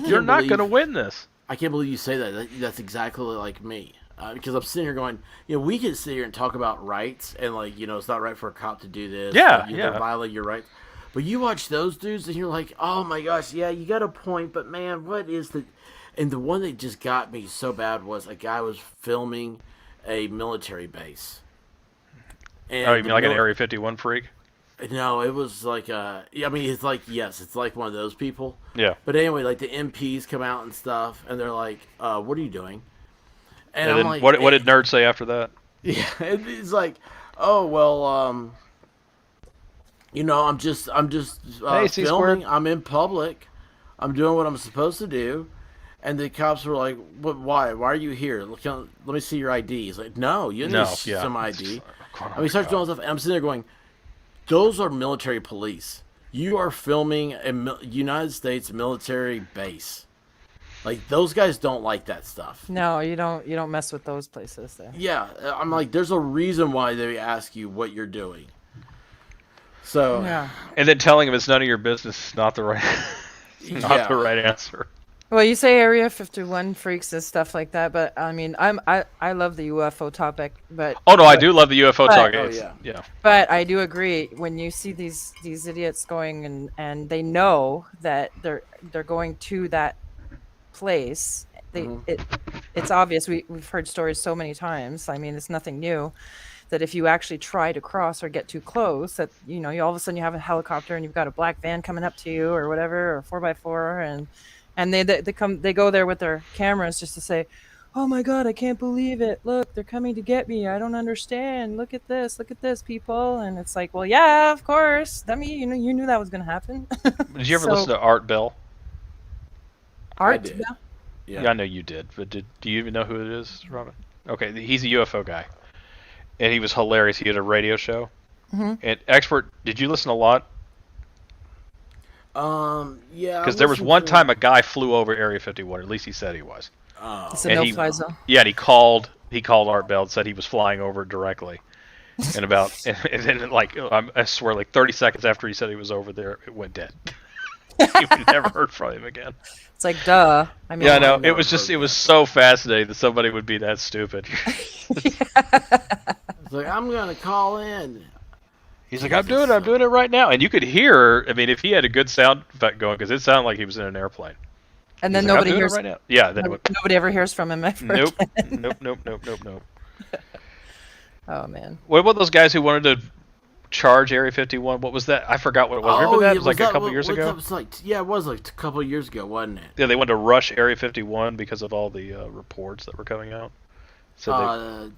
You're not going to win this. I can't believe you say that. That's exactly like me. Because I'm sitting here going, we can sit here and talk about rights and it's not right for a cop to do this. Yeah, They're violating your rights. But you watch those dudes and you're like, oh my gosh, yeah, you got a point, but man, what is the? And the one that just got me so bad was a guy was filming a military base. Oh, you And mean like an Area 51 freak? No, it was like I mean, it's like yes, it's like one of those people. Yeah. But anyway, like the MPs come out and stuff, and they're like, "What are you doing?" And And I'm then like, what did Nerd say after that? Yeah, and it's like, "Oh well, I'm just Hey, C filming. squared. I'm in public. I'm doing what I'm supposed to do." And the cops were like, "What? Why? Why are you here? Let me see your ID." He's like, "No, you didn't No, see yeah. some ID." Oh I mean, he starts doing stuff, and I'm sitting there going, "Those are military police. You are filming a United States military base. Like those guys don't like that stuff." No, you don't mess with those places there. Yeah, I'm like, there's a reason why they ask you what you're doing. So Yeah. And then telling him it's none of your business is not the right, not the right answer. Well, you say Area 51 freaks and stuff like that, but I mean, I love the UFO topic, but Oh no, I do love the UFO talk. Oh, It's- yeah. But I do agree when you see these idiots going and they know that they're going to that place. It's obvious. We've heard stories so many times. I mean, it's nothing new. That if you actually try to cross or get too close, that you all of a sudden you have a helicopter and you've got a black van coming up to you or whatever, or 4x4, and they go there with their cameras just to say, "Oh my God, I can't believe it! Look, they're coming to get me. I don't understand. Look at this, people." And it's like, well, yeah, of course. I mean, you knew that was going to happen. Did you ever listen to Art Bell? Art? did. Yeah, I know you did, but do you even know who it is, Robyn? Okay, he's a UFO guy, and he was hilarious. He had a radio show. Mm-hmm. And Expert, did you listen a lot? Yeah. Because there was one time a guy flew over Area 51. At least he said he was. It's a And no-fly zone. Yeah, and he called Art Bell and said he was flying over it directly. And and then like I swear, like 30 seconds after he said he was over there, it went dead. We never heard from him again. It's like, duh. I mean, Yeah, I know. It was so fascinating that somebody would be that stupid. It's like, I'm gonna call in. He's like, I'm doing it right now, and you could hear. I mean, if he had a good sound effect going, because it sounded like he was in an airplane. And then He's like, nobody I'm doing hears. it right now. Yeah, then Nobody ever hears from him ever. nope, again. nope. Oh man. What about those guys who wanted to charge Area 51? What was that? I forgot what it was. Remember that? It was like a couple years ago. It was like, yeah, it was like a couple years ago, wasn't it? Yeah, they wanted to rush Area 51 because of all the reports that were coming out. So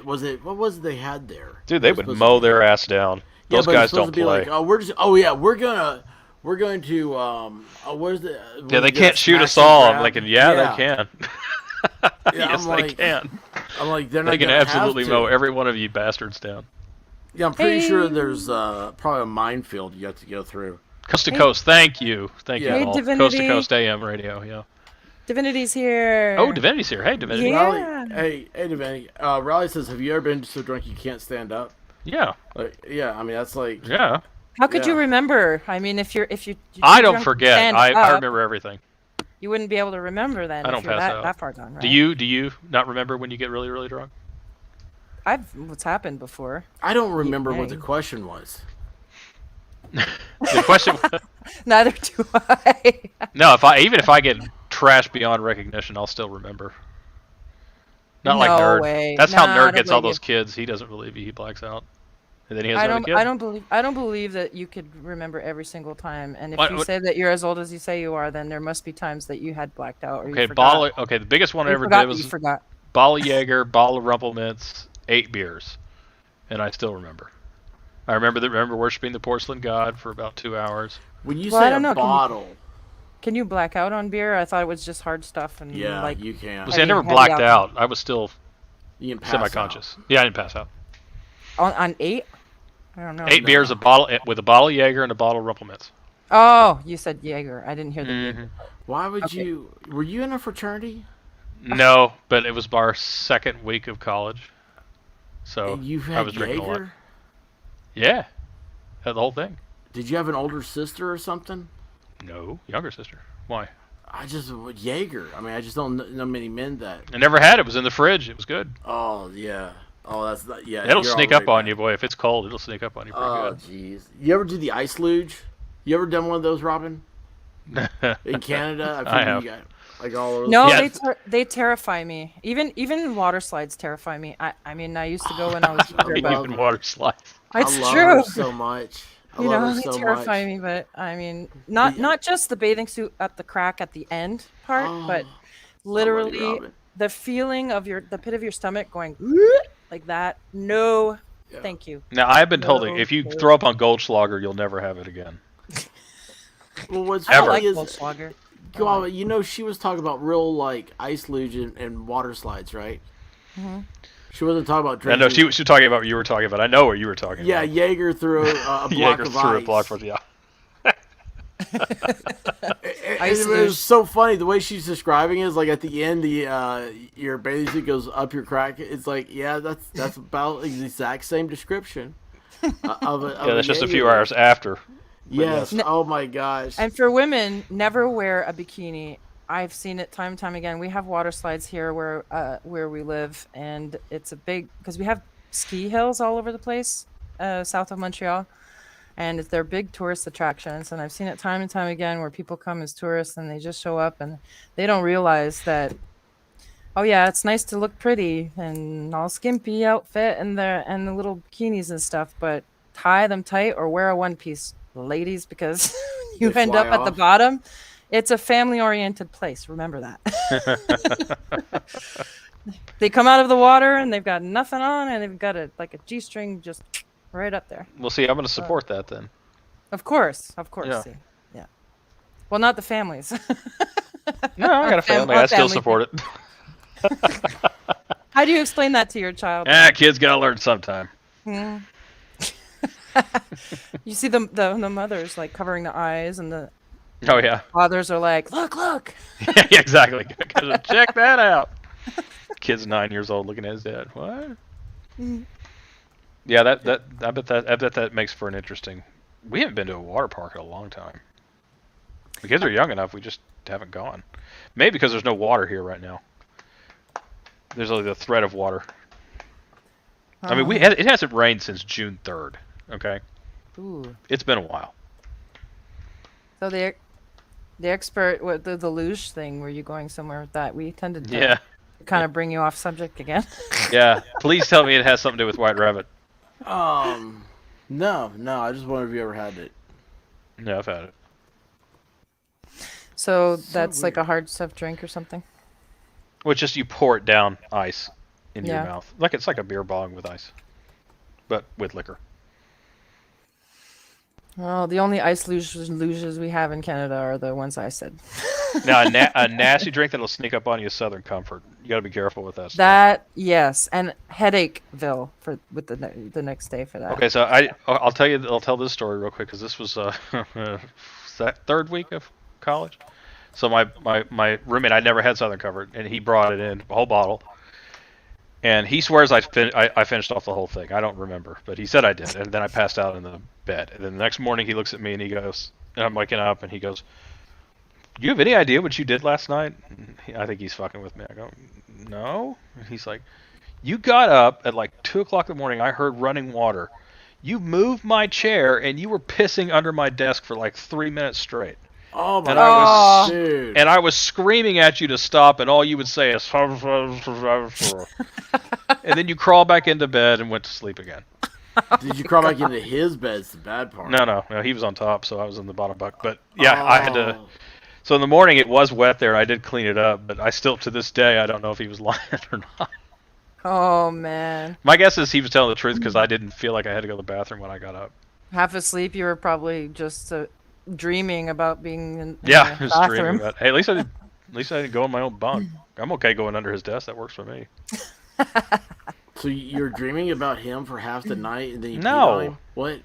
what was it they had there? dude, they would mow their ass down. Those but guys it's supposed don't to be play. Like, we're going to where's the Yeah, they can't shoot us smash and all. grab? I'm like, yeah, they can. Yeah, yes, they can. I'm like, they're not They can gonna absolutely have to. mow every one of you bastards down. Yeah, I'm pretty sure there's probably a minefield you have to go through. Coast to coast, thank you. Thank you Hey, all. Divinity. Coast to coast AM radio, yeah. Divinity's here. Oh, Divinity's here. Hey, Divinity. Yeah. Riley, hey, Divinity. Riley says, "Have you ever been so drunk you can't stand up?" Yeah, Yeah, I mean that's like, yeah. How could you Yeah. remember? I mean, if you're I too don't drunk to forget. stand I up, remember everything. You wouldn't be able to remember then. I don't if you're pass out. that far gone, right? Do you not remember when you get really, really drunk? What's happened before. I don't remember what the Dang. question was. The question. Neither do I. No, even if I get trashed beyond recognition, I'll still remember. Not like No Nerd. way. That's how Nah, I Nerd don't gets all believe those kids. He doesn't believe he blacks out, and then he has I another don't. kid. I don't believe that you could remember every single time. And if What- you what- say that you're as old as you say you are, then there must be times that you had blacked out or Okay, you forgot. Okay, the biggest one I You ever forgot did that was you forgot. bottle of Jaeger, bottle of Rumplemints, 8 beers, and I still remember. I remember worshiping the porcelain god for about 2 hours. When you Well, I say don't a know, can you- bottle, Can you black out on beer? I thot it was just hard stuff and yeah, like you can. See, I never heavy blacked alcohol. out. I was still You can pass semi-conscious. Yeah, I didn't pass out. on 8. I don't know. 8 beers, a bottle with a bottle of Jaeger and a bottle of Rumplemints. Oh, you said Jaeger. I didn't hear the Jaeger. out. Why would Okay. you? Were you in a fraternity? No, but it was our second week of college, so And you've I had was drinking a lot. Jaeger? Yeah, had the whole thing. Did you have an older sister or something? No, younger sister. Why? I just Jaeger. I mean, I just don't know many men that. I never had it. It was in the fridge. It was good. Oh yeah. Oh, that's not. Yeah. It'll you're sneak already up on bad. you, boy. If it's cold, it'll sneak up on you pretty Oh jeez. You ever do the ice luge? You ever done one of those, Robyn? good. In Canada, I have. You got, like all over the No, Yeah. they terrify me. Even water slides terrify me. I mean, I used to go when I was younger, but love Even her. water slides. I it's love true. her so much. I You love her know, they so terrify much. me. But I mean, But yeah, not just the bathing suit at the crack at the end part, oh, but I love you, literally Robyn. the feeling of the pit of your stomach going like that. No, Yeah. thank you. Now I've been told that No, if you no. throw up on Goldschlager, you'll never have it again. Well, what's I don't Ever. funny like is, Volkswagen. God, you know, she was talking about real like ice luge and water slides, right? Mm-hmm. She wasn't talking about I know drinking. she was talking about what you were talking about. I know what you were talking Yeah, about. Jaeger threw a block Jaeger of threw ice. a block for the. And Ice it luge. was so funny the way she's describing it is like at the end your bathing suit goes up your crack. It's like that's about the exact same description of it. Yeah, that's just a few hours after. Yes. yes. Oh my gosh. And for women, never wear a bikini. I've seen it time and time again. We have water slides here where we live, and it's a big because we have ski hills all over the place south of Montreal, and they're big tourist attractions. And I've seen it time and time again where people come as tourists and they just show up and they don't realize that. Oh yeah, it's nice to look pretty and all skimpy outfit and the little bikinis and stuff, but tie them tight or wear a one piece, ladies, because you They end fly up at the off. bottom. It's a family oriented place. Remember that. They come out of the water and they've got nothing on and they've got a G string just right up there. We'll see. I'm going to support that then. Of course. Yeah. See. Yeah. Well, not the families. No, I got a family. a I still family support it. How do you explain that to your child? Kids got to learn sometime. Hmm. You see the mothers like covering the eyes and the Oh yeah. fathers are like, look. Yeah, exactly. Check that out. Kid's 9 years old looking at his dad. What? Mm. Yeah, I bet that makes for an interesting. We haven't been to a water park in a long time. The kids are young enough. We just haven't gone. Maybe because there's no water here right now. There's only the threat of water. I mean, it hasn't rained since June 3rd. Okay, Ooh. it's been a while. So the expert, what the luge thing? Were you going somewhere with that? We tended to Yeah, kind of bring you off subject again. yeah. Please tell me it has something to do with White Rabbit. No. I just wondered if you ever had it. Yeah, I've had it. So that's like a hard stuff drink or something. Well, it's just you pour it down ice into Yeah. your mouth, like it's like a beer bong with ice, but with liquor. Well, the only ice luges we have in Canada are the ones I said. Now, a nasty drink that'll sneak up on you is Southern Comfort. You got to be careful with that. Stuff. That yes, and Headacheville with the next day for that. Okay, so I'll tell this story real quick because this was that third week of college. So my roommate, I never had Southern Comfort, and he brought it in, a whole bottle. And he swears I finished off the whole thing. I don't remember, but he said I did. And then I passed out in the bed. And then the next morning he looks at me and he goes, and I'm waking up and he goes, "Do you have any idea what you did last night?" I think he's fucking with me. I go, "No." And he's like, "You got up at like 2 o'clock in the morning. I heard running water. You moved my chair and you were pissing under my desk for like 3 minutes straight. Oh my And I gosh, dude. And I was screaming at you to stop, and all you would say is, and then you crawl back into bed and went to sleep again. Did you crawl back into his bed? It's the bad part. No, he was on top, so I was in the bottom bunk. But yeah, I had to. Oh. So in the morning, it was wet there. I did clean it up, but I still, to this day, I don't know if he was lying or not. Oh man. My guess is he was telling the truth because I didn't feel like I had to go to the bathroom when I got up. Half asleep, you were probably just dreaming about being in Yeah, the just dreaming bathroom. about. Hey, at least I didn't go in my own bunk. I'm okay going under his desk. That works for me. So you're dreaming about him for half the night, and then you No. peed on him? What?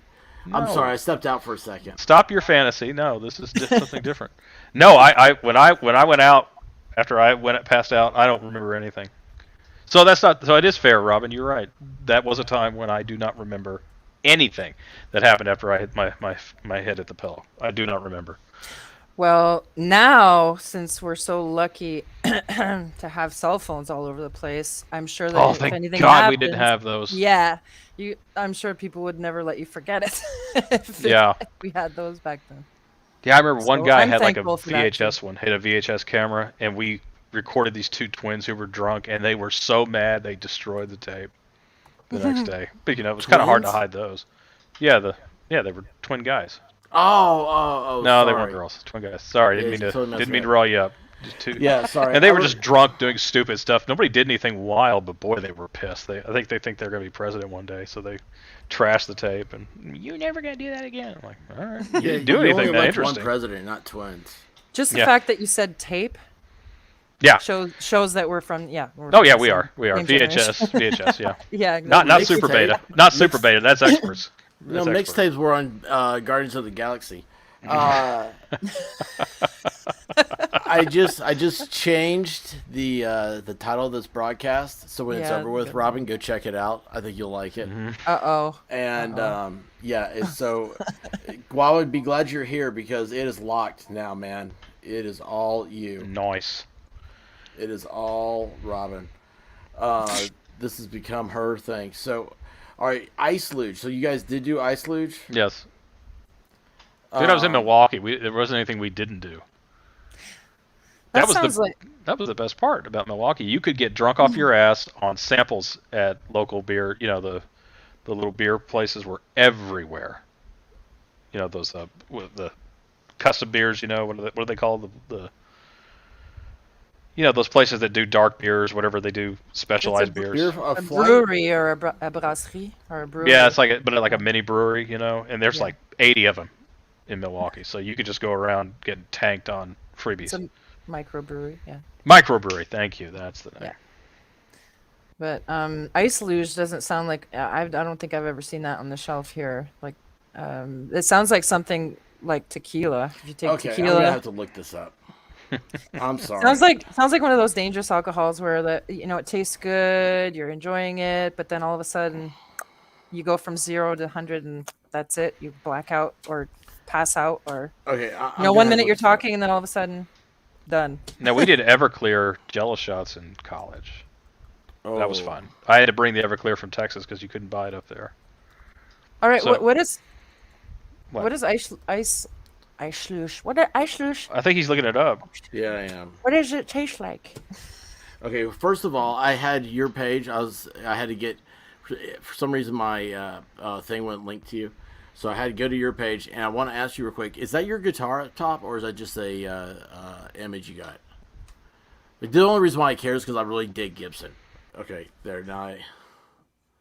I'm No. sorry, I stepped out for a second. Stop your fantasy. No, this is something different. No, when I went out after I passed out, I don't remember anything. So that's not. So it is fair, Robyn. You're right. That was a time when I do not remember anything that happened after I hit my head at the pillow. I do not remember. Well, now since we're so lucky to have cell phones all over the place, I'm sure that Oh, if thank anything God happens, we didn't have those. Yeah, I'm sure people would never let you forget it if Yeah. we had those back then. Yeah, I remember one So guy I'm had like a thankful for that, too. VHS one, had a VHS camera, and we recorded these two twins who were drunk, and they were so mad they destroyed the tape the next day. But it was kind of hard to Twins? hide those. Yeah, they were twin guys. Oh, No, sorry. they weren't girls. Twin guys. Sorry, Yeah, didn't you mean totally messed to me up. roll you up. Just two. Yeah, sorry. And they I were re- just drunk doing stupid stuff. Nobody did anything wild, but boy, they were pissed. I think they think they're going to be president one day, so they trashed the tape. And you're never going to do that again. I'm like, all right, you didn't do you anything only that elect interesting. one president, not twins. Just the Yeah. fact that you said tape Yeah. shows that we're from we're Oh from yeah, the we same- are. We are same generation. VHS. Yeah. Yeah, Not Mixtape. super beta. Not super beta. That's experts. No, That's expert. mixtapes were on Guardians of the Galaxy. I just changed the title of this broadcast, so when it's Yeah, over with, good. Robyn, go check it out. I think you'll like it. Uh-oh. And so Guava would be glad you're here because it is locked now, man. It is all you. Nice. It is all Robyn. This has become her thing. So, all right, Ice Luge. So you guys did do Ice Luge? Yes. Dude, I was in Milwaukee. There wasn't anything we didn't do. That was sounds like That was the best part about Milwaukee. You could get drunk off your ass on samples at local beer. The little beer places were everywhere. Those the custom beers. What are they called? The those places that do dark beers, whatever they do, specialized beers. a brewery or a brasserie or a brewery. Yeah, it's like a mini brewery, and there's like 80 of them in Milwaukee, so you could just go around getting tanked on freebies. It's a microbrewery, yeah. Microbrewery, thank you. That's the name. Yeah. But Ice Luge doesn't sound like I don't think I've ever seen that on the shelf here. Like, it sounds like something like tequila. If you take Okay, I'm tequila, gonna have to look this up. I'm sorry. sounds like one of those dangerous alcohols where it tastes good, you're enjoying it, but then all of a sudden you go from 0 to 100 and that's it. You black out or pass out, or Okay, 1 minute you're talking and then all of a sudden done. Now we did Everclear Jello shots in college. That was fun. I had to bring the Everclear from Texas because you couldn't buy it up there. All right, So- what is ice luge? What is ice luge? I think he's looking it up. Yeah, I am. What does it taste like? Okay, first of all, I had your page. I had to get, for some reason my thing went linked to you, so I had to go to your page. And I want to ask you real quick: is that your guitar up top, or is that just a image you got? But the only reason why I care is because I really dig Gibson. Okay, there now.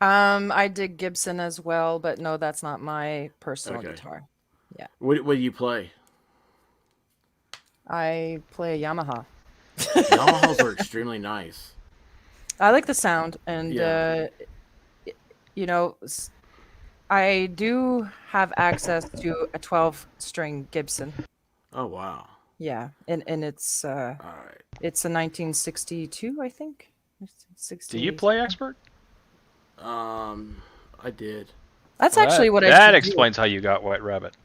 I dig Gibson as well, but no, that's not my personal guitar. What do you play? I play a Yamaha. Yamahas are extremely nice. I like the sound, and Yeah. I do have access to a 12-string Gibson. Oh wow! Yeah, and it's All right. it's a 1962, I think. Do you play expert? I did. That's actually what I That should do. explains how you got White Rabbit.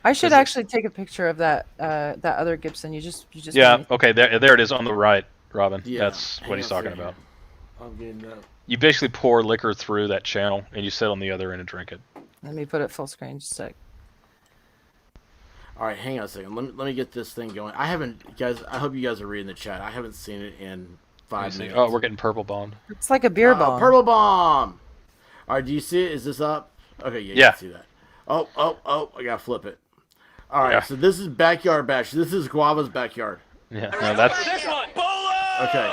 I should Is it- actually take a picture of that other Gibson. You just Yeah. made me- Okay. There it is on the right, Robyn. Yeah, That's hang what he's on a talking second. about. I'm getting that. You basically pour liquor through that channel, and you sit on the other end and drink it. Let me put it full screen just a sec. All right, hang on a second. Let me get this thing going. I haven't, guys. I hope you guys are reading the chat. I haven't seen it in Let me 5 see. minutes. Oh, we're getting purple bombed. It's like a beer bomb. Purple bomb. All right, do you see it? Is this up? Okay, yeah, you Yeah. can see that. Oh! I gotta flip it. All right, Yeah. so this is backyard bash. This is Guava's backyard. Yeah. No, that's Okay.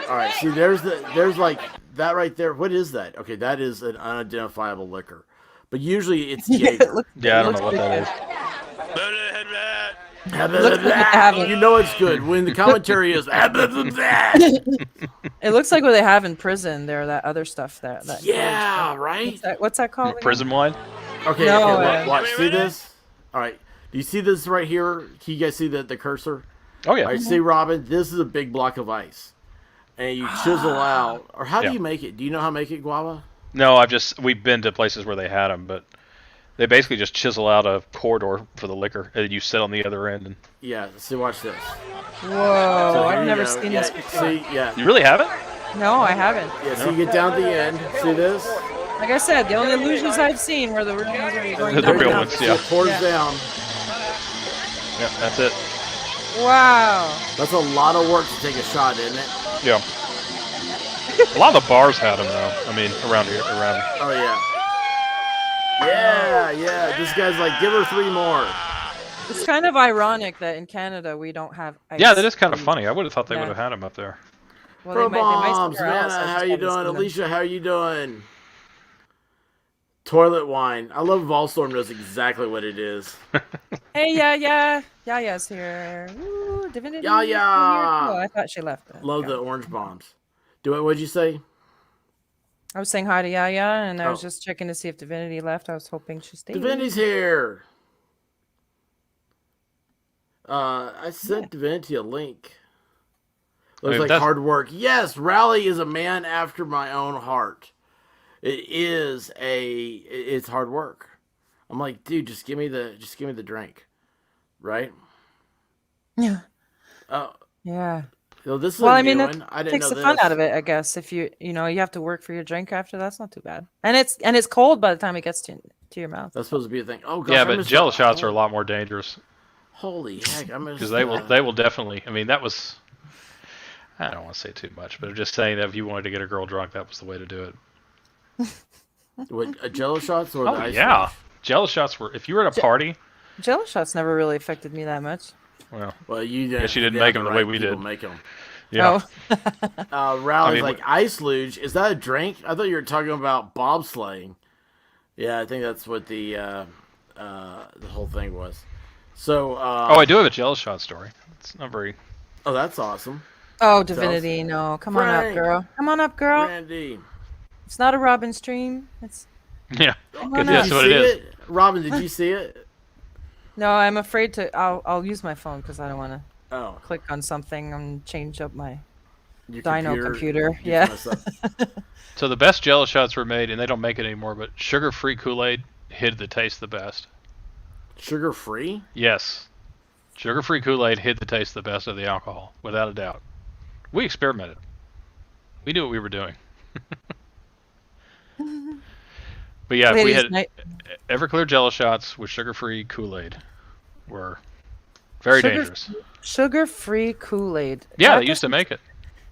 All right, see, there's like that right there. What is that? Okay, that is an unidentifiable liquor, but usually it's Jaeger. yeah. I don't know what that is. You know it's good when the commentary is. It looks like what they have in prison there, that other stuff there. Yeah, right. What's that called? again? Prison wine. Okay, No, watch. See this? All right. Do you see this right here? Can you guys see the cursor? Oh yeah. All right, see, Robyn, this is a big block of ice, and you chisel out. Or how do Yeah. you make it? Do you know how to make it, Guava? No, we've been to places where they had them, but they basically just chisel out a corridor for the liquor, and you sit on the other end. And Yeah. See, watch this. Whoa, So here I've you never go. seen Yeah, this before. See, yeah. you really haven't? No, I haven't. Yeah, so you get down to the end. See this? Like I said, the only illusions I've seen were the real ones where you're going The down. real Down. ones, See, yeah. It pours Yeah. down. Yeah, that's it. Wow. That's a lot of work to take a shot, isn't it? Yeah. A lot of the bars had them though. I mean, around here, around. Oh yeah. Yeah. This guy's like, give her 3 more. It's kind of ironic that in Canada we don't have ice. Yeah, that is kind of cream. funny. I would have thought they Yeah. would have had them up there. Well, Pro they might bombs, somewhere else, I Savannah, just how you haven't doing? seen them. Alicia, how you doing? Toilet wine. I love Volstorm knows exactly what it is. Hey, Yaya's here. Ooh, Divinity. Yaya! Here too. I thought she left. Love the orange bombs. What'd you say? I was saying hi to Yaya, and I was Oh. just checking to see if Divinity left. I was hoping she stayed. Divinity's here. I sent Divinity a link. Looks Wait, like that's- hard work. Yes, Rally is a man after my own heart. It's hard work. I'm like, dude, just give me the drink, right? Yeah. Oh, Yeah. so this is Well, a I mean, new that one. I didn't takes know the fun this. out of it, I guess. If you have to work for your drink after, that's not too bad. And it's cold by the time it gets to your mouth. That's supposed to be a thing. Oh gosh, Yeah, I but missed Jello that. shots are a lot more dangerous Holy heck, I missed because they will definitely. I mean, that was. I don't want to say too much, but I'm just saying that if you wanted to get a girl drunk, that was the way to do it. What, Jello shots or the Oh ice yeah, cream? Jello shots were. If you were at a party, Jello shots never really affected me that much. well, Well, you didn't. Guess you didn't have make 'em the way right we people did. Make them. yeah. Oh. Rally's I mean, like ice luge. Is that a drink? I thought you were talking about bobsleighing. Yeah, I think that's what the whole thing was. So. Oh, I do have a Jello shot story. It's not very. Oh, that's awesome. Oh, Divinity, no. Come on up, Frank. girl. Come on up, girl. Randy. It's not a Robyn stream. It's Yeah. on Because up. that's Did you what it see is. it? Robyn, did you see it? No, I'm afraid to. I'll use my phone because I don't want to Oh, click on something and change up my your Dino computer. gets Yeah. messed up. So the best Jello shots were made, and they don't make it anymore. But sugar-free Kool-Aid hid the taste the best. Sugar free? Yes, sugar-free Kool-Aid hid the taste the best of the alcohol, without a doubt. We experimented. We knew what we were doing. But yeah, we Ladies' had night. Everclear Jello shots with sugar-free Kool-Aid were very Sugar- dangerous. Sugar-free Kool-Aid. Yeah, That they used to make it.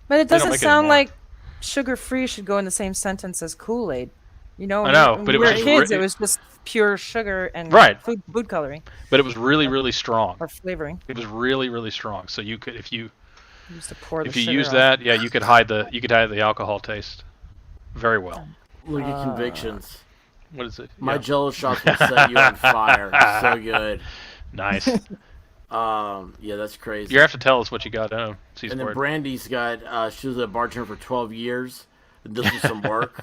But it They don't doesn't make it sound anymore. like sugar-free should go in the same sentence as Kool-Aid. You know, I know, when but we it were was kids. re- It was just pure sugar and Right. food coloring But it was really, really strong. or flavoring. It was really, really strong. So you could, if you You used to pour the if you sugar use on. that, yeah, you could hide the alcohol taste very well. Look at convictions. What is it? My Yeah. Jello shots will set you on fire. So good. Nice. Yeah, that's crazy. You have to tell us what you got. And then C-squared. Brandy's got. She was a bartender for 12 years. This was some work.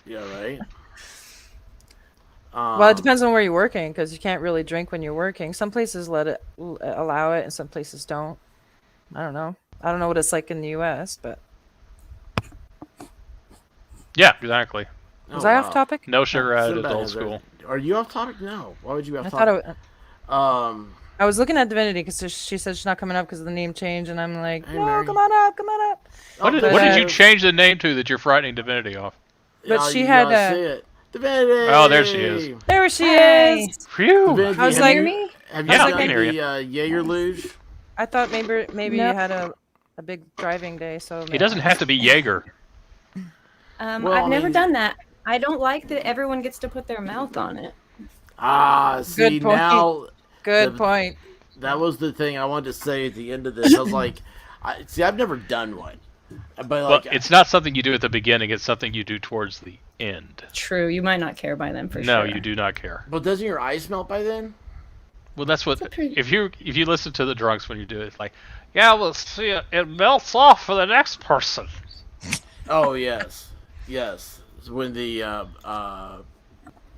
Yeah, right. Well, it depends on where you're working because you can't really drink when you're working. Some places allow it, and some places don't. I don't know. I don't know what it's like in the U.S., but Yeah, exactly. was I off topic? No sugar added. Sinbad It's old has school. that. Are you off topic? No. Why would you be off I thought topic? I was looking at Divinity because she said she's not coming up because of the name change, and I'm like, Hey, no, Mary. come on up, come on up. What did, but, what did you uh, change the name to that you're frightening Divinity off? But Oh, she you had, gotta see it. Divinity! Oh, there she is. There she Hey. is. Phew. Divinity, I was have like- you, me? have you Yeah, I done can hear you. the Jaeger luge? I thought maybe you Nope. had a big driving day, so He doesn't have to be Jaeger. Well, I've I never mean- done that. I don't like that everyone gets to put their mouth on it. Ah, see, Good point. now Good the- point. that was the thing I wanted to say at the end of this. I was like, I've never done one. But Well, like, it's not something you do at the beginning. It's something you do towards the end. True, you might not care by then for No, sure. you do not care. but doesn't your ice melt by then? Well, that's what. It's a pretty- If you listen to the drunks when you do it, it's like, yeah, well, see, it melts off for the next person. Oh yes, yes. It's when the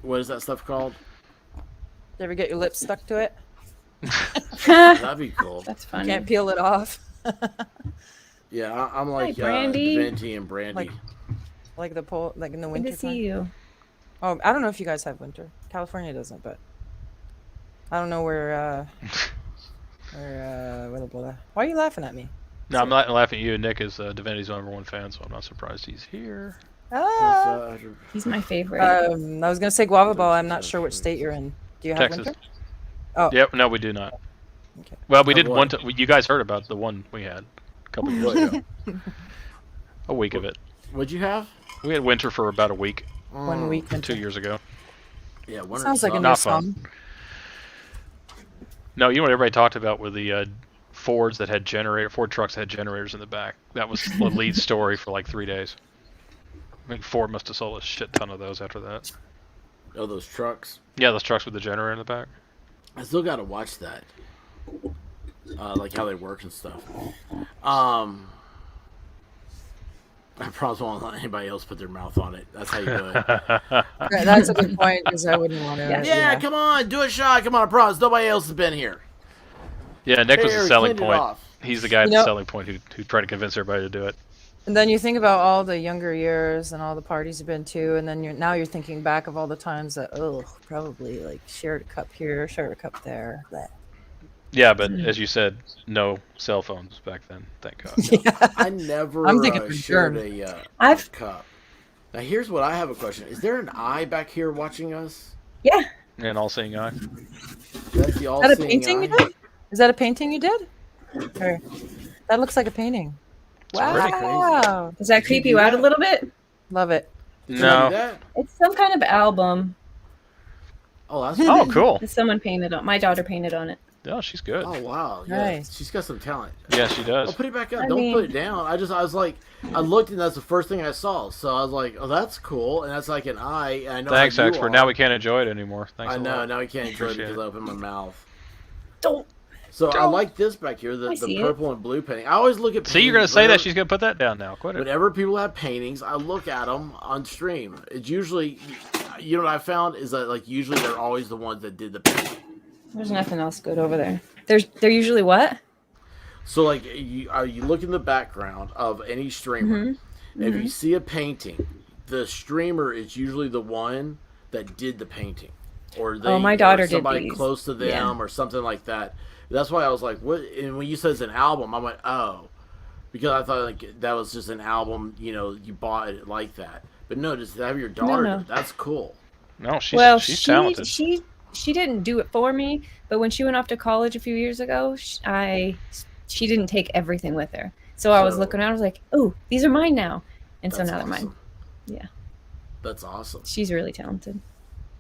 what is that stuff called? You ever get your lips stuck to it? That'd be cool. That's funny. Can't peel it off. Yeah, I'm like Brandy. Divinity and Brandy. Like- like the pole, like in the Good winter to see time. you. Oh, I don't know if you guys have winter. California doesn't, but I don't know where. Blah, blah, blah. Why are you laughing at me? No, I'm not laughing at you. Nick is Divinity's #1 fan, so I'm not surprised he's here. Ah. He's my favorite. I was gonna say guava ball. I'm not sure which state you're in. Do you have Texas. winter? Oh, Yep. No, we do not. Okay. Well, we Have did what? You guys heard about the one we had a couple years ago. A week of it. What'd you have? We had winter for about a week 1 week. 2 years ago. Yeah, winter Sounds like a sucks. new Not fun. song. No, you know what everybody talked about were the Ford trucks that had generators in the back. That was the lead story for like 3 days. I think Ford must have sold a shit ton of those after that. Oh, those trucks. Yeah, those trucks with the generator in the back. I still gotta watch that. Like how they work and stuff. I probably won't let anybody else put their mouth on it. That's how you do it. Right, that's a good point because I wouldn't want to. Yeah, come on, do a shot. Come on, I promise. Nobody else has been here. Yeah, Nick was Harry, the selling clean it point. off. He's the guy at You the know- selling point who tried to convince everybody to do it. And then you think about all the younger years and all the parties you've been to, and then you're thinking back of all the times that probably like shared a cup here, shared a cup there. Bleh. Yeah, but as you said, no cell phones back then. Thank God. I never I'm thinking for shared sure. a I've- cup. Now, here's what I have a question. Is there an eye back here watching us? Yeah. And all seeing eye. That's the Is that a all-seeing painting you eye? did? Is that a painting you did? Or, that looks like a painting. pretty crazy. Wow. Does that creep you out a little bit? Love it. Did you do No. that? It's some kind of album Oh, that's Oh, cool. that someone painted on. My daughter painted on it. Oh, she's good. Oh, wow. Yeah, Nice. she's got some talent. Yeah, she Oh, does. put it back up. I Don't mean- put it down. I was like, I looked and that's the first thing I saw. So I was like, oh, that's cool. And that's like an eye. And I know Thanks, how you expert. are. Now we can't enjoy it anymore. Thanks I a know. lot. Now we can't enjoy it Appreciate because it. I opened my mouth. Don't. So I Don't. like this back here, the I see it. purple and blue painting. I always look at See, you're going to paintings say that. whenever- She's going to put that down now. Quit it. Whenever people have paintings, I look at them on stream. It's usually, you know what I found is that like usually they're always the ones that did the painting. There's nothing else good over there. They're usually what? So like you look in the background of any streamer, and if you see a painting, the streamer is usually the one that did the painting, or they, Oh, my daughter or did somebody these. close to them, Yeah. or something like that. That's why I was like, what? And when you said it's an album, I'm like, oh, because I thought like that was just an album, you know, you bought it like that. But no, just to have your daughter, no. do it, that's cool. No, she's she talented. she didn't do it for me, but when she went off to college a few years ago, she didn't take everything with her. So I was So- looking around, I was like, "Oh, these are mine now," and so That's now they're mine. awesome. Yeah. That's awesome. She's really talented.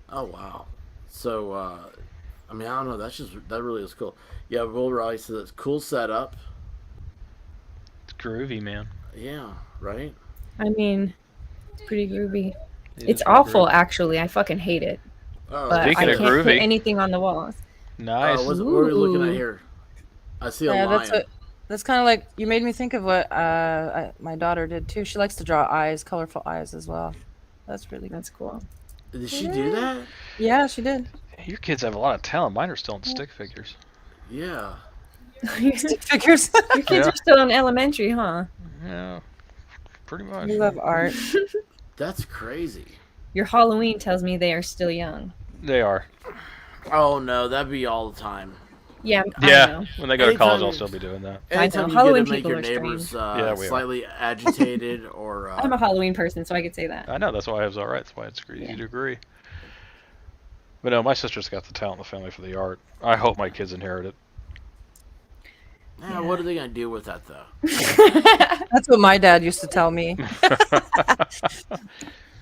Oh wow. So I mean I don't know, that really is cool. Yeah, Will Rice says it's cool setup. It's groovy, man. Yeah, right? I mean, it's pretty groovy. It It's is pretty awful, groovy. actually. I fucking hate it. Oh, But Speaking I of can't put groovy. anything on the walls. Nice. what are we looking at Ooh. here? I see a Yeah, lion. that's kind of like you made me think of what my daughter did too. She likes to draw eyes, colorful eyes as well. That's really good. That's cool. Did she do that? Yeah, she did. Your kids have a lot of talent. Mine are still in stick figures. Yeah. Your Stick figures. kids Yeah. are still in elementary, huh? Yeah, pretty much. We love art. That's crazy. Your Halloween tells me they are still young. They are. Oh no, that'd be all the time. Yeah, I Yeah, know. when they go to college, Anytime- I'll still be doing that. I know. Anytime you Halloween get to make people your are neighbors Yeah, we are. slightly agitated or I'm a Halloween person, so I could say that. I know, that's why I was all right. That's why it's easy to agree. But no, my sister's got the talent in the family for the art. I hope my kids inherit it. what are they gonna do with that though? That's what my dad used to tell me.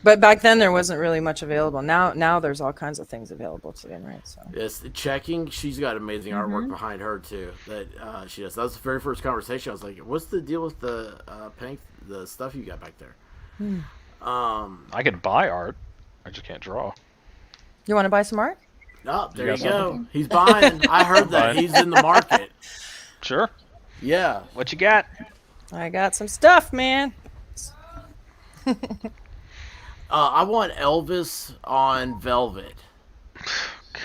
But back then there wasn't really much available. Now there's all kinds of things available to them, right? So Yes, checking. She's got amazing artwork behind her too. That she does. That was the very first conversation. I was like, "What's the deal with the paint, the stuff you got back there?" I could buy art. I just can't draw. you want to buy some art? Oh, there You you got go. He's buying. I heard that Buying. he's in the market. Sure. Yeah. What you got? I got some stuff, man. I want Elvis on velvet.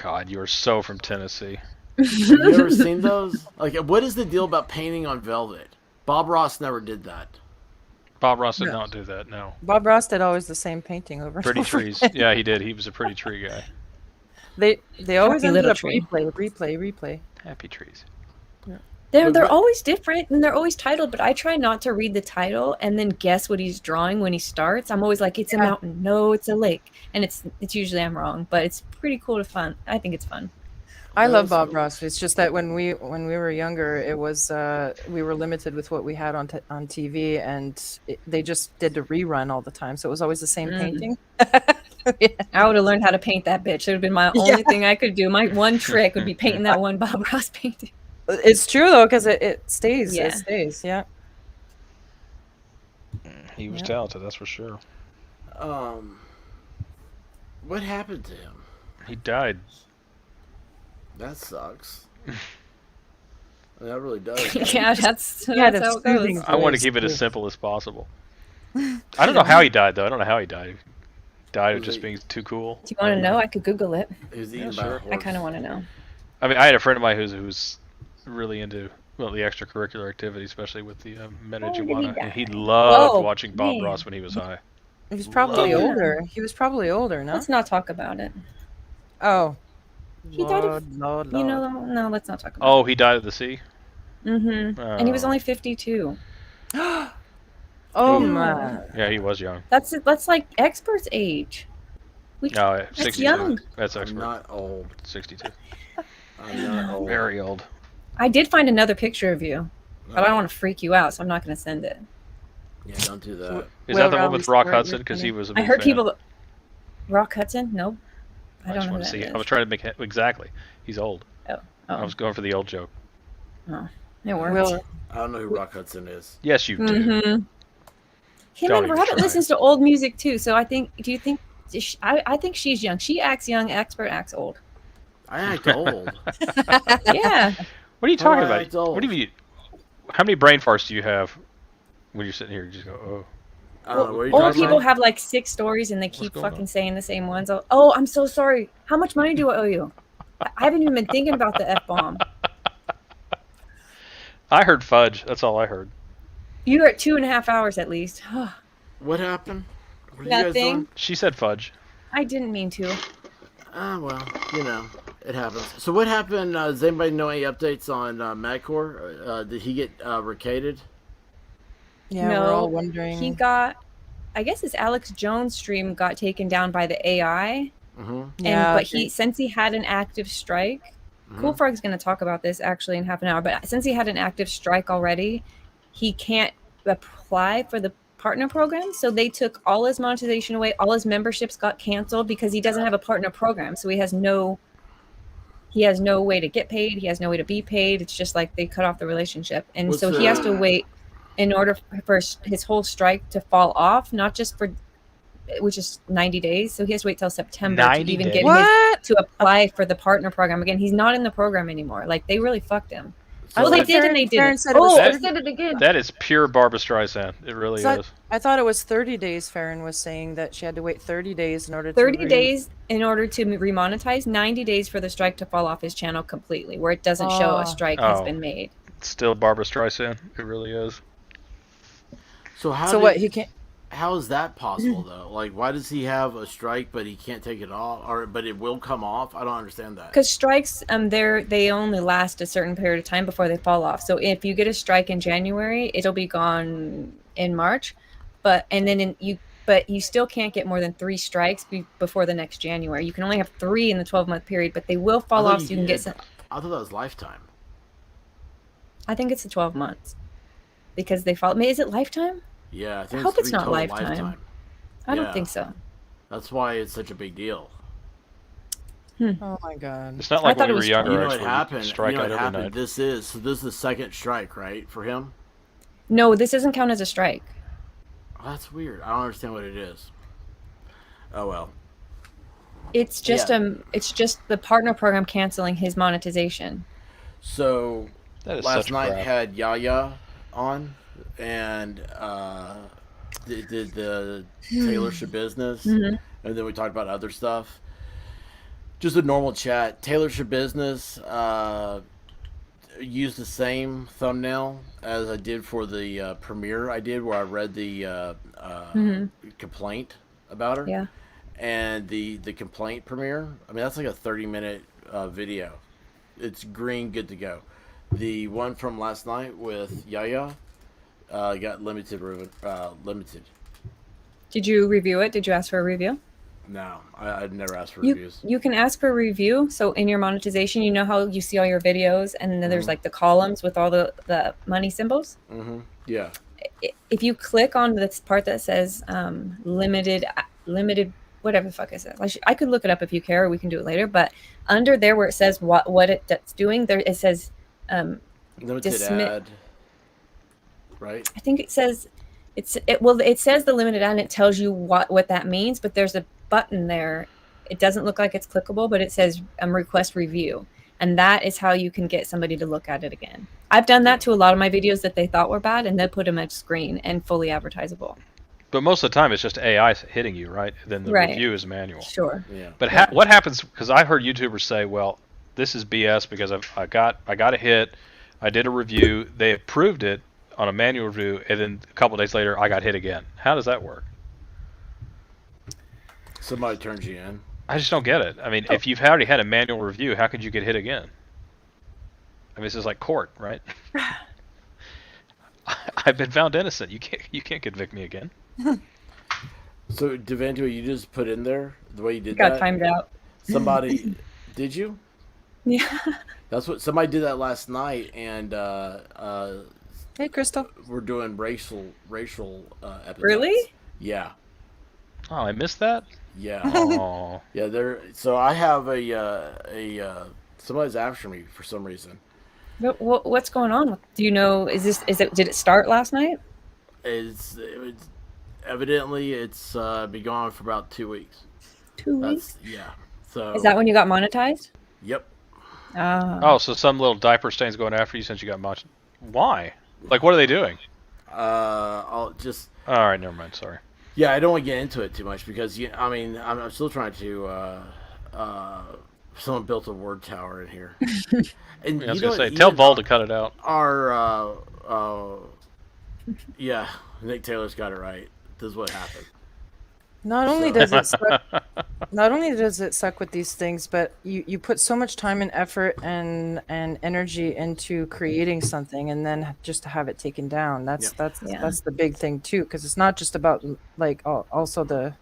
God, you are so from Tennessee. Have you ever seen those? Like, what is the deal about painting on velvet? Bob Ross never did that. Bob Ross did not do that, no. Bob Ross did always the same painting over and Pretty over trees. again. Yeah, he did. He was a pretty tree guy. They always Happy ended little up tree. replay. Happy trees. They're always different and they're always titled, but I try not to read the title and then guess what he's drawing when he starts. I'm always like, it's a mountain. No, it's a lake. And it's usually I'm wrong, but it's pretty cool to fun. I think it's fun. I love That's Bob cool. Ross. It's just that when we were younger, it was we were limited with what we had on TV, and they just did the rerun all the time, so it was always the same Mm. painting. Yeah. I would have learned how to paint that bitch. It would have been my Yeah. only thing I could do. My one trick would be painting that one Bob Ross painting. It's true though, because it stays. Yeah. It stays. Yeah. He was Yeah. talented, that's for sure. Um, what happened to him? He died. That sucks. That really does. Yeah, that's He had how a it goes. soothing I want to voice, keep it as too. simple as possible. I don't know how he died, though. I don't know how he died. Died of Was just he- being too cool. Do you want to know? I could Google it. He was Yeah, eaten by a sure. horse. I kind of want to know. I mean, I had a friend of mine who's really into the extracurricular activity, especially with the marijuana, and he loved Whoa, watching Bob man. Ross when he was high. He was probably Love it. older. He was probably older, no? Let's not talk about it. Oh. He died of- Lord, You know, Lord. no, let's not talk about Oh, he died of the sea. it. Mm-hmm. And he was Oh. only 52. Oh Ooh. my. Yeah, he was young. That's like expert's age. We, No, that's 62. young. That's I'm expert. not old. 62. I'm not old. Very old. I did find another picture of you, but I don't want to freak you out, so I'm not going to send it. Yeah, don't do that. Is Will that the one Raleigh with Rock support Hudson? your Because he opinion. was a I big heard fan. people. Rock Hudson? No, I I don't just know who want to that see. is. I was trying to make it exactly. He's old. I Oh, was going for the old joke. it worked. Will, I don't know who Rock Hudson is. Yes, you do. Mm-hmm. Him Don't and even Robyn try. listens to old music too, so I think. Do you think? I think she's young. She acts young. Expert acts old. I act old. Yeah. What are you How talking do I about? act old? What do you mean? How many brain farts do you have when you're sitting here? You just go, oh. I don't know. What are you Old talking people about? have like 6 stories and they keep going fucking on? saying the same ones. Oh, I'm so sorry. How much money do I owe you? I haven't even been thinking about the F bomb. I heard fudge. That's all I heard. You're at 2.5 hours at least. What happened? What are you guys Nothing. doing? She said fudge. I didn't mean to. Well, you know, it happens. So what happened? Does anybody know any updates on Madcore? Did he get recated? yeah, No, we're all wondering. He got, I guess his Alex Jones stream got taken down by the AI. Mm-hmm. Yeah, But since he had an active strike, Cool Frog's going to talk about this actually in half an hour. But since he had an active strike already, he can't apply for the partner program. So they took all his monetization away. All his memberships got canceled because he doesn't have a partner program. So he has no way to get paid. He has no way to be paid. It's just like they cut off the relationship. And What's so he has to the- wait in order for his whole strike to fall off, not just for, which is 90 days. So he has to wait till September to 90 even days? get his, What? to apply for the partner program again. He's not in the program anymore. Like they really fucked him. So- Oh, they thought did and they Farron didn't. said it was Oh, I 30 said it again. That is pure Barbara Streisand. It really So is. I thought it was 30 days. Farron was saying that she had to wait 30 days in order to 30 days in order to remonetize, 90 days for the strike to fall off his channel completely, where it doesn't show Oh. a strike has Oh. been made. It's still Barbara Streisand. It really is. So how? So what? He can't. How is that possible though? Like, why does he have a strike but he can't take it off, or but it will come off? I don't understand that. Because strikes, they only last a certain period of time before they fall off. So if you get a strike in January, it'll be gone in March, but you still can't get more than 3 strikes before the next January. You can only have 3 in the 12-month period, but they will fall I thought off. So you can get some. I thought that was lifetime. I think it's the 12 months because they fall. I mean, is it lifetime? Yeah, I think hope it's 3 not total lifetime. I Yeah. don't think so. That's why it's such a big deal. Oh my god. It's not like thought when it we were was- younger. You know what actually, happened? strike you know out what every happened? night. This is the second strike, right, for him? No, this doesn't count as a strike. Oh, that's weird. I don't understand what it is. Oh well. It's just Yeah. it's just the partner program canceling his monetization. So That is last such night crap. had Yaya on, and did the Taylor business, Mm-hmm. and then we talked about other stuff. Just a normal chat. Taylor business used the same thumbnail as I did for the premiere I did, where I read the complaint about her. Yeah. And the complaint premiere, I mean, that's like a 30-minute video. It's green, good to go. The one from last night with Yaya got limited. Did you review it? Did you ask for a review? No, I'd never asked for You reviews. you can ask for a review. So in your monetization, you know how you see all your videos, and then there's like the columns with all the money symbols. Yeah. If you click on this part that says limited whatever the fuck it says, I could look it up if you care, or we can do it later. But under there where it says what that's doing, there it says Limited ad. Right. I think it says it says the limited ad, and it tells you what that means. But there's a button there. It doesn't look like it's clickable, but it says request review. And that is how you can get somebody to look at it again. I've done that to a lot of my videos that they thought were bad, and then put them at screen and fully advertisable. But most of the time, it's just AI hitting you, right? Then the review is manual. Sure. Yeah. But what happens? Because I heard YouTubers say, "Well, this is BS because I got a hit. I did a review. They approved it on a manual review, and then a couple of days later, I got hit again." How does that work? Somebody turns you in. I just don't get it. I mean, if you've already had a manual review, how could you get hit again? I mean, this is like court, right? I've been found innocent. You can't convict me again. So, Devantula, you just put in there the way you did Got that? timed out. Somebody, did you? Yeah. That's what somebody did that last night, and Hey, Crystal. we're doing racial epithets. Really? Yeah. Oh, I missed that. Yeah. Oh, Yeah, so I have somebody's after me for some reason. But what's going on? Do you know? Did it start last night? It's evidently it's been going on for about 2 weeks. 2 weeks. Yeah. So Is that when you got monetized? Yep. oh, so some little diaper stain's going after you since you got much. Why? Like, what are they doing? I'll just. All right, never mind. Sorry. Yeah, I don't want to get into it too much because I mean, I'm still trying to. Someone built a word tower in here. And I was gonna say, tell Vol to cut it out. Yeah, Nick Taylor's got it right. This is what happened. Not only does it suck with these things, but you put so much time and effort and energy into creating something, and then just to have it taken down. That's the big thing too, because it's not just about like also the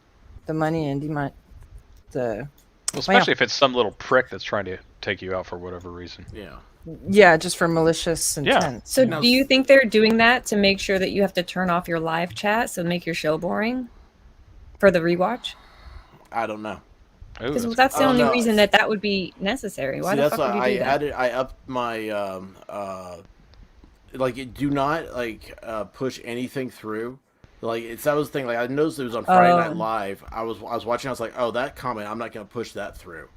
money and the Well, especially if it's some little prick that's trying to take you out for whatever reason. yeah, just for malicious intent. So do you think they're doing that to make sure that you have to turn off your live chat, so make your show boring for the rewatch? I don't know. Because that's the only reason that would be necessary. Why the fuck would you do that? I upped my do not push anything through. Like that was the thing. Like I noticed it was on Friday Night Live. I was watching. I was like, oh, that comment. I'm not gonna push that through.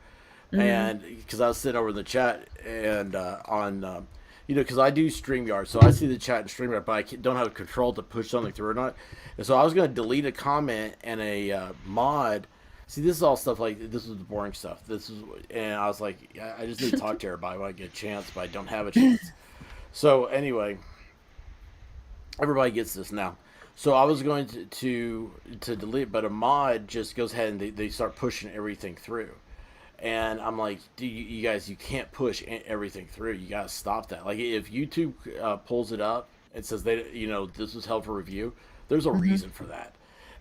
And because I was sitting over in the chat and on. Because I do StreamYard, so I see the chat in StreamYard, but I don't have control to push something through or not. And so I was going to delete a comment and a mod. See, this is all stuff like this is the boring stuff. And I was like, I just need to talk to everybody when I get a chance, but I don't have a chance. So anyway, everybody gets this now. So I was going to delete, but a mod just goes ahead and they start pushing everything through. And I'm like, you guys, you can't push everything through. You gotta stop that. Like, if YouTube pulls it up and says this was held for review, there's a reason for that.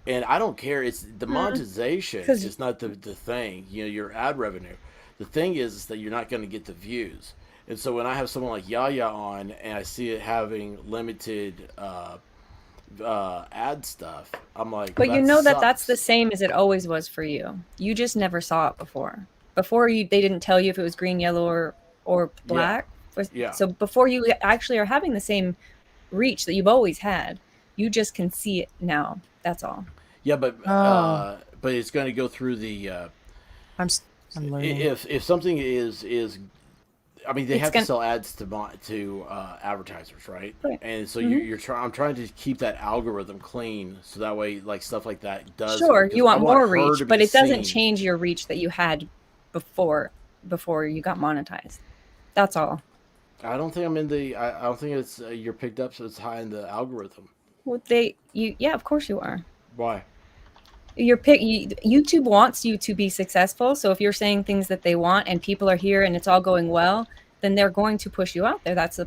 And I don't care. It's the monetization. It's not the thing. Your ad revenue. The thing is that you're not going to get the views. And so when I have someone like Yaya on and I see it having limited ad stuff, I'm like, but that's the same as it always was for you. You just never saw it before. They didn't tell you if it was green, yellow, or black. Yeah. So before you actually are having the same reach that you've always had, you just can see it now. That's all. Yeah, but it's going to go through the. I'm learning. If something is, I mean, they have to sell ads to advertisers, right? And so I'm trying to keep that algorithm clean, so that way, like stuff like that does. Sure, you want more reach, but it doesn't change your reach that you had before you got monetized. That's all. I don't think I'm in the. I don't think it's you're picked up, so it's high in the algorithm. Well, yeah, of course you are. Why? YouTube wants you to be successful. So if you're saying things that they want and people are here and it's all going well, then they're going to push you out there. That's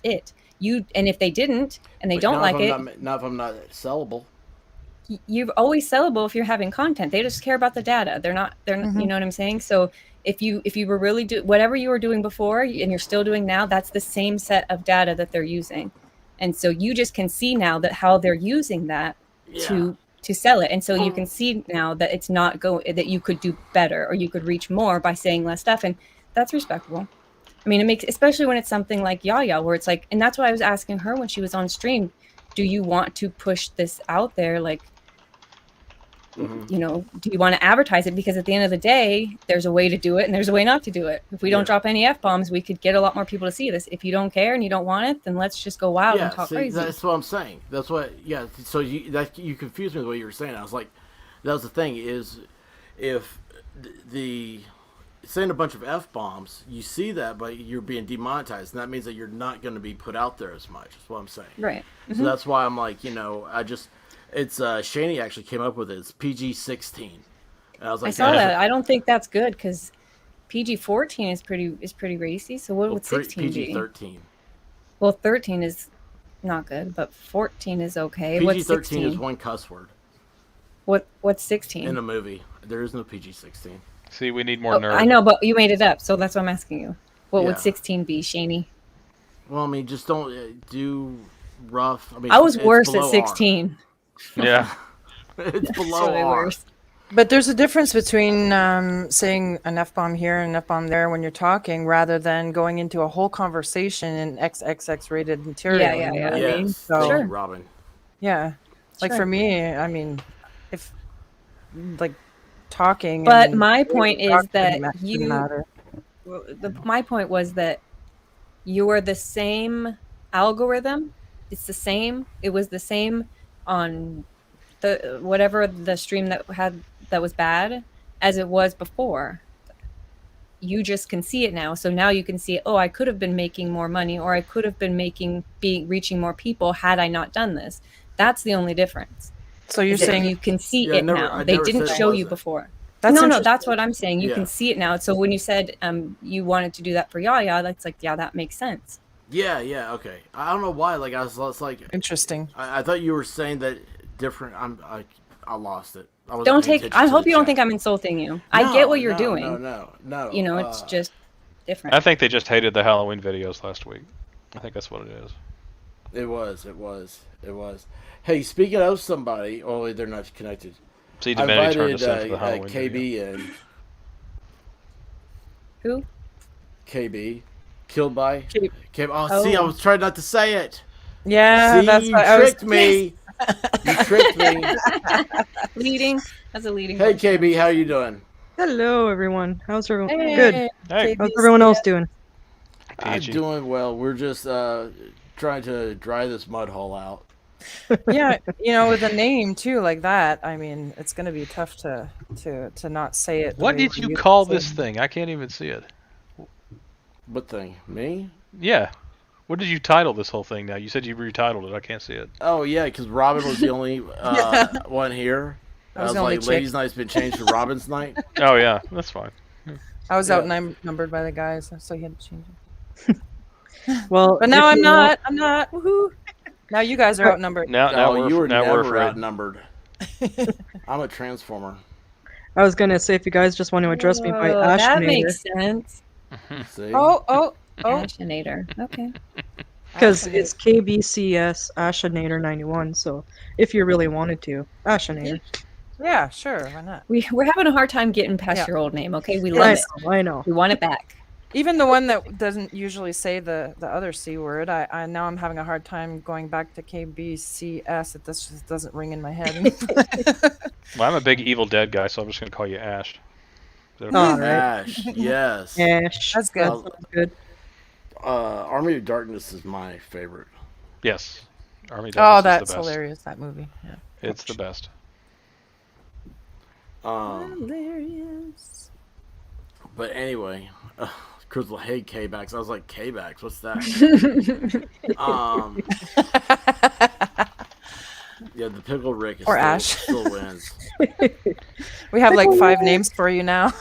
it. And if they didn't and they don't like it, not if I'm not sellable. you're always sellable if you're having content. They just care about the data. They're not, you know what I'm saying? So if you were really whatever you were doing before and you're still doing now, that's the same set of data that they're using. And so you just can see now that how they're using that to sell it. And so you can see now that it's not that you could do better or you could reach more by saying less stuff. And that's respectable. I mean, it makes, especially when it's something like Yaya, where it's like, and that's what I was asking her when she was on stream. Do you want to push this out there? Like, you know, do you want to advertise it? Because at the end of the day, there's a way to do it and there's a way not to do it. If we don't drop any F-bombs, we could get a lot more people to see this. If you don't care and you don't want it, then let's just go wild and talk crazy. That's what I'm saying. That's what, so you confused me with what you were saying. I was like, that was the thing, is if the saying a bunch of F-bombs, you see that, but you're being demonetized, and that means that you're not going to be put out there as much, is what I'm saying. Right. So that's why I'm like, you know, it's Shani actually came up with it. It's PG-16. And I was like, I saw that. I don't think that's good because PG-14 is pretty racy. So what would 16 be? PG-13. Well, 13 is not good, but 14 is okay. What's 16? 16? Is one cuss word. What's 16? In a movie. There is no PG-16. See, we need more nerds. I know, but you made it up, so that's what I'm asking you. What would 16 be, Shani? Well, I mean, just don't do rough. I mean, I was worse at 16. Yeah. It's below R. Worse. But there's a difference between saying an F-bomb here and an F-bomb there when you're talking, rather than going into a whole conversation in XXX rated material. Yeah. You know what I mean? Yes. So, Thank you, Robyn. yeah. Like for me, I mean, if like talking. But and my point is that didn't matter. my point was that you are the same algorithm. It's the same. It was the same on the whatever the stream that was bad as it was before. You just can see it now. So now you can see, oh, I could have been making more money, or I could have been reaching more people had I not done this. That's the only difference. So you're saying you can see it now. They didn't show you before. That's no, that's what I'm saying. You can see it now. So when you said you wanted to do that for Yaya, that's like, yeah, that makes sense. Yeah, okay. I don't know why. Like I was like, interesting. I thought you were saying that different. I lost it. I hope you don't think I'm insulting you. No, I get what you're doing. No. You know, it's just different. I think they just hated the Halloween videos last week. I think that's what it is. It was. Hey, speaking of somebody, oh, they're not connected. See, I invited KB in. Who? KB. Killed by? KB. Oh, see, I was trying not to say it. Yeah, see, that's you what tricked me. You tricked me. Leading. That's a leading. Hey, question. KB, how you doing? Hello, everyone. How's everyone? Hey. Good. Hey. How's everyone else doing? I'm doing well. We're just trying to dry this mud hole out. Yeah, you know, with a name too like that, I mean, it's going to be tough to not say it. What did you call this thing? I can't even see it. What thing? Me? Yeah. What did you title this whole thing now? You said you retitled it. I can't see it. Oh, yeah, because Robyn was the only one here. I was like, ladies' night's been changed to Robyn's night. Oh, yeah. That's fine. I was outnumbered by the guys, so he had to change it. Well, but now I'm not. Woohoo! Now you guys are outnumbered. Now you were never afraid. outnumbered. I'm a transformer. I was gonna say, if you guys just want to address me by Ashinator. That makes sense. See? Oh. Ashinator. Okay. Because it's KBCS Ashinator 91. So if you really wanted to, Ashinator. Yeah, sure. Why not? We're having a hard time getting past your old name. Okay, we love it. I know. We want it back. Even the one that doesn't usually say the other C word, I now I'm having a hard time going back to KBCS. It just doesn't ring in my head. Well, I'm a big Evil Dead guy, so I'm just going to call you Ash. All right. Ash, yes. Ash. That's good. That's good. Army of Darkness is my favorite. Yes. Army of Oh, Darkness is that's the best. hilarious, that movie. Yeah. It's the best. Hilarious. But anyway, Crystal, hey, K-Bax. I was like, K-Bax, what's that? Yeah, the Pickle Rick is Or Ash. still wins. We have like 5 names for you now.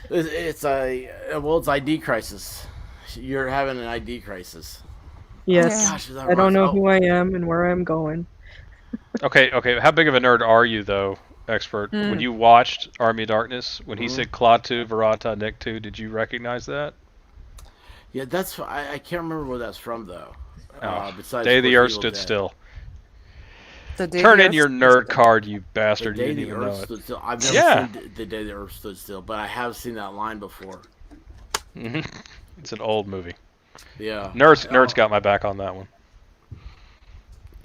It's ID crisis. You're having an ID crisis. Yes. Gosh, is that I don't know right? who I am and where I'm going. Okay. How big of a nerd are you, though, expert? When you watched Army of Darkness, when he said Klaatu, Verata, Nikto, did you recognize that? Yeah, that's I can't remember where that's from though. Besides, Day of the course, Earth Evil stood Dead. still. The day Turn the in Earth your stood nerd still. card, you The bastard. You day didn't the even Earth know it. stood still. I've never Yeah. seen the day the Earth stood still, but I have seen that line before. It's an old movie. Yeah. Nerds got my back on that one.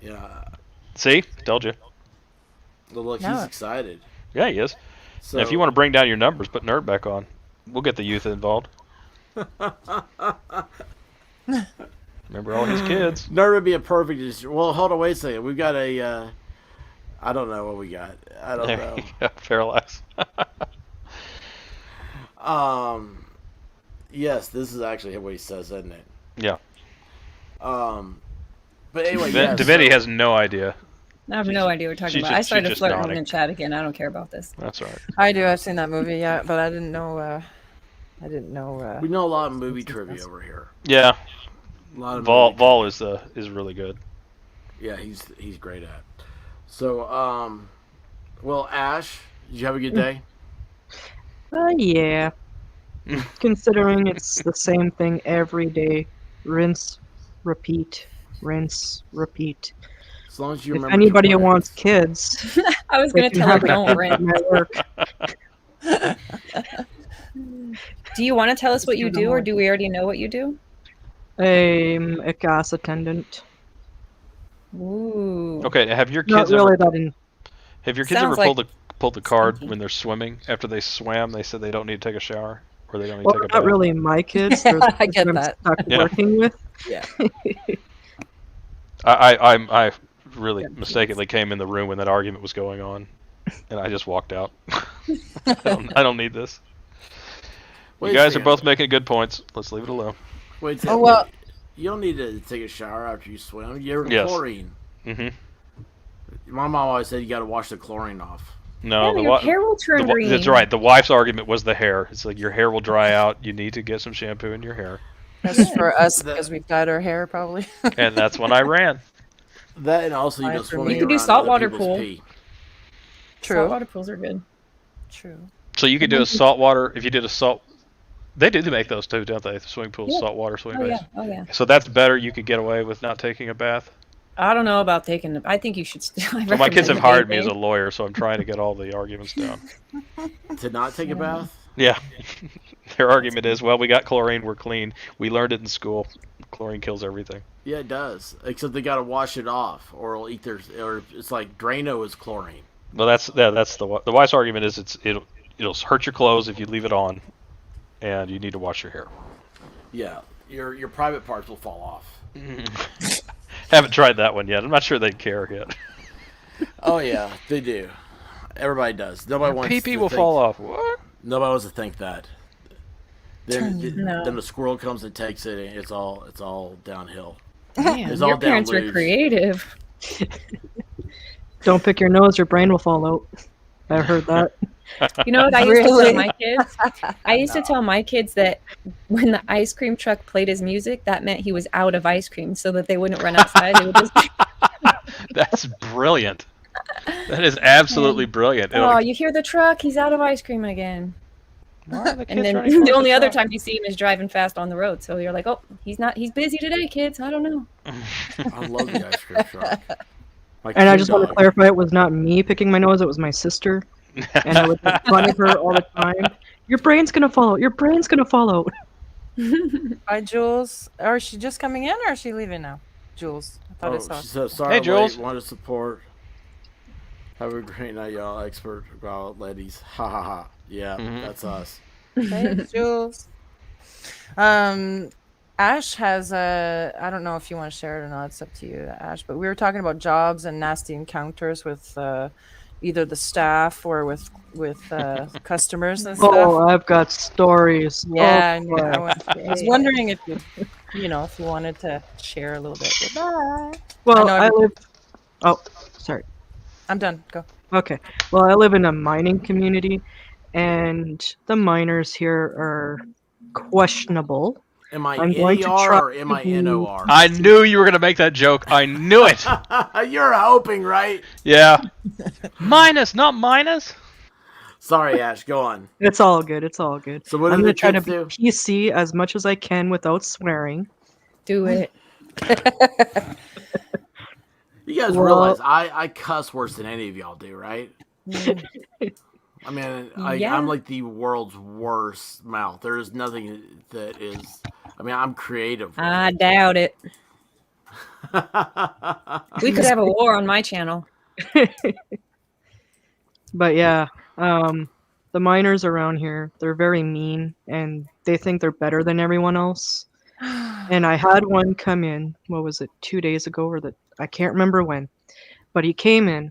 Yeah. See? Told you. Well, look, No. he's excited. Yeah, he is. So And if you want to bring down your numbers, put nerd back on. We'll get the youth involved. Remember all his kids. Nerd would be a perfect. Well, hold on, wait a second. We've got a. I don't know what we got. I don't There know. you go. Parallax. Yes, this is actually what he says, isn't it? Yeah. But anyway, yes. Divinity has no idea. I have no idea what you're talking about. I she's started just flirting nodding. in chat again. I don't care about this. That's all right. I do. I've seen that movie, yeah, but I didn't know. We know a lot of movie trivia over here. Yeah. A lot of Vol movie is really good. Yeah, he's great at. So, well, Ash, did you have a good day? Yeah. Considering it's the same thing every day. Rinse, repeat, rinse, repeat. As long as you If remember. anybody your wants kids, I was they going to can tell have her don't rant. my work. Do you want to tell us what you do, or do we already know what you do? I'm a gas attendant. Ooh. Okay, have your Not kids really ever that in. have your kids Sounds ever like pulled the card stinky. when they're swimming? After they swam, they said they don't need to take a shower or they don't need Well, to take a not bath. really my kids. They're the I ones get I'm that. stuck Yeah. working with. Yeah. I really mistakenly came in the room when that argument was going on, and I just walked out. I don't need this. Wait You a guys are second. both making good points. Let's leave it alone. Wait a Oh, second. well- You don't need to take a shower after you swim. You're in Yes. chlorine. Hmm My mom always said you got to wash the chlorine off. No, Yeah, your hair will turn green. That's right. The wife's argument was the hair. It's like your hair will dry out. You need to get some shampoo in your hair, That's for us That- because we've dyed our hair, probably. and that's when I ran. That and also you Fine know for swimming me. You could do around other saltwater people's pool. pee. True. Saltwater pools are good. True. So you could do a saltwater. If you did a salt, they do make those too, don't they? The swimming pools, Yeah. saltwater swimming Oh baths. yeah. Oh yeah. So that's better. You could get away with not taking a bath. I don't know about taking. I think you should. Well, my kids have hired me as a lawyer, so I'm trying to get all the arguments down. To not take a bath? Yeah. Their argument is, well, we got chlorine, we're clean. We learned it in school. Chlorine kills everything. Yeah, it does. Except they got to wash it off, or it'll eat their. Or it's like Drano is chlorine. Well, that's the wife's argument is it'll hurt your clothes if you leave it on, and you need to wash your hair. Yeah, your private parts will fall off. Haven't tried that one yet. I'm not sure they'd care yet. Oh yeah, they do. Everybody does. Nobody wants. Pee-pee to will think, fall off. What? Nobody wants to think that. Then, No. then the squirrel comes and takes it, and it's all downhill. Man, It's your all down parents were loose. creative. Don't pick your nose, your brain will fall out. I've heard that. You know what I used to Really? tell my kids? I used to tell my kids that when the ice cream truck played his music, that meant he was out of ice cream, so that they wouldn't run outside. They would just. That's brilliant. That is absolutely brilliant. Oh, you hear the truck? He's out of ice cream again. Why are the And kids then running the towards only the other truck? time you see him is driving fast on the road. So you're like, oh, he's busy today, kids. I don't know. I love the ice cream truck. My And I kid just want to dog. clarify, it was not me picking my nose, it was my sister. And I would make fun of her all the time. Your brain's gonna fall out. Your brain's gonna fall out. Hi, Jules. Or is she just coming in, or is she leaving now? Jules. I thought I Oh, saw. she said, sorry, Hey, I'm Jules. late. Want to support. Have a great night, y'all. Expert about ladies. Ha ha ha. Yeah, that's us. Hey, Jules. Ash has a. I don't know if you want to share it or not. It's up to you, Ash. But we were talking about jobs and nasty encounters with either the staff or with customers and stuff. Oh, I've got stories. Yeah, Oh, I boy. was wondering if you if you wanted to share a little bit. Bye. Well, I I know live. Oh, sorry. I'm done. Go. Okay. Well, I live in a mining community, and the miners here are questionable. Am I I'm going to try N-E-R or am I to be- N-O-R? I knew you were going to make that joke. I knew it. You're hoping, right? Yeah. Minus, not minus. Sorry, Ash. Go on. It's all good. It's all good. So what I'm do gonna the try to kids be do? PC as much as I can without swearing. Do it. You guys Well- realize I cuss worse than any of y'all do, right? I mean, Yeah. I'm like the world's worst mouth. There is nothing that is. I mean, I'm creative. with I it. doubt it. We could have a war on my channel. But yeah, the miners around here, they're very mean and they think they're better than everyone else. And I had one come in, what was it, 2 days ago I can't remember when, but he came in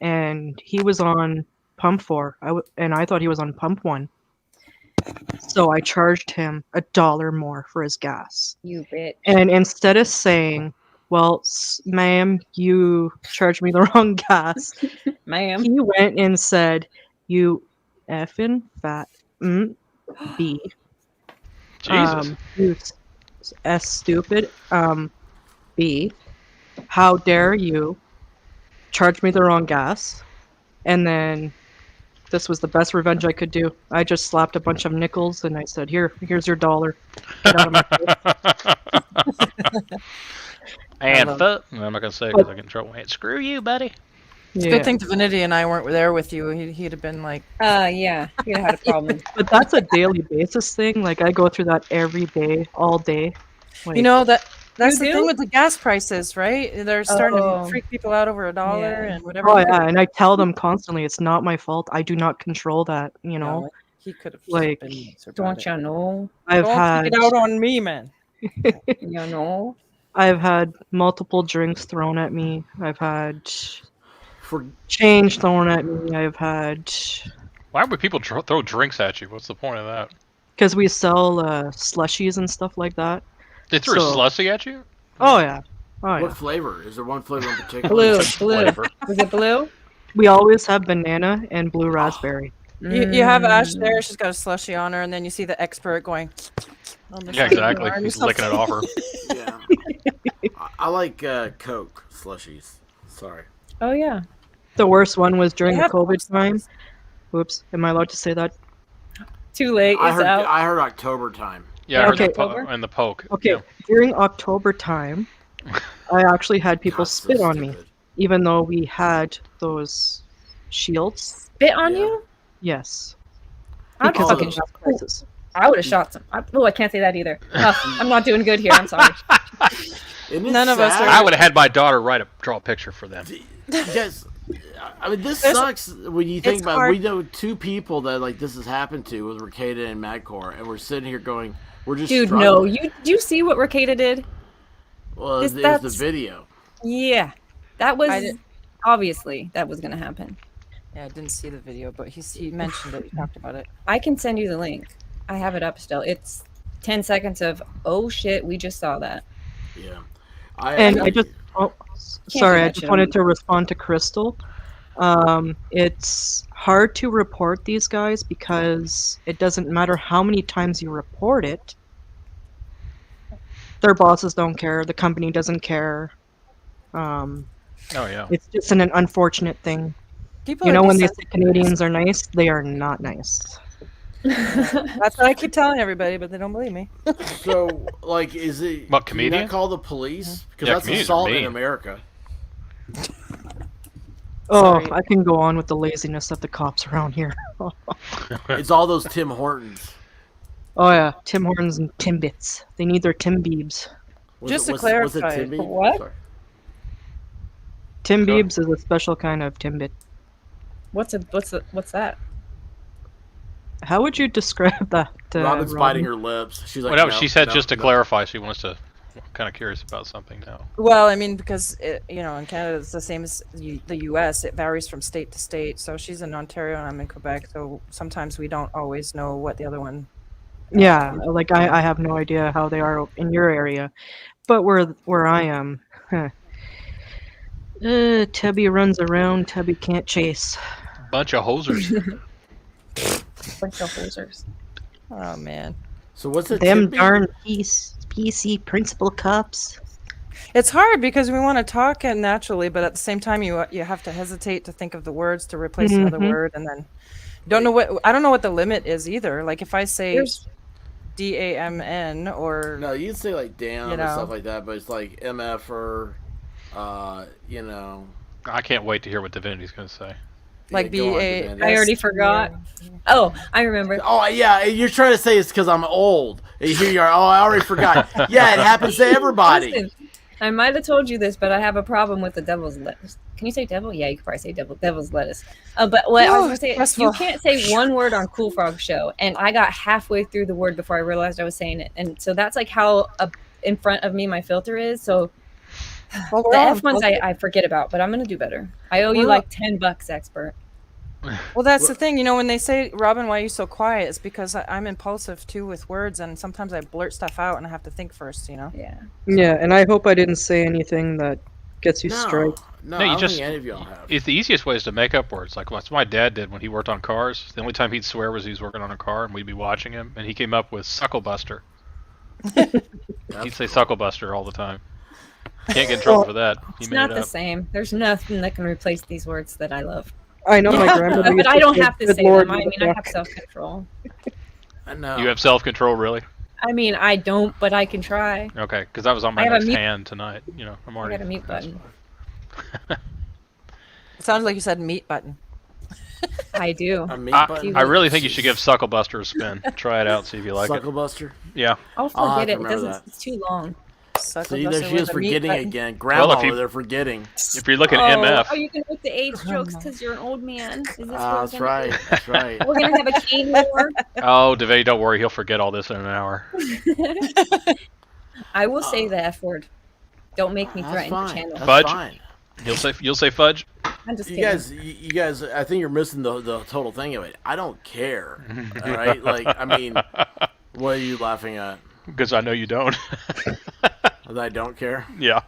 and he was on pump 4 and I thought he was on pump 1. So I charged him $1 more for his gas. You bitch. And instead of saying, well, ma'am, you charged me the wrong gas, Ma'am. he went and said, "You effing fat B. Jesus. You stupid B. How dare you charge me the wrong gas?" And then this was the best revenge I could do. I just slapped a bunch of nickels and I said, here's your $1. Get out of my face." And love- foot. I'm not going to say because I get in trouble. Hey, screw you, buddy. It's a Yeah. good thing Divinity and I weren't there with you. He'd have been like, Yeah. You'd have had a problem. But that's a daily basis thing. Like I go through that every day, all day. Like, you know, that's You the do? thing with the gas prices, right? They're starting Oh. to freak people out over $1 Yeah. and whatever. oh yeah, and I tell them constantly, it's not my fault. I do not control that. You know, No, he could have like, been nicer about Don't it. you know? I've Don't had take it out on me, man. You know? I've had multiple drinks thrown at me. I've had For change thrown at me. I've had Why would people throw drinks at you? What's the point of that? because we sell slushies and stuff like that. They threw So- a slushy at you? Oh yeah, oh yeah. what flavor? Is there one flavor in particular? Blue. Flavor. Was it blue? We always have banana and blue raspberry. You have Ash there. She's got a slushie on her, and then you see the expert going. On the Yeah, side of her exactly. arm. He's licking it off her. Yeah. I like Coke slushies. Sorry. Oh, yeah. The worst one was during They the have COVID time. Whoops, am I allowed to say that? Too late. I It's heard out. I heard October time. Yeah, I heard Okay. the and the poke. Okay, Yeah. during October time, I actually had people God, so spit on me, stupid. even though we had those shields. Spit on Yeah. you? Yes, I'd because of fucking. gas prices. I would have shot some. I can't say that either. I'm not doing good here. I'm sorry. Isn't it None of us sad? are- I would have had my daughter draw a picture for them. Yes. I mean, this There's- sucks when you think it's about it. hard. We know 2 people that like this has happened to with Ricada and Madcore, and we're sitting here going, we're just Dude, no. struggling. Do you see what Ricada did? Well, this- it was that's- the video. Yeah. That was I did- obviously that was going to happen. Yeah, I didn't see the video, but he mentioned it. He talked about it. I can send you the link. I have it up still. It's 10 seconds of, oh shit, we just saw that. Yeah. And I just, oh, do sorry, I that just shit wanted on- to respond to Crystal. It's hard to report these guys because it doesn't matter how many times you report it. Their bosses don't care. The company doesn't care. Oh yeah. It's just an unfortunate thing. People You are know, when they say desensitized. Canadians are nice, they are not nice. That's what I keep telling everybody, but they don't believe me. So, like, is it? What, can you not comedian? call the police because Yeah, that's comedians are assault in mean. America. Oh, Sorry. I can go on with the laziness of the cops around here. It's all those Tim Hortons. Oh yeah, Tim Hortons and Timbits. They need their Tim Biebs. Just to What's clarify, a Tim Bieb? what? Sorry. Tim Sure. Biebs is a special kind of Timbit. What's that? How would you describe that? Robin's Robyn? biting her lips. She's like, Whatever no, she said, no, just to no. clarify, she wants to. I'm kind of curious about something now. Well, I mean, because in Canada it's the same as the U.S. It varies from state to state. So she's in Ontario and I'm in Quebec. So sometimes we don't always know what the other one. Yeah, like I have no idea how they are in your area, but where I am, Tubby runs around, Tubby can't chase. Bunch of hosers. Bunch of hosers. Oh man. So what's a Them tippy? darn PC principal cups. It's hard because we want to talk it naturally, but at the same time, you have to hesitate to think of the words to replace another Mhm. word, and then I don't know what the limit is either. Like if I say There's DAMN or No, you'd say like damn You and stuff know. like that, but it's like MF or, you know. I can't wait to hear what Divinity's going to say. like Go on, BA. Divinity. I already forgot. Oh, I remember. Oh yeah, you're trying to say it's because I'm old. Here you are. Oh, I already forgot. Yeah, it happens to everybody. Listen, I might have told you this, but I have a problem with the devil's lettuce. Can you say devil? Yeah, you could probably say devil's lettuce. But what I was gonna say, stressful. you can't say one word on Cool Frog Show, and I got halfway through the word before I realized I was saying it, and so that's like how in front of me my filter is. So Well, we're the all F ones impulsive. I forget about, but I'm gonna do better. I owe you We're like $10, expert. Well, that's the thing. You know, when they say, Robyn, why are you so quiet? It's because I'm impulsive too with words, and sometimes I blurt stuff out and I have to think first, you know? Yeah. Yeah, and I hope I didn't say anything that gets you No, straight. no, No, I you don't just. think any of y'all have. It's the easiest way is to make up words. Like that's what my dad did when he worked on cars. The only time he'd swear was he was working on a car, and we'd be watching him, and he came up with Sucklebuster. He'd say Sucklebuster all the time. Can't get in trouble for that. He It's made not it the up. same. There's nothing that can replace these words that I love. I know my grandmother used But I to don't say, have to "Good say Lord, them. I mean, I have motherfucker." self-control. I know. You have self-control, really? I mean, I don't, but I can try. Okay, because that was on my I have a next mute- hand tonight. You know, I'm I already. got a mute button. It sounds like you said meat button. I do. A meat I, button? I really think you should give Sucklebuster a spin. Try it out, see if you like it. Sucklebuster. Yeah. I'll I'll have forget to it. It remember doesn't. that. It's too long. See, there she is forgetting again. Well, Grandma if you- over there forgetting. If you're looking at MF, Are you gonna make the age jokes because you're an old man? Is this That's right. That's right. We're gonna have a cane war. oh, Devay, don't worry, he'll forget all this in an hour. I will say the F word. Don't make me That's threaten the fine. channel. That's Fudge? fine. You'll say fudge. I'm just You kidding. guys, I think you're missing the total thing of it. I don't care. All right, like I mean, what are you laughing at? Because I know you don't. That I don't care. yeah.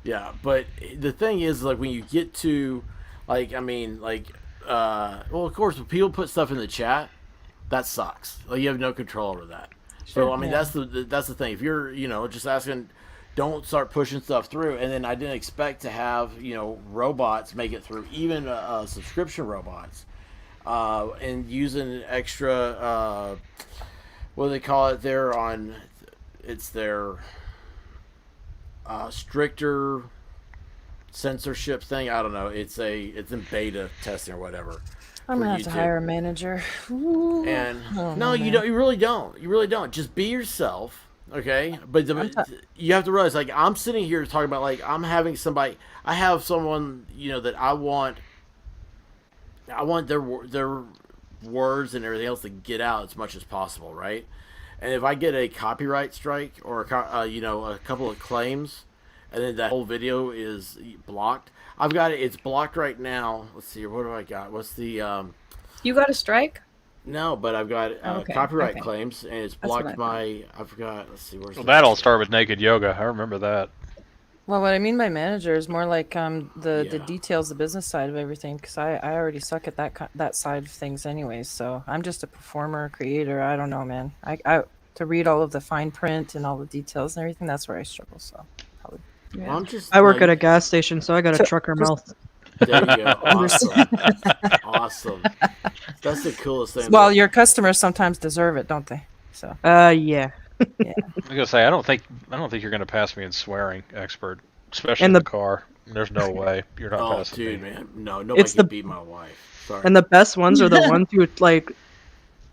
Yeah, but the thing is, like when you get to, like I mean, like, well, of course, when people put stuff in the chat, that sucks. Like you have no control over that. So I mean, that's the thing. If you're, just asking. Don't start pushing stuff through. And then I didn't expect to have, robots make it through, even subscription robots, and using extra, what do they call it there on, it's their stricter censorship thing. I don't know. It's in beta testing or whatever. I'm for gonna have to YouTube. hire a manager. And Oh, no, you man. don't. You really don't. You really don't. Just be yourself, okay? But you have to realize, like, I'm sitting here talking about, like, I'm having somebody. I have someone, that I want. I want their words and everything else to get out as much as possible, right? And if I get a copyright strike or a couple of claims, and then that whole video is blocked. I've got it. It's blocked right now. Let's see. What do I got? What's the You got a strike? No, but I've got Okay, copyright okay. claims, and it's That's what blocked I I forgot. Let's see. Where's Well, the that all started with naked yoga. I remember that. Well, what I mean by manager is more like the Yeah. details, the business side of everything, because I already suck at that side of things anyways. So I'm just a performer, creator. I don't know, man. I to read all of the fine print and all the details and everything, that's where I struggle. So probably. Well, I'm just. I work like, at a gas station, so I got a trucker mouth. There you go. Awesome. Awesome. That's the coolest thing. Well, your customers sometimes deserve it, don't they? So Yeah. I was gonna say I don't think you're gonna pass me in swearing expert, especially And in the the- car. There's no way you're not Oh, passing dude, me. man. No, nobody It's can the- beat my wife. Sorry. And the best ones are the ones who like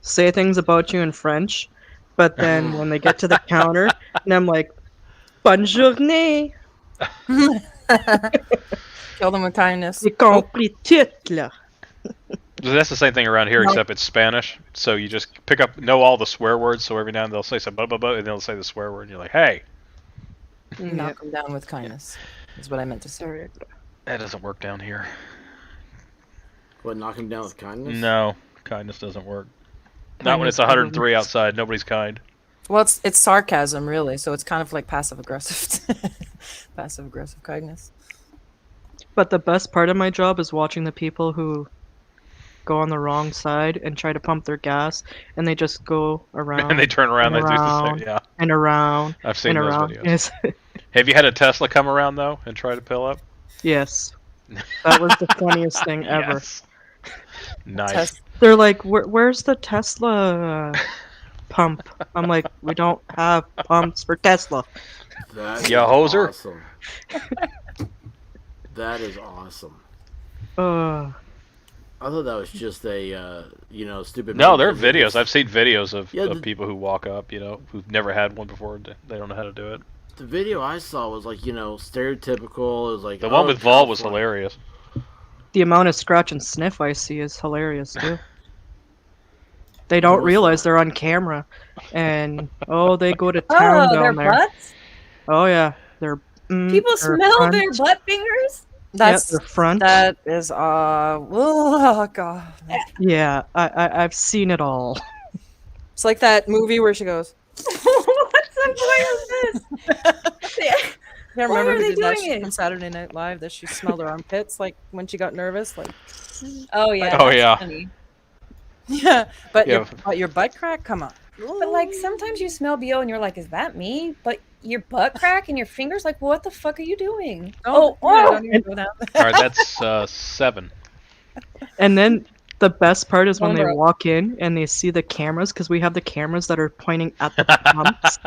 say things about you in French, but then when they get to the counter, and I'm like, "Bonne journée, kill them with kindness. j'ai compris tout là." That's the same thing around here, No. except it's Spanish. So you just know all the swear words. So every now and then they'll say some blah blah blah, and they'll say the swear word, and you're like, hey, Knock them down with kindness. Is what I meant to say. Sorry. that doesn't work down here. What, knock him down with kindness? No, kindness doesn't work. Not when Kindness it's 103 doesn't- outside. Nobody's kind. Well, it's sarcasm, really. So it's kind of like passive aggressive, passive aggressive kindness. But the best part of my job is watching the people who go on the wrong side and try to pump their gas, and they just go around And they turn around. and They do the same. around Yeah, and around I've seen and those around. videos. Yes. Have you had a Tesla come around though and try to fill up? Yes. That was the funniest thing ever. Yes. Nice. Test- They're like, where's the Tesla pump? I'm like, we don't have pumps for Tesla. That Ya is hoser. awesome. That is awesome. Uh, I thought that was just a stupid. No, there are movie. videos. I've seen videos of, Yeah, of people who walk up, who've never had one before. They don't know how to do it. The video I saw was like stereotypical. It was like The one with Vol was California. hilarious. the amount of scratch and sniff I see is hilarious too. They don't was realize that? they're on camera, and they go to town Oh, their down there. butts? Oh yeah, they're People their smell front. their butt fingers? That's their front. That is oh god. Yeah, I've seen it all. It's like that movie where she goes. What's the point of this? Yeah, Why remember are who they did that doing shit it? on Saturday Night Live that she smelled her armpits like when she got nervous, like Oh yeah. Oh, that's yeah. funny. yeah. But Yeah. your butt crack, come on. But like sometimes you smell BO and you're like, is that me? But your butt crack and your fingers, like, what the fuck are you doing? Oh, don't even go down. All right, that's 7. And then the best part is when they Number- walk in and they see the cameras, because we have the cameras that are pointing at the pumps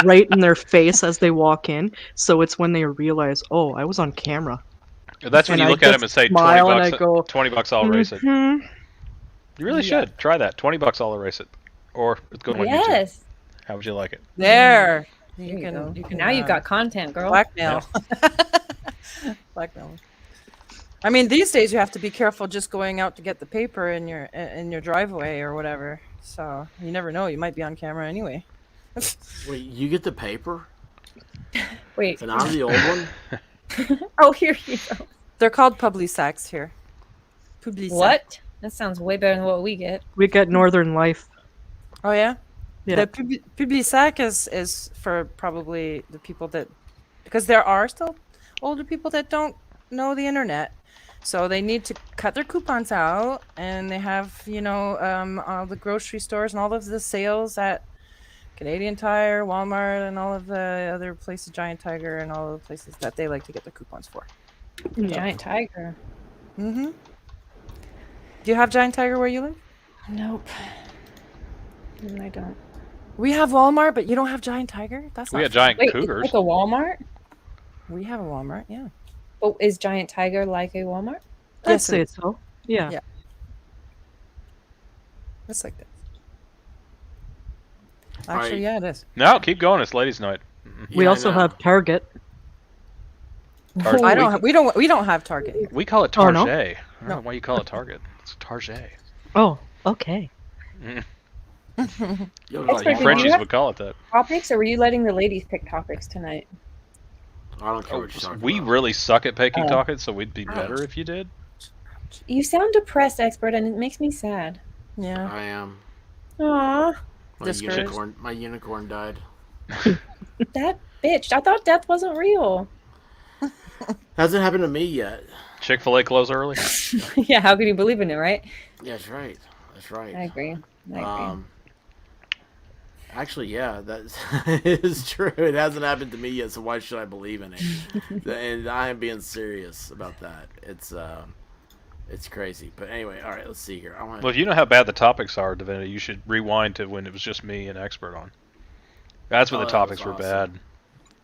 right in their face as they walk in. So it's when they realize, oh, I was on camera. That's when And you I look at just them and say, smile and $20. I go, $20, I'll erase it. "Mhm." You really Yeah. should try that. $20, I'll erase it. Or it's going on YouTube. Yes. How would you like it? There. There You you can, go. you can Now you've got content, girl. blackmail. Blackmail. I mean, these days you have to be careful just going out to get the paper in your driveway or whatever. So you never know. You might be on camera anyway. Wait, you get the paper? Wait. And I'm the old one? Oh, here you go. They're called Publisacs here. Publisac. What? That sounds way better than what we get. We get Northern Life. Oh yeah. Yeah. The Publisac is for probably the people that, because there are still older people that don't know the internet, so they need to cut their coupons out, and they have all the grocery stores and all of the sales at Canadian Tire, Walmart, and all of the other places, Giant Tiger, and all of the places that they like to get the coupons for. Giant tiger. Mm-hmm. Do you have Giant Tiger where you live? Nope. I don't. We have Walmart, but you don't have Giant Tiger? That's We not had giant Wait, cougars. it's like a Walmart? We have a Walmart, yeah. But is Giant Tiger like a Walmart? I'd Yes, it say is. so. Yeah. Yeah. It's like this. Actually, yeah, it is. No, keep going. It's ladies' night. We Yeah, I also know. have Target. Target. I don't. We don't have Target here. We call it Oh, Target. no? I don't know why you call it Target. It's Target. Oh, okay. Yo, That's like, pretty you good. Frenchies you have- would call it that. Topics, or were you letting the ladies pick topics tonight? I don't care what you're talking We about. really suck at picking Oh. topics, so we'd be better if you did. You sound depressed, expert, and it makes me sad. Yeah. I am. Aww, Discouraged. My unicorn died. that bitch. I thought death wasn't real. Hasn't happened to me yet. Chick-fil-A close early. Yeah, how could you believe in it, right? Yeah, that's right. That's right. I agree. Actually, yeah, that is true. It hasn't happened to me yet, so why should I believe in it? And I am being serious about that. It's crazy. But anyway, all right, let's see here. I want Well, if you know how bad the topics are, Divinity, you should rewind to when it was just me and Expert on. That's when Oh, the that was topics were awesome. bad.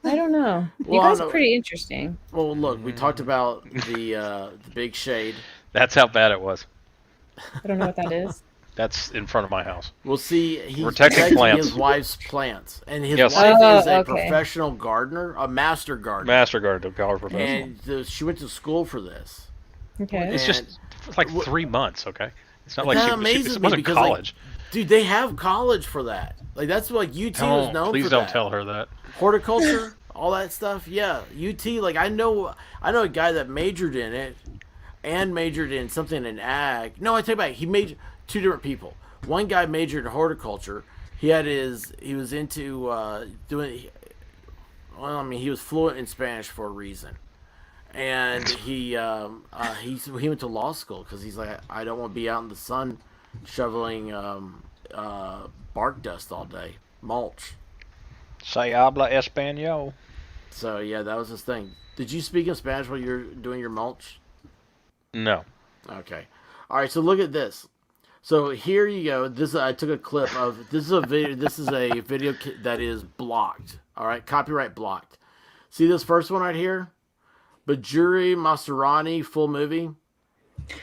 I don't know. You Well, I guys don't are know. pretty interesting. Well, look, we talked about the big shade. That's how bad it was. I don't know what that is. That's in front of my house. We'll see. He's Protecting protecting plants. his wife's plants, and his Yes. wife Oh, is a okay. professional gardener, a master gardener, Master Garden, color professional. and she went to school for this. Okay. It's just it's like 3 months, okay? It's not like That she amazes it me wasn't because, like, college. Dude, they have college for that. Like that's what UT was Don't, known please for. don't that. tell her that. Horticulture, all that stuff. Yeah, UT. Like I know a guy that majored in it and majored in something in ag. No, I take it back. He made 2 different people. One guy majored in horticulture. He was into doing. Well, I mean, he was fluent in Spanish for a reason, and he went to law school because he's like, I don't want to be out in the sun shoveling bark dust all day, mulch. Se habla español. So yeah, that was his thing. Did you speak in Spanish while you're doing your mulch? No. Okay. All right. So look at this. So here you go. This I took a clip of. This is a video. This is a video that is blocked. All right, copyright blocked. See this first one right here? Bajuri Maserani full movie.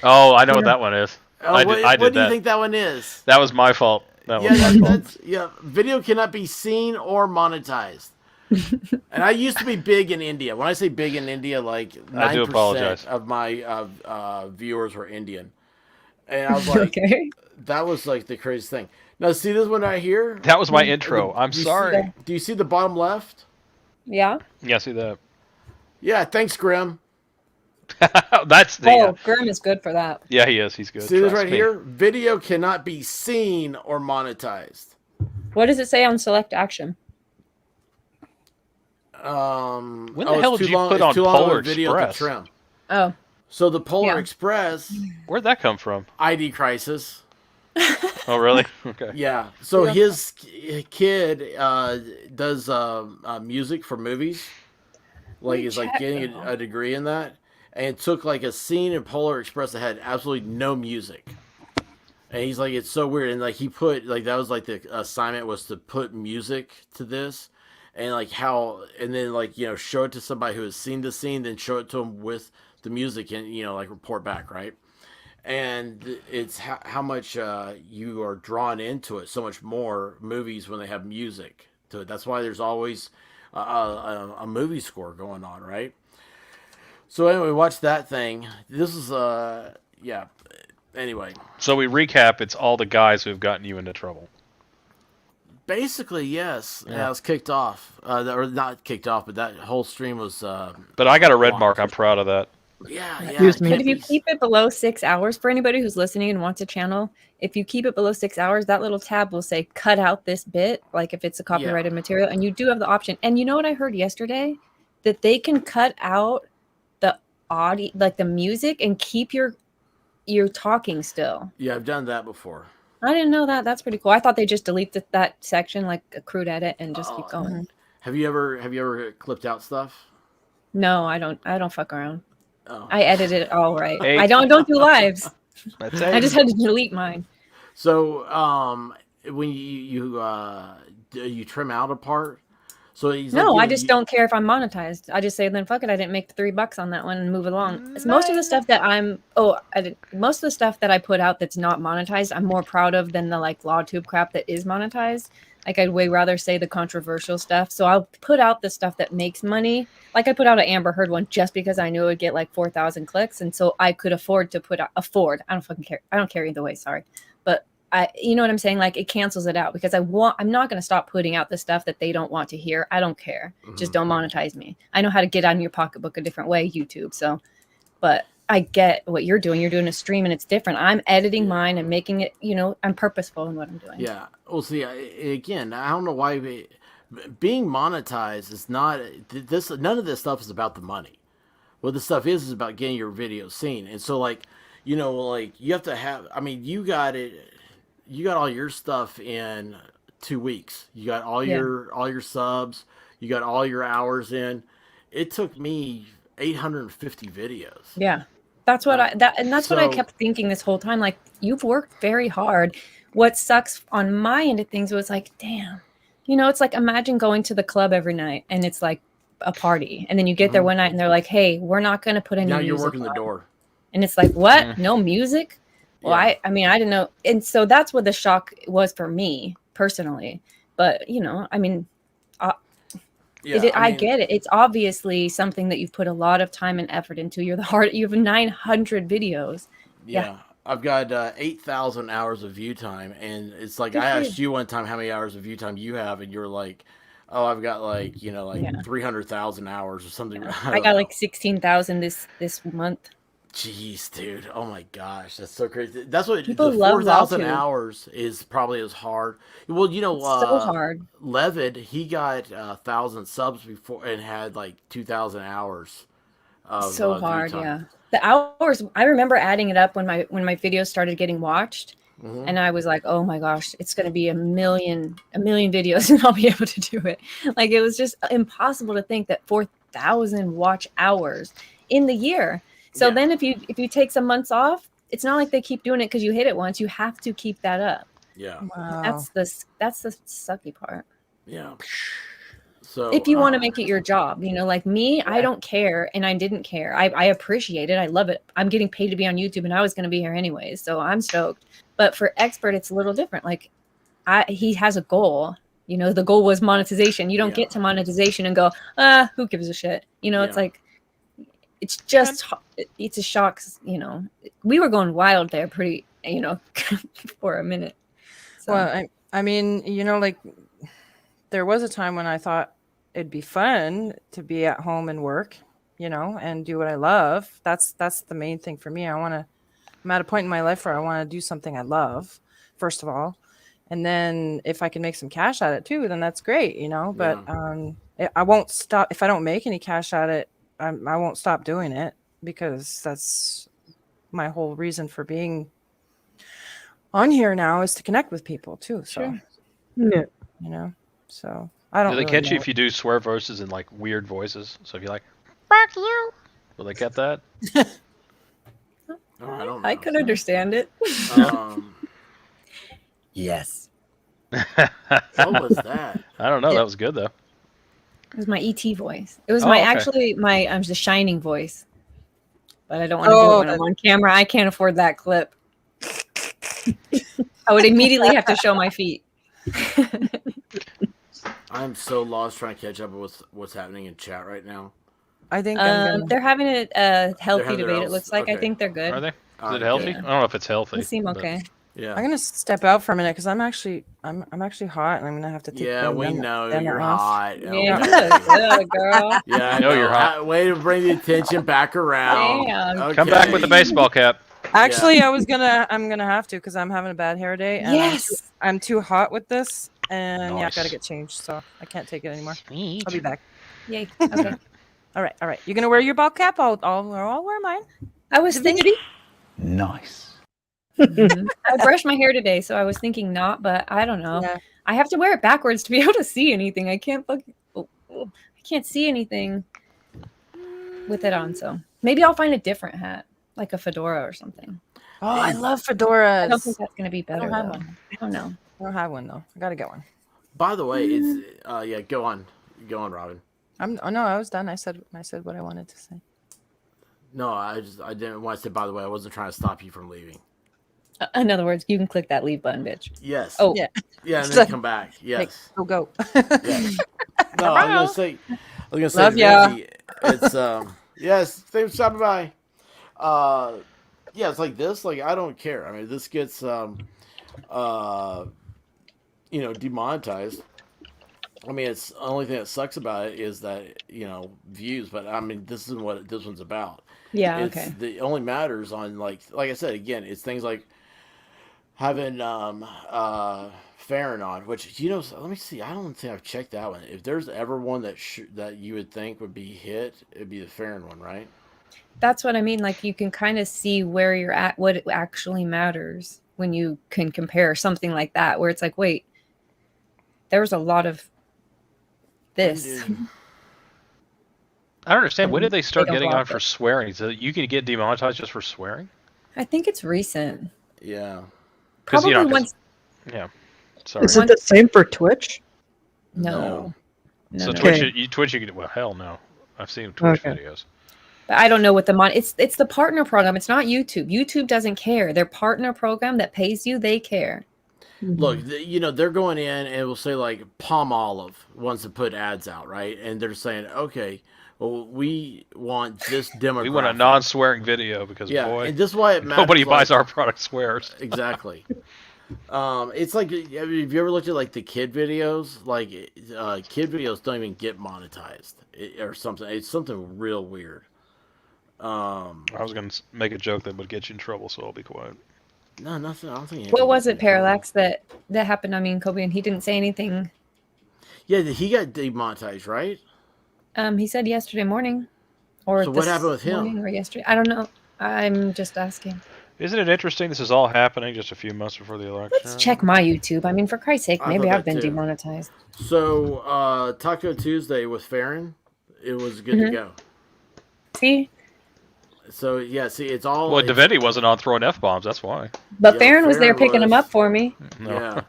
Oh, I know what that one is. Oh, I what did do you that. think that one is? That was my fault. That Yeah, was my fault. that's yeah. Video cannot be seen or monetized. And I used to be big in India. When I say big in India, like I do 9% apologize. of my viewers were Indian, and I was like, Okay. that was like the craziest thing. Now see this one right here. That was my intro. I'm Do you sorry. See, do you see the bottom left? Yeah. Yeah, see that? Yeah. Thanks, Grim. That's the. Oh, Grim is good for that. Yeah, he is. He's good. See this Trust right me. here? Video cannot be seen or monetized. What does it say on select action? When the it's hell too did you long- put it's on too long of a Polar video to Express? trim. Oh, So the Polar Yeah. Express Where'd that come from? ID crisis. Oh, really? Okay. Yeah. So Yeah. his kid does music for movies. Like he's like check getting though. a degree in that, and it took like a scene in Polar Express that had absolutely no music. And he's like, it's so weird. And like he put like that was like the assignment was to put music to this, and like how and then like show it to somebody who has seen the scene, then show it to them with the music, and like report back, right? And it's how much you are drawn into it so much more movies when they have music to it. That's why there's always a movie score going on, right? So anyway, watch that thing. This is yeah. Anyway, So we recap. It's all the guys who have gotten you into trouble. basically yes. Yeah, it was kicked off, or not kicked off, but that whole stream was. But I got a red blocked. mark. I'm proud of that. Yeah, yeah. Excuse me. but if you keep it below 6 hours, for anybody who's listening and wants a channel, if you keep it below 6 hours, that little tab will say cut out this bit, like if it's a copyrighted material, and you do have the option. And you know what I heard yesterday? That they can cut out the audio, like the music, and keep your talking still. Yeah, I've done that before. I didn't know that. That's pretty cool. I thought they just delete that section, like a crude edit, and just keep going. Have you ever clipped out stuff? No, I don't fuck around. Oh. I edited it all right. Hey. I don't do lives. That's I just had to delete mine. So when you trim out a part, so he's No, like, I just don't care if I'm monetized. I just say, then fuck it. I didn't make the $3 on that one and move along. Most of the stuff that most of the stuff that I put out that's not monetized, I'm more proud of than the like LawTube crap that is monetized. Like I'd way rather say the controversial stuff. So I'll put out the stuff that makes money. Like I put out an Amber Heard one just because I knew it would get like 4,000 clicks, and so I could afford to afford. I don't fucking care. I don't care either way. Sorry, but you know what I'm saying? Like it cancels it out because I'm not going to stop putting out the stuff that they don't want to hear. I don't care. Just don't monetize me. I know how to get out of your pocketbook a different way, YouTube. So, but I get what you're doing. You're doing a stream and it's different. I'm editing mine and making it, I'm purposeful in what I'm doing. Yeah. Well, see, again, I don't know why being monetized is not this. None of this stuff is about the money. What the stuff is about getting your video seen. And so, like, like you have to have. I mean, you got it. You got all your stuff in 2 weeks. You got all your subs. You got all your hours in. It took me 850 videos. Yeah. That's what that's what I kept thinking this whole time. Like, you've worked very hard. What sucks on my end of things was like, damn, it's like, imagine going to the club every night and it's like a party. And then you get there one night and they're like, hey, we're not going to put any music Now you're working on. the door. And it's like, what? No music? Well, I mean, I didn't know. And so that's what the shock was for me personally. But, I mean, I get it. It's obviously something that you've put a lot of time and effort into. You have 900 videos. Yeah. I've got 8,000 hours of view time. And it's like, I asked you one time how many hours of view time you have. And you're like, oh, I've got like, 300,000 hours or something. I got like 16,000 this month. Jeez, dude. Oh my gosh. That's so crazy. That's what People the love 4,000 LawTube. hours is probably as hard. Well, So hard. Levid, he got 1,000 subs before and had like 2,000 hours of So view hard, time. yeah. The hours, I remember adding it up when my videos started getting watched, Mhm. and I was like, oh my gosh, it's going to be a million videos and I'll be able to do it. Like, it was just impossible to think that 4,000 watch hours in the year. So Yeah. then if you take some months off, it's not like they keep doing it because you hit it once. You have to keep that up. Yeah. Wow. That's the sucky part. Yeah. So If you want to make it your job, like me, I don't care, and I didn't care. I appreciate it. I love it. I'm getting paid to be on YouTube, and I was going to be here anyways, so I'm stoked. But for Expert, it's a little different. Like, he has a goal. The goal was monetization. You don't Yeah. get to monetization and go, who gives a shit? It's Yeah. like, it's just, it's a shock. We were going wild there, pretty, for a minute. So. Well, I mean, like, there was a time when I thought it'd be fun to be at home and work, and do what I love. That's the main thing for me. I'm at a point in my life where I want to do something I love, first of all. And then if I can make some cash at it too, then that's great, but I won't stop. If I don't make any cash at it, I won't stop doing it, because that's my whole reason for being on here now, is to connect with people too. So, Yeah. So I don't Do they really catch you know. if you do swear voices in like weird voices? So if you're like, "Fuck you," will they get that? Oh, I don't know. I could understand it. Yes. What was that? I don't know. That was good though. It was my ET voice. It was Oh, okay. I'm the Shining voice. But I don't want to do it when I'm on camera. I can't afford that clip. I would immediately have to show my feet. I'm so lost trying to catch up with what's happening in chat right now. I think They're having a healthy having their debate. It own- looks like. I okay. think they're good. Are they? Is Alright, it healthy? good. I don't know if it's healthy. They seem but- okay. Yeah. I'm gonna step out for a minute because I'm actually hot, and I'm gonna have to take. Yeah, the we banner- know banner you're off. hot. Yeah, Okay. you look good, girl. Yeah, I know you're hot. Way to bring the attention back around. Damn. Okay. Come back with the baseball cap. Actually, I'm gonna have to, because I'm having a bad hair day, and Yes. I'm too hot with this, and yeah, I Nice. gotta get changed, so I can't take it anymore. I'll be back. Yay. Okay. All right. You gonna wear your ball cap? I'll wear mine. I was thinking. Nice. I brushed my hair today, so I was thinking not, but I don't know. Yeah. I have to wear it backwards to be able to see anything. I can't I can't see anything with it on. So maybe I'll find a different hat, like a fedora or something. Oh, I love fedoras. I don't think that's gonna be better. I don't have though. one. I don't know. I don't have one though. I gotta get one. By the way, it's yeah. Go on, Robyn. No, I was done. I said what I wanted to say. No, I didn't want to say. By the way, I wasn't trying to stop you from leaving. In other words, you can click that leave button, bitch. Yes. Oh, Yeah. Yeah, and then come back. Yes. Go. Yes. No, I was gonna say. Love ya. Vicky, it's yes. Thanks for stopping by. Yeah, it's like this. Like, I don't care. I mean, this gets demonetized. I mean, it's the only thing that sucks about it is that views. But I mean, this isn't what this one's about. yeah. It's Okay. the only matters on like I said again. It's things like having Farron on, which let me see. I don't think I've checked that one. If there's ever one that you would think would be hit, it'd be the Farron one, right? That's what I mean. Like, you can kind of see where you're at, what actually matters when you can compare something like that, where it's like, wait, there was a lot of this. I don't understand. When did they start They don't getting block on for it. swearing? So you can get demonetized just for swearing? I think it's recent. Yeah. 'Cause, Probably once. Yeah. Sorry. Is it the same for Twitch? No. So no. Twitch, you can. Well, hell no. I've seen Twitch videos. But I don't know what it's the partner program. It's not YouTube. YouTube doesn't care. Their partner program that pays you, they care. Look, they're going in and we'll say like Palm Olive wants to put ads out, right? And they're saying, okay, well, we want this demographic. We want a non-swearing video because boy, and this is why it matters. nobody buys our product swears. Exactly. It's like, have you ever looked at like the kid videos? Like, kid videos don't even get monetized or something. It's something real weird. I was going to make a joke that would get you in trouble, so I'll be quiet. No, nothing. I don't think. What was it, Parallax, that happened? I mean, Kobe, and he didn't say anything. Yeah, he got demonetized, right? He said yesterday morning. or So what this happened with him? morning or yesterday. I don't know. I'm just asking. Isn't it interesting? This is all happening just a few months before the election. Let's check my YouTube. I mean, for Christ's sake, I maybe thought I've that been too. demonetized. So Taco Tuesday with Farron, it was good to go. See? So yeah, see, it's all. Well, it's, Devetti wasn't on throwing F-bombs, that's why. But Yeah, Farron was there Farron picking him was. up for me. No. Yeah.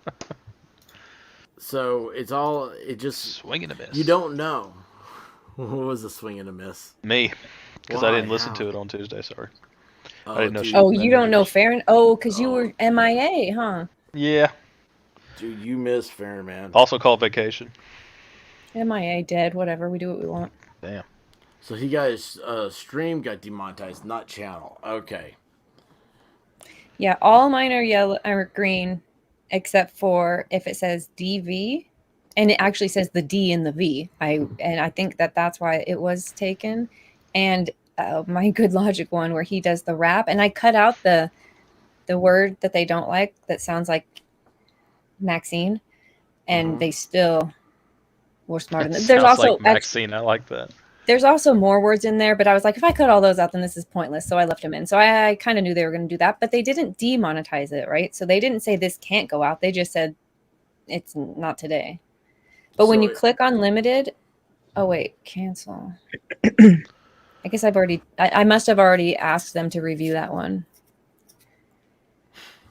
So it's all. It just. Swing and a miss. You don't know. What was a swing and a miss? Me. Because I Why? didn't listen How? to it on Tuesday, sorry. Oh, I didn't know dude, she- Oh, you don't know Farron? Oh, because you Oh. were MIA, huh? Yeah. Dude, you missed Farron, man. Also called vacation. MIA, dead, whatever. We do what we want. Damn. So he got his stream got demonetized, not channel. Okay. Yeah, all mine are yellow or green, except for if it says DV, and it actually says the D in the V. I think that's why it was taken. And my Good Logic one where he does the rap, and I cut out the word that they don't like that sounds like Maxine, and they still were smarter than. There's Sounds also like Maxine, I like that. there's also more words in there, but I was like, if I cut all those out, then this is pointless. So I left them in. So I kind of knew they were going to do that, but they didn't demonetize it, right? So they didn't say this can't go out. They just said it's not today. But when So you click on limited, oh wait, cancel. I guess I must have already asked them to review that one.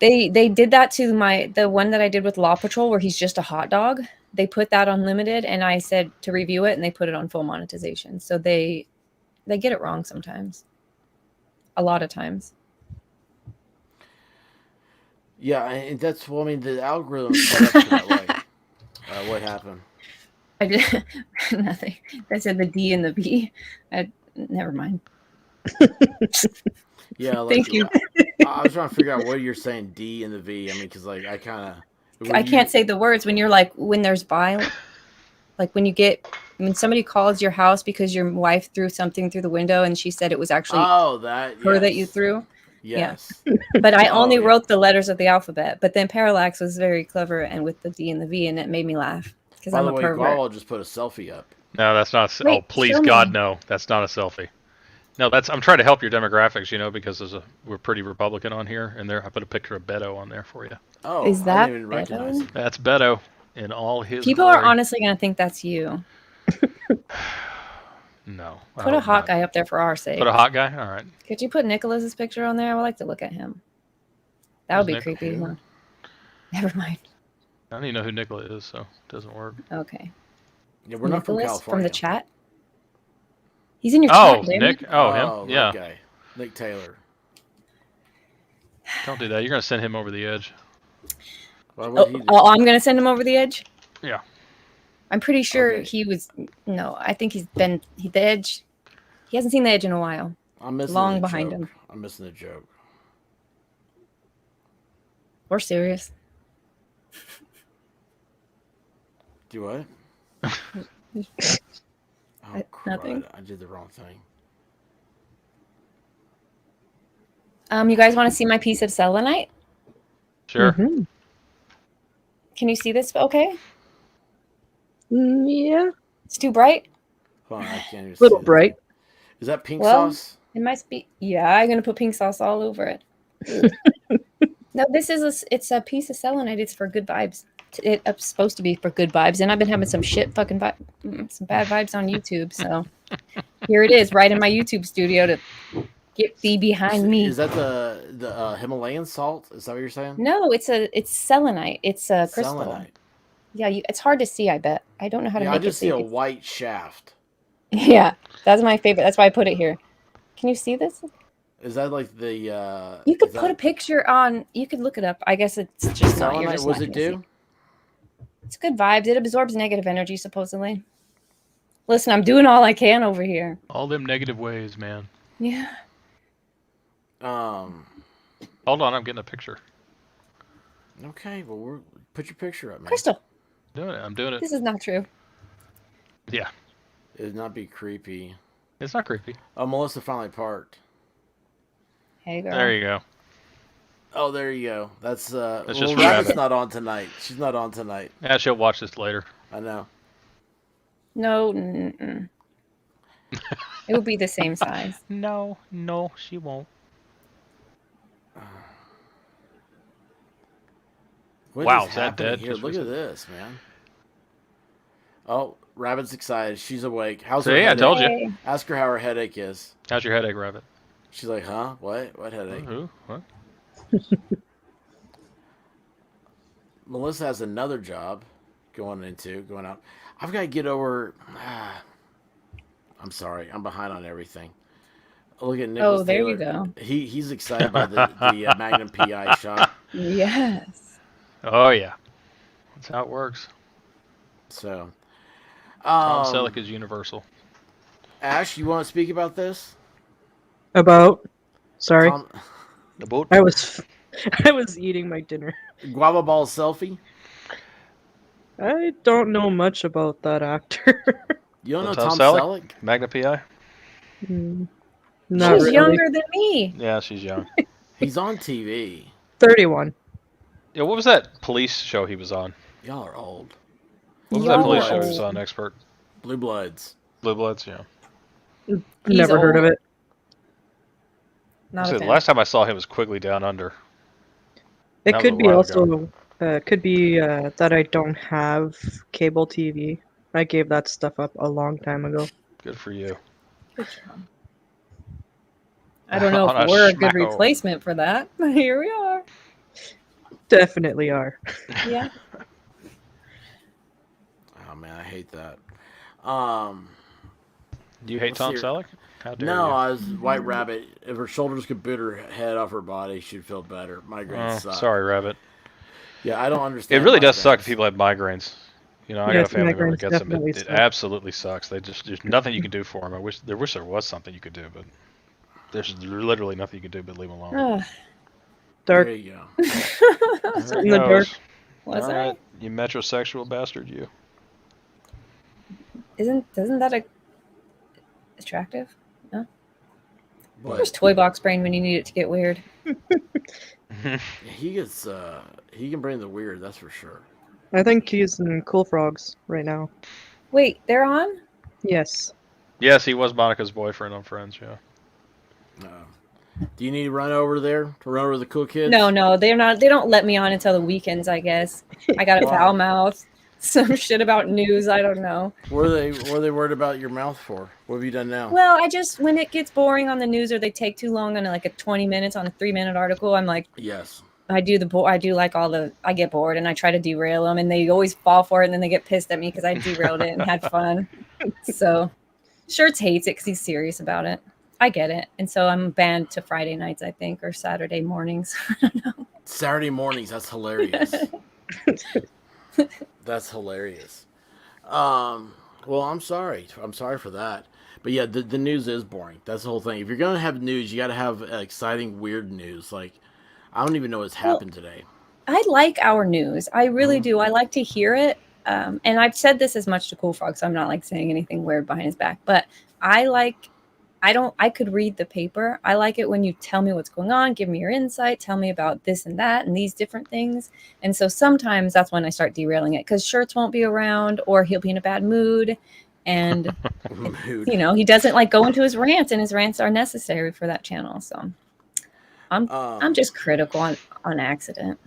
They did that to the one that I did with Law Patrol where he's just a hot dog. They put that on limited, and I said to review it, and they put it on full monetization. So they get it wrong sometimes. A lot of times. Yeah, and that's well. I mean, the algorithm set up that way. What happened? I did nothing. I said the D and the B. Never mind. Yeah, like, Thank you. I was trying to figure out what you're saying, D and the V. I mean, because like I kind of. I can't say the words when you're like when there's violence, like when somebody calls your house because your wife threw something through the window and she said it was actually her that you threw. Yes. Yeah. But I only yeah. wrote the letters of the alphabet. But then Parallax was very clever and with the D and the V, and it made me laugh because By I'm the a way, pervert. Gual just put a selfie up. No, that's not. Wait, oh, please, show God, me. no. That's not a selfie. No, I'm trying to help your demographics, because we're pretty Republican on here, and I put a picture of Beto on there for you. Oh, Is I that didn't even recognize Beto? him. That's Beto in all his People glory. are honestly going to think that's you. No. I Put a hope hot not. guy up there for our sake. Put a hot guy? All right. Could you put Nicholas's picture on there? I would like to look at him. That would be Who's creepy. Nicholas? Huh? Never mind. I don't even know who Nicola is, so it doesn't work. Okay. Yeah, we're not from Nicholas California. from the chat. He's in your Oh, chat, David. Nick. Oh, Oh, him. Yeah. that guy. Nick Taylor. Don't do that. You're gonna send him over the edge. Why would he do Oh, I'm going to send him over the edge? Yeah. I'm pretty sure Okay. he was. No, I think the edge. He hasn't seen the edge in a while. I'm missing long the behind joke. him. I'm missing the joke. We're serious. Do what? Oh, Nothing. crud. I did the wrong thing. You guys want to see my piece of selenite? Sure. Mhm. Can you see this? Okay. Yeah, It's too bright. Hold on, I can't even little see it. bright. Is that pink Well, sauce? It must be. Yeah, I'm gonna put pink sauce all over it. No, it's a piece of selenite. It's for good vibes. It's supposed to be for good vibes, and I've been having some some bad vibes on YouTube. So here it is, right in my YouTube studio to get thee behind me. Is that the Himalayan salt? Is that what you're saying? No, it's selenite. It's a crystal. Selenite. Yeah, it's hard to see. I bet. I don't know how to Yeah, make I just it see so a you can- white shaft. Yeah, that's my favorite. That's why I put it here. Can you see this? Is that like the? You could is put a that picture on. You could look it up. I guess it's just not. You're selenite? just What does not it gonna see. do? It's good vibes. It absorbs negative energy, supposedly. Listen, I'm doing all I can over here. All them negative ways, man. Yeah. Hold on, I'm getting a picture. Okay, well, put your picture up, man. Crystal, I'm doing it. this is not true. Yeah. It'd not be creepy. It's not creepy. Oh, Melissa finally parked. Hey, girl. There you go. Oh, there you go. That's just well, for Rabbit's Rabbit. not on tonight. She's not on tonight. Yeah, she'll watch this later. I know. No. Mm-mm. It would be the same size. No, she won't. What Wow, is is that happening dead? here? Just Look at recently? this, man. Oh, Rabbit's excited. She's awake. How's her See, I headache? told you. Yay. Ask her how her headache is. How's your headache, Rabbit? She's like, huh? What? What headache? Who? What? Melissa has another job going out. I've got to get over. I'm sorry. I'm behind on everything. Look at Nicholas Oh, there Taylor. you go. He's excited by the Magnum PI shot. Yes. Oh yeah, that's how it works. So, Tom Selleck is universal. Ash, you want to speak about this? About? Sorry, Tom, The boat. I was eating my dinner. Guava Ball selfie. I don't know much about that actor. You don't know Tom Tom Selleck? Selleck? Magna PI. Not She's really. younger than me. Yeah, she's young. He's on TV. 31. Yeah, what was that police show he was on? Y'all are old. What was Y'all that police are show he was old. on? Expert. Blue Bloods. Blue Bloods. Yeah. He's Never heard of old. it. Not So a the fan. last time I saw him was Quigley Down Under. It That was could a be while also ago. that I don't have cable TV. I gave that stuff up a long time ago. Good for you. I don't know On a if we're a good schmacko. replacement for that, but here we are. Definitely are. Yeah. Oh man, I hate that. Do you hate Let's Tom see. Selleck? How dare No, you? I was White Rabbit. If her shoulders could boot her head off her body, she'd feel better. Migraines suck. Sorry, Rabbit. Yeah, I don't It understand. really does suck migraines. if people have migraines. You know, I got Yes, a family member migraines that gets them. definitely It suck. absolutely sucks. There's nothing you can do for them. I wish there was something you could do, but there's literally nothing you can do but leave them alone. Ugh. Dark. There you go. There in it the dark. goes. Was All I? right, you metrosexual bastard, you. Doesn't that attractive? No. But There's toy box brain when you need it to get weird. he gets he can bring the weird, that's for sure. I think he's in Cool Frogs right now. Wait, they're on? Yes. Yes, he was Monica's boyfriend on Friends. Yeah. Do you need to run over there to run over the cool kids? No, they're not. They don't let me on until the weekends, I guess. I got a Wow. foul mouth. Some shit about news. I don't know. What are they worried about your mouth for? What have you done now? Well, I just when it gets boring on the news or they take too long on like a 20 minutes on a 3-minute article, I'm like, Yes. I get bored and I try to derail them and they always fall for it and then they get pissed at me because I derailed it and had fun. So Shirts hates it because he's serious about it. I get it. And so I'm banned to Friday nights, I think, or Saturday mornings. I don't know. Saturday mornings, that's hilarious. That's hilarious. Well, I'm sorry. I'm sorry for that. But yeah, the news is boring. That's the whole thing. If you're gonna have news, you got to have exciting, weird news. Like, I don't even know what's happened today. I like our news. I really do. I like to hear it. And I've said this as much to Cool Frog, so I'm not like saying anything weird behind his back. But I could read the paper. I like it when you tell me what's going on, give me your insight, tell me about this and that and these different things. And so sometimes that's when I start derailing it because Shirts won't be around or he'll be in a bad mood. And, Mood. you know, he doesn't like go into his rants and his rants are necessary for that channel. So I'm just critical on accident.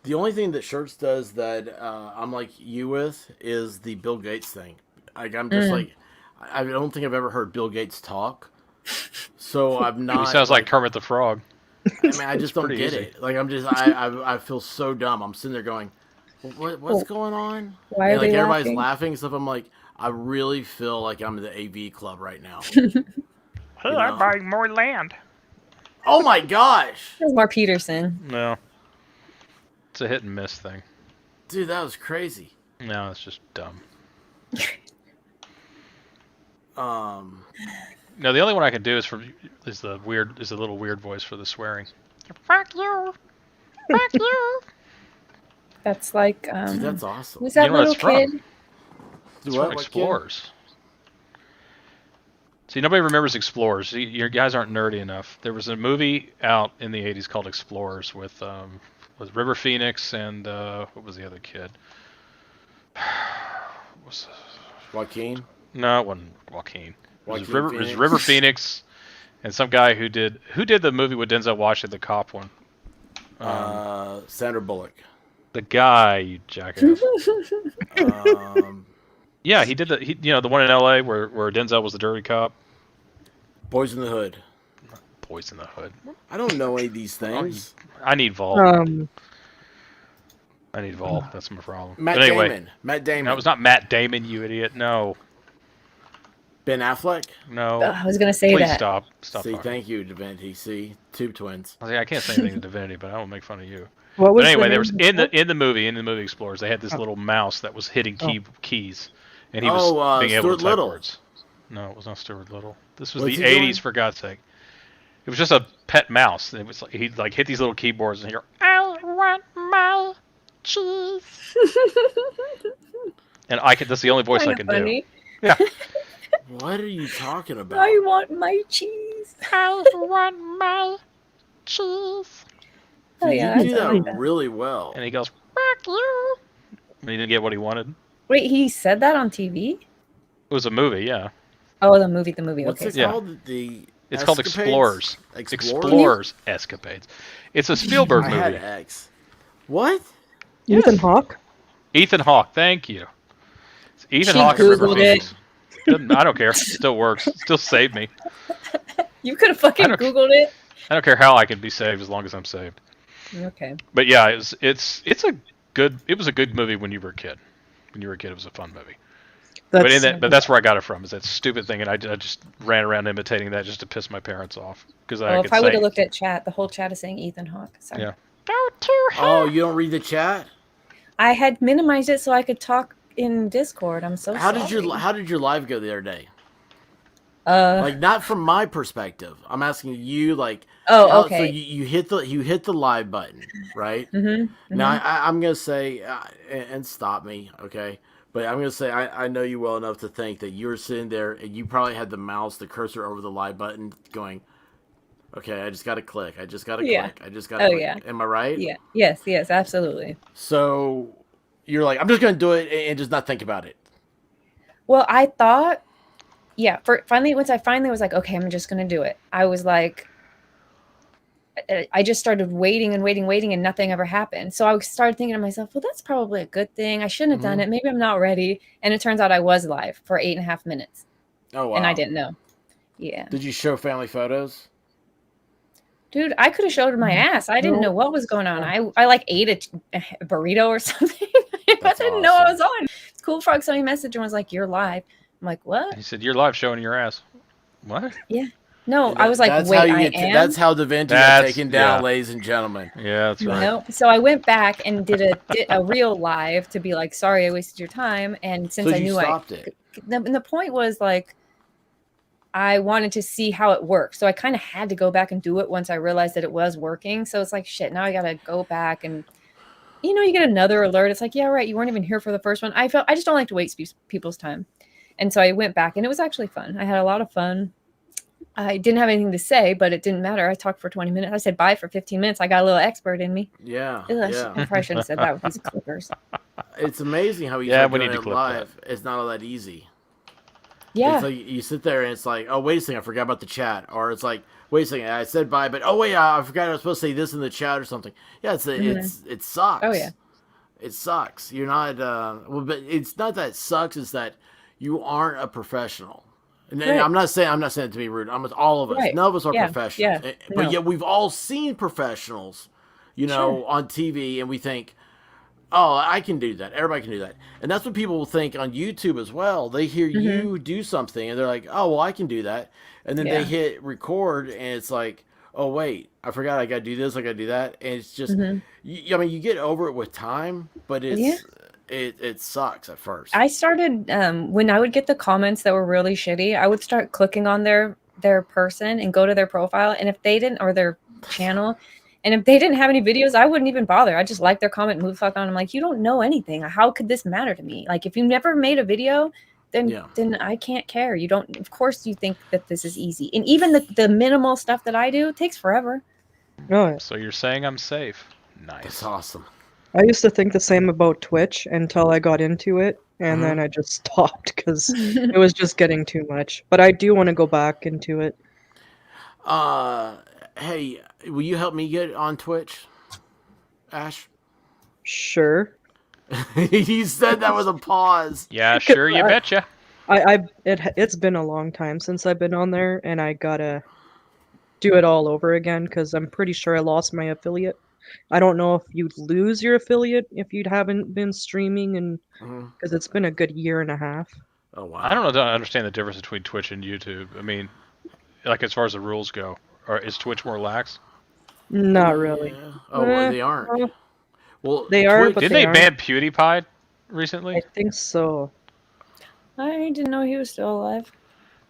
The only thing that Shirts does that I'm like you with is the Bill Gates thing. Like I'm just like, I don't think I've ever heard Bill Gates talk. So I'm not. He sounds like Kermit the Frog. I mean, I just don't pretty get easy. it. Like I'm just, I feel so dumb. I'm sitting there going, what's going on? Why And are like they everybody's laughing? laughing and stuff. I'm like, I really feel like I'm in the AV club right now. I'm buying more land. Oh my gosh, There's more Peterson. No. It's a hit and miss thing. dude, that was crazy. No, it's just dumb. No, the only one I can do is the little weird voice for the swearing. Fuck you. Fuck you. That's like Dude, that's awesome. who's that You know where little it's from? kid? It's What? from What kid? Explorers. See, nobody remembers Explorers. See, your guys aren't nerdy enough. There was a movie out in the 80s called Explorers with River Phoenix and what was the other kid? Joaquin? No, it wasn't Joaquin. Joaquin It was Phoenix. River Phoenix, and some guy who did the movie with Denzel Washington, the cop one. Sandra Bullock. The guy, you jackass. Um, Yeah, he did the one in L.A. where Denzel was the dirty cop. Boys in the Hood. Boys in the Hood. I don't know any of these things. I need Vol. I need Vol. That's my problem. Matt Damon. Matt Damon. No, it was not Matt Damon, you idiot. No. Ben Affleck. No. I was gonna say Please that. stop. See, talking. thank you, Divinity. See, Tube Twins. I can't say anything to Divinity, but I won't make fun of you. What was But anyway, the there was name? in the movie Explorers, they had this little mouse that was hitting keys, and he was being able Stuart to type Little. words. No, it was not Stuart Little. This was What's the he doing? '80s, for God's sake. It was just a pet mouse. It was like he'd like hit these little keyboards and he'd go, "I want my cheese." And that's the only voice I Kinda can funny. do. Yeah. What are you talking about? I want my cheese. I want my cheese. Oh, Dude, yeah, you I do sound that like that. really well. And he goes, "Fuck you." And he didn't get what he wanted. Wait, he said that on TV? It was a movie, yeah. Oh, the movie. What's Okay. it Yeah. called? The It's called Escapades? Explorers. Explorers? Escapades. It's a Spielberg I had movie. X. What? Ethan Hawke? Ethan Hawke, thank you. It's Ethan She Hawke and River Googled Phoenix. I don't care. It still works. It still saved me. You could have fucking I don't- Googled it. I don't care how I can be saved as long as I'm saved. Okay. But yeah, it was a good movie when you were a kid. When you were a kid, it was a fun movie. But that's where I got it from. Is that stupid thing, and I just ran around imitating that just to piss my parents off because Well, could if I would say, have looked at chat, the whole chat is saying Ethan Hawke. Sorry. Yeah. Oh, you don't read the chat? I had minimized it so I could talk in Discord. I'm so How sorry. did your live go the other day? Uh, Like, not from my perspective. I'm asking you, like. Oh, So okay. you hit the live button, right? Mm-hmm. Now I'm gonna say, and stop me, okay? But I'm gonna say I know you well enough to think that you were sitting there and you probably had the cursor over the live button, going, "Okay, I just got to click. I just got to Yeah. click. I just got to." Oh, click. yeah. Am I right? Yeah. Yes, absolutely. So you're like, I'm just gonna do it and just not think about it. Well, I thought, yeah, once I finally was like, okay, I'm just going to do it. I was like, I just started waiting and nothing ever happened. So I started thinking to myself, well, that's probably a good thing. I shouldn't have done it. Maybe I'm not ready. And it turns out I was live for 8.5 minutes. Oh wow! And I didn't know. Yeah. Did you show family photos? Dude, I could have showed my ass. I didn't know what was going on. I like ate a burrito or something. I didn't know I was on. Cool Frog sent me a message and was like, "You're live." I'm like, "What?" He said, "You're live showing your ass." What? Yeah. No, I was like, That's "Wait, how you I get am." That's how Da Vinci got That's- taken down, yeah. ladies and gentlemen. Yeah, that's right. No. So I went back and did a real live to be like, "Sorry, I wasted your time." And since So I you knew stopped it. the point was like, I wanted to see how it worked. So I kind of had to go back and do it once I realized that it was working. So it's like, shit, now I got to go back and, you get another alert. It's like, yeah, right. You weren't even here for the first one. I just don't like to waste people's time. And so I went back and it was actually fun. I had a lot of fun. I didn't have anything to say, but it didn't matter. I talked for 20 minutes. I said bye for 15 minutes. I got a little expert in me. Yeah, Ugh, I yeah. probably shouldn't have said that with these clickers. It's amazing how you Yeah, start we doing need to it clip live. It's not all that easy. Yeah. It's like you sit there and it's like, oh, wait a second, I forgot about the chat. Or it's like, wait a second, I said bye, but oh wait, I forgot I was supposed to say this in the chat or something. Yeah, it sucks. Oh, yeah. It sucks. You're not but it's not that it sucks, it's that you aren't a professional. And Right. I'm not saying it to be rude. I'm with all of us. Right. None of us are Yeah. professionals. Yeah. But No. yet we've all seen professionals, Sure. on TV, and we think, oh, I can do that. Everybody can do that. And that's what people will think on YouTube as well. They hear you do something and they're like, oh, well, I can do that. And then Yeah. they hit record and it's like, oh, wait, I forgot I got to do this. I got to do that. And it's just, you get over it with time, but it sucks at first. I started when I would get the comments that were really shitty, I would start clicking on their person and go to their profile. And if they didn't, or their channel, and if they didn't have any videos, I wouldn't even bother. I just like their comment, and move the fuck on. I'm like, you don't know anything. How could this matter to me? Like, if you never made a video, then I can't care. You don't. Of course, you think that this is easy, and even the minimal stuff that I do takes forever. Oh, So you're saying I'm safe? Nice. It's awesome. I used to think the same about Twitch until I got into it, and then I just stopped because it was just getting too much. But I do want to go back into it. Hey, will you help me get on Twitch, Ash? Sure. You said that with a pause. Yeah, sure, you betcha. It's been a long time since I've been on there, and I gotta do it all over again because I'm pretty sure I lost my affiliate. I don't know if you'd lose your affiliate if you haven't been streaming, and because it's been a good year and a half. Oh wow. I don't understand the difference between Twitch and YouTube. I mean, like as far as the rules go, or is Twitch more lax? Not really. Yeah. Oh, well, they aren't. Well, They are, but Didn't they ban PewDiePie recently? I think so. I didn't know he was still alive.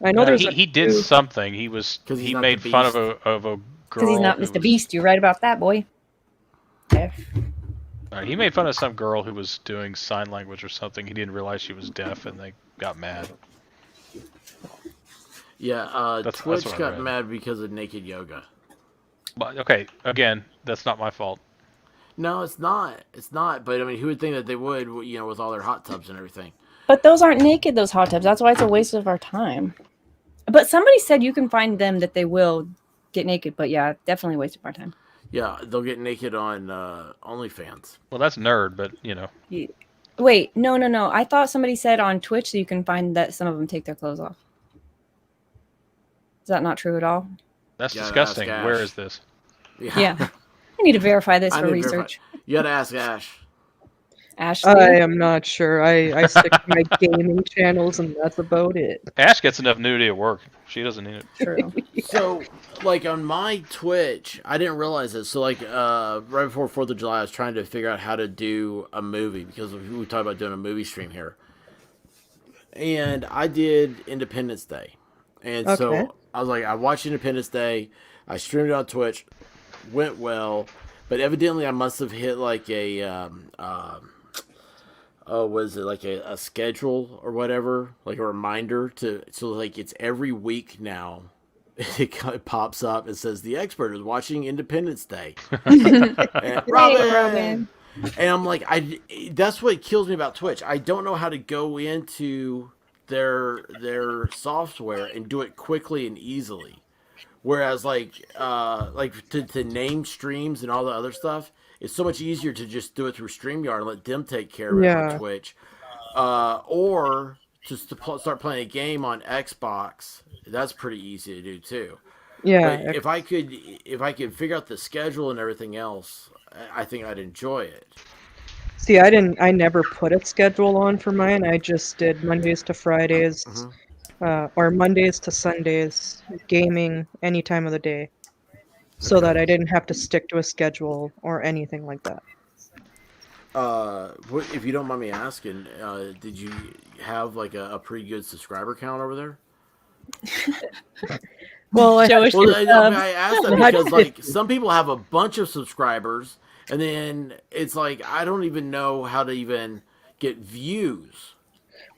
I know there's he did something. He not made the fun Beast. of a girl. Because he's not Mr. Beast. You're right about that, boy. He made fun of some girl who was doing sign language or something. He didn't realize she was deaf, and they got mad. Yeah, That's Twitch what I got read. mad because of naked yoga. But okay, again, that's not my fault. No, it's not. It's not. But I mean, who would think that they would? You know, with all their hot tubs and everything. But those aren't naked, those hot tubs. That's why it's a waste of our time. But somebody said you can find them that they will get naked. But yeah, definitely a waste of our time. Yeah, they'll get naked on OnlyFans. Well, that's nerd, but you know. Wait, no. I thought somebody said on Twitch that you can find that some of them take their clothes off. Is that not true at all? That's Gotta disgusting. ask Ash. Where is this? Yeah. I need to verify this I for need to verify- research. You gotta ask Ash. Ashley? I am not sure. I stick to my gaming channels, and that's about it. Ash gets enough nudity at work. She doesn't need it. True. So, like on my Twitch, I didn't realize this. So, like right before 4th of July, I was trying to figure out how to do a movie because we talked about doing a movie stream here, and I did Independence Day, and Okay. so I was like, I watched Independence Day, I streamed it on Twitch, went well, but evidently I must have hit like a was it like a schedule or whatever, like a reminder to, so like it's every week now. It kind of pops up and says the expert is watching Independence Day. And, Robyn! And I'm like, that's what kills me about Twitch. I don't know how to go into their software and do it quickly and easily. Whereas like to name streams and all the other stuff, it's so much easier to just do it through StreamYard and let them take care of it on Twitch. Or just to start playing a game on Xbox. That's pretty easy to do too. Yeah. But if I could figure out the schedule and everything else, I think I'd enjoy it. See, I never put a schedule on for mine. I just did Mondays to Fridays, or Mondays to Sundays, gaming any time of the day, so that I didn't have to stick to a schedule or anything like that. If you don't mind me asking, did you have like a pretty good subscriber count over there? Well, I asked that because like some people have a bunch of subscribers, and then it's like I don't even know how to even get views.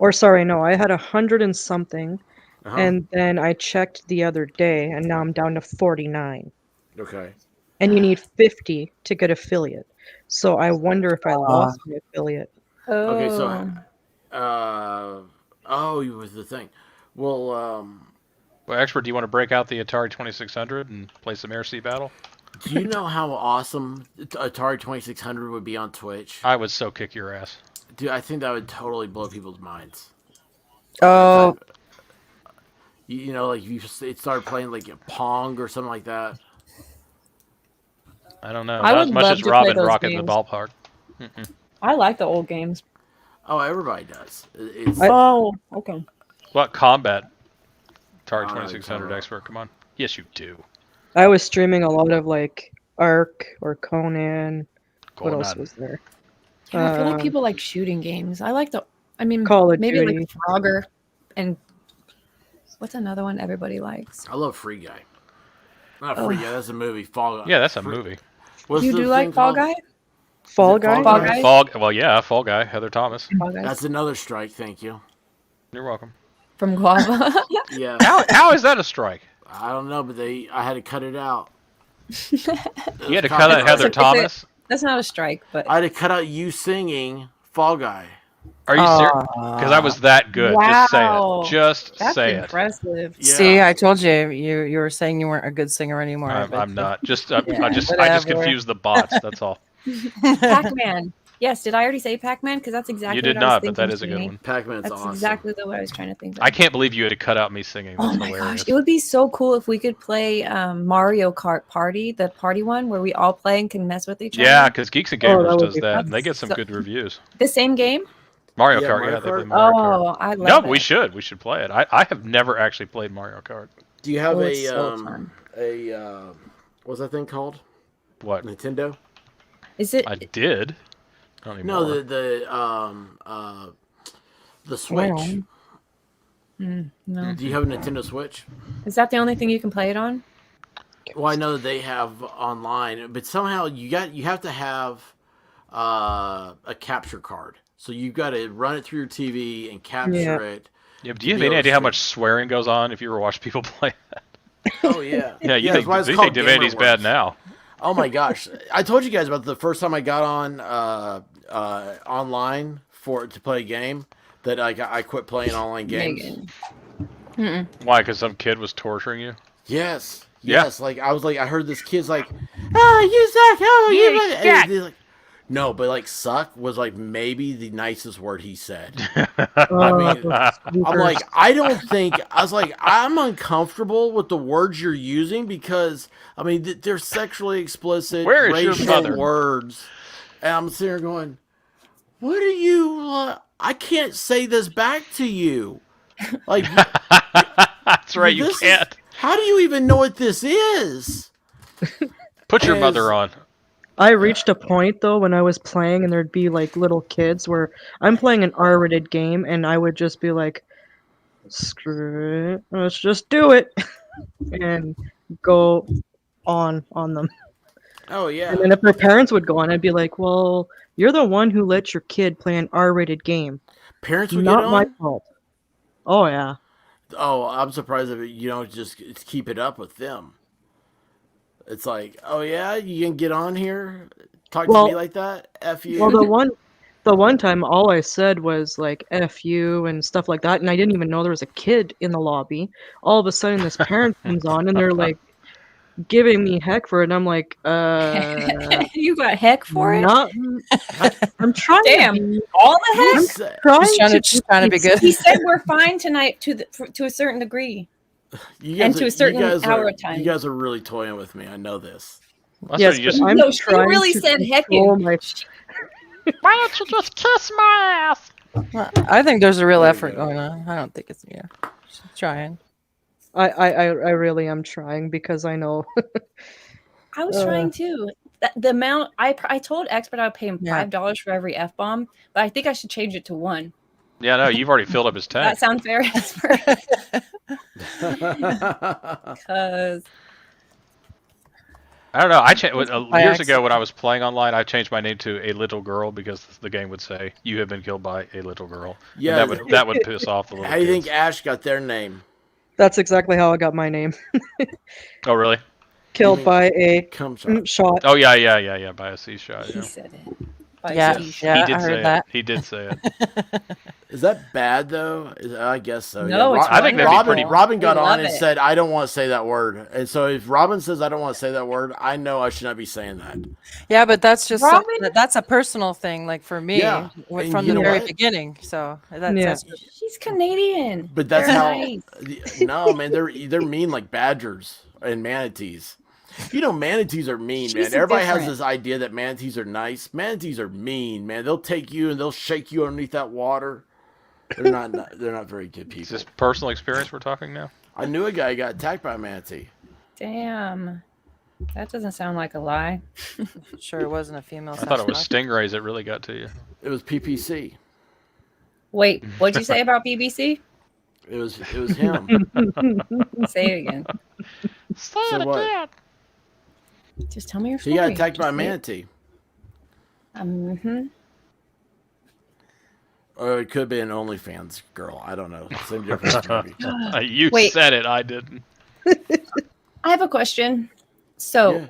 Or sorry, no, I had 100 and something, and then I checked the other day, and now I'm down to 49. Okay. And you need 50 to get affiliate. So I wonder if I lost my affiliate. Okay, so you was the thing. Well, Expert, do you want to break out the Atari 2600 and play some Air Sea Battle? do you know how awesome Atari 2600 would be on Twitch? I would so kick your ass. Dude, I think that would totally blow people's minds. Oh. You know, like if you started playing like Pong or something like that. I don't know. I Not would as much love as to play Robyn those rocking the games. ballpark. I like the old games. Oh, everybody does. It's, Okay. What combat? Atari I don't know 2600 what you're Expert, come on. Yes, you do. I was streaming a lot of like Ark or Conan. What else Conan. was there? Yeah, I feel like people like shooting games. I like Call of maybe Duty. like Frogger and what's another one everybody likes? I love Free Guy. Not Free Guy, that's a movie. Fall Guy. Yeah, that's a movie. What's You the do like thing Fall called? Guy? Fall Is it Fall Guy? Guy? Fall Guy? Fall Guy, Heather Thomas. Fall Guys. That's another strike, thank you. You're welcome. From Guava. Yeah. How is that a strike? I don't know, but I had to cut it out. You had to cut out Heather Thomas? That's not a strike, but I had to cut out you singing Fall Guy. Are you serious? Because I was that good. Wow. Just That's say it. impressive. Yeah. See, I told you you were saying you weren't a good singer anymore. I'm not. Yeah, I just whatever. confused the bots. That's all. Pac-Man. Yes, did I already say Pac-Man? Because that's exactly You did what I was not, but thinking. that is a good Shani. one. Pac-Man's That's awesome. exactly what I was trying to think of. I can't believe you had to cut out me singing. That's Oh my hilarious. gosh, it would be so cool if we could play Mario Kart Party, the party one where we all play and can mess with each Yeah, other. because Geeks and Oh, Gamers that would does be that, fun. and they get some So- good reviews. The same game? Mario Yeah, Kart, Mario yeah, they play Kart? Mario Kart. Oh, I No, love it. we should. We should play it. I have never actually played Mario Kart. Do you have Oh, a it's so fun. what's that thing called? What? Nintendo? Is it? I did. Not anymore. No, the Switch. Well. No. Do you have a Nintendo Switch? Is that the only thing you can play it on? Well, I know that they have online, but somehow you have to have a capture card. So you've got to run it through your TV and capture it. Yeah, do you have be any able to idea how stream. much swearing goes on if you ever watch people play that? Oh yeah, Yeah, you that's why it's think called Divinity's GamerWorks. bad now. Oh my gosh! I told you guys about the first time I got on online to play a game that I quit playing online games. Megan. Why? Because some kid was torturing you? Yes. Yeah. Yes. Like I was like I heard this kid's like, oh you suck, oh you You suck. suck. And he's like, no, but like suck was like maybe the nicest word he said. I'm like, I don't think I was like I'm uncomfortable with the words you're using because I mean they're sexually explicit Where is your racial mother? words, and I'm sitting here going, what are you? I can't say this back to you. Like That's right, you this can't. how do you even know what this is? Put your As- mother on. I reached a point though when I was playing and there'd be like little kids where I'm playing an R-rated game and I would just be like, screw it, let's just do it, and go on them. Oh yeah. And then if their parents would go on, I'd be like, well, you're the one who let your kid play an R-rated game. Parents would Not get my on. fault. Oh yeah. Oh, I'm surprised if you don't just keep it up with them. It's like, oh yeah, you can get on here, talk to Well- me like that. F you. Well, the one time all I said was like "f you" and stuff like that, and I didn't even know there was a kid in the lobby. All of a sudden, this parent comes on, and they're like giving me heck for it, and I'm like, You got heck for it? not. I'm trying. Damn. To be, All the heck? He's- Just trying to be good. He said we're fine tonight to a certain degree. you and to a certain hour are, of time. You guys are really toying with me. I know this. That's Yes, what you just. but I'm No, she trying really to said control heckin'. my. Why don't you just kiss my ass? Well, I think there's a real There you effort go. going on. I don't think it's she's trying. I really am trying because I know. I was trying too. The amount I told Expert I would pay him Yeah. $5 for every F bomb, but I think I should change it to 1. Yeah, no, you've already filled up his tank. That sounds fair, Expert. Because I don't know. By Years ago accident. when I was playing online, I changed my name to a little girl because the game would say you have been killed by a little girl. And Yeah. that would piss off the little How do you kids. think Ash got their name? That's exactly how I got my name. Oh really? Killed by a Come shot. shot. Oh yeah. By a C shot. he Yeah. said it. By Yeah, Steve. yeah. He did I say heard that. it. He did say it. Is that bad though? I guess so. No, it's I think that'd be Robyn, pretty- Robyn got We on love and it. said, "I don't want to say that word." And so if Robyn says, "I don't want to say that word," I know I should not be saying that. Yeah, but that's just Robyn- that's a personal thing. Like for me, Yeah, and from you the know very what? beginning. So Yeah. that's She's Canadian. But that's They're how. nice. No, man, they're mean like badgers and manatees. You know, manatees are mean, man. She's Everybody has different. this idea that manatees are nice. Manatees are mean, man. They'll take you and they'll shake you underneath that water. They're not. They're not very good Is people. this personal experience we're talking now? I knew a guy who got attacked by a manatee. Damn. That doesn't sound like a lie. sure it wasn't a female. I thought it was suspect. stingrays that really got to you. It was PPC. Wait, what'd you say about BBC? It was him. Say it again. Say So it what? again. Just tell me your He story. got attacked by a Just say it. manatee. Mm-hmm. Or it could be an OnlyFans girl. I don't know. Same difference. Maybe. You Wait. said it. I didn't. I have a question. So, Yeah.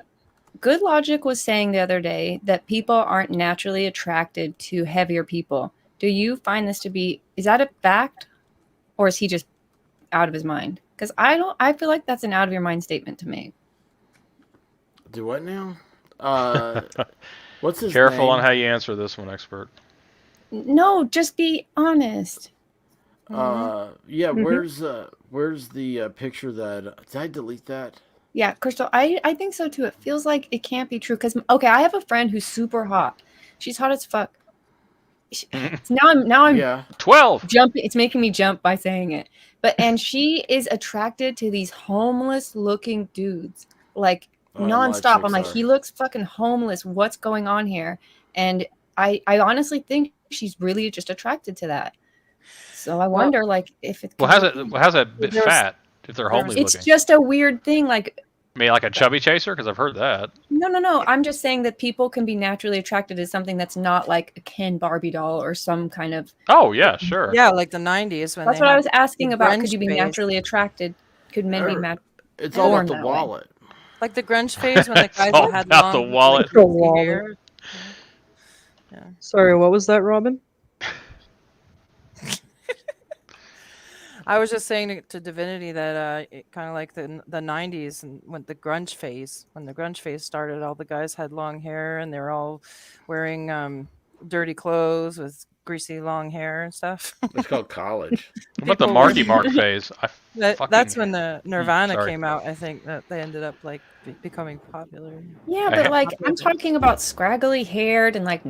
Good Logic was saying the other day that people aren't naturally attracted to heavier people. Do you find this to be, is that a fact, or is he just out of his mind? Because I feel like that's an out of your mind statement to make. Do what now? What's his Careful name? on how you answer this one, expert. No, just be honest. Yeah. Where's the picture that? Did I delete that? Yeah, Crystal, I think so too. It feels like it can't be true. Because, okay, I have a friend who's super hot. She's hot as fuck. Now I'm Yeah. 12. jumping. It's making me jump by saying it. And she is attracted to these homeless looking dudes, like nonstop. I'm like, he looks fucking homeless. What's going on here? And I honestly think she's really just attracted to that. So I wonder, like, if it. Well, how's that bit fat if they're homely looking? It's just a weird thing, like. I mean, like a chubby chaser? Because I've heard that. No. I'm just saying that people can be naturally attracted to something that's not like a Ken Barbie doll or some kind of. Oh, yeah, sure. Yeah, like the 90s. When that's they what I had was asking the about. grunge Could you be phase. naturally attracted? Could men be mad? It's all born about the that way? wallet. Like the grunge phase when the It's guys all that had about long the wallet. like, The wallet. hair. Yeah. Sorry, what was that, Robyn? I was just saying to Divinity that kind of like the 90s and when the grunge phase started, all the guys had long hair and they were all wearing dirty clothes with greasy long hair and stuff. It's called college. What about the Marky Mark phase? That's when the Nirvana Sorry. came out. I think that they ended up like becoming popular. Yeah, but like I'm talking about scraggly haired and like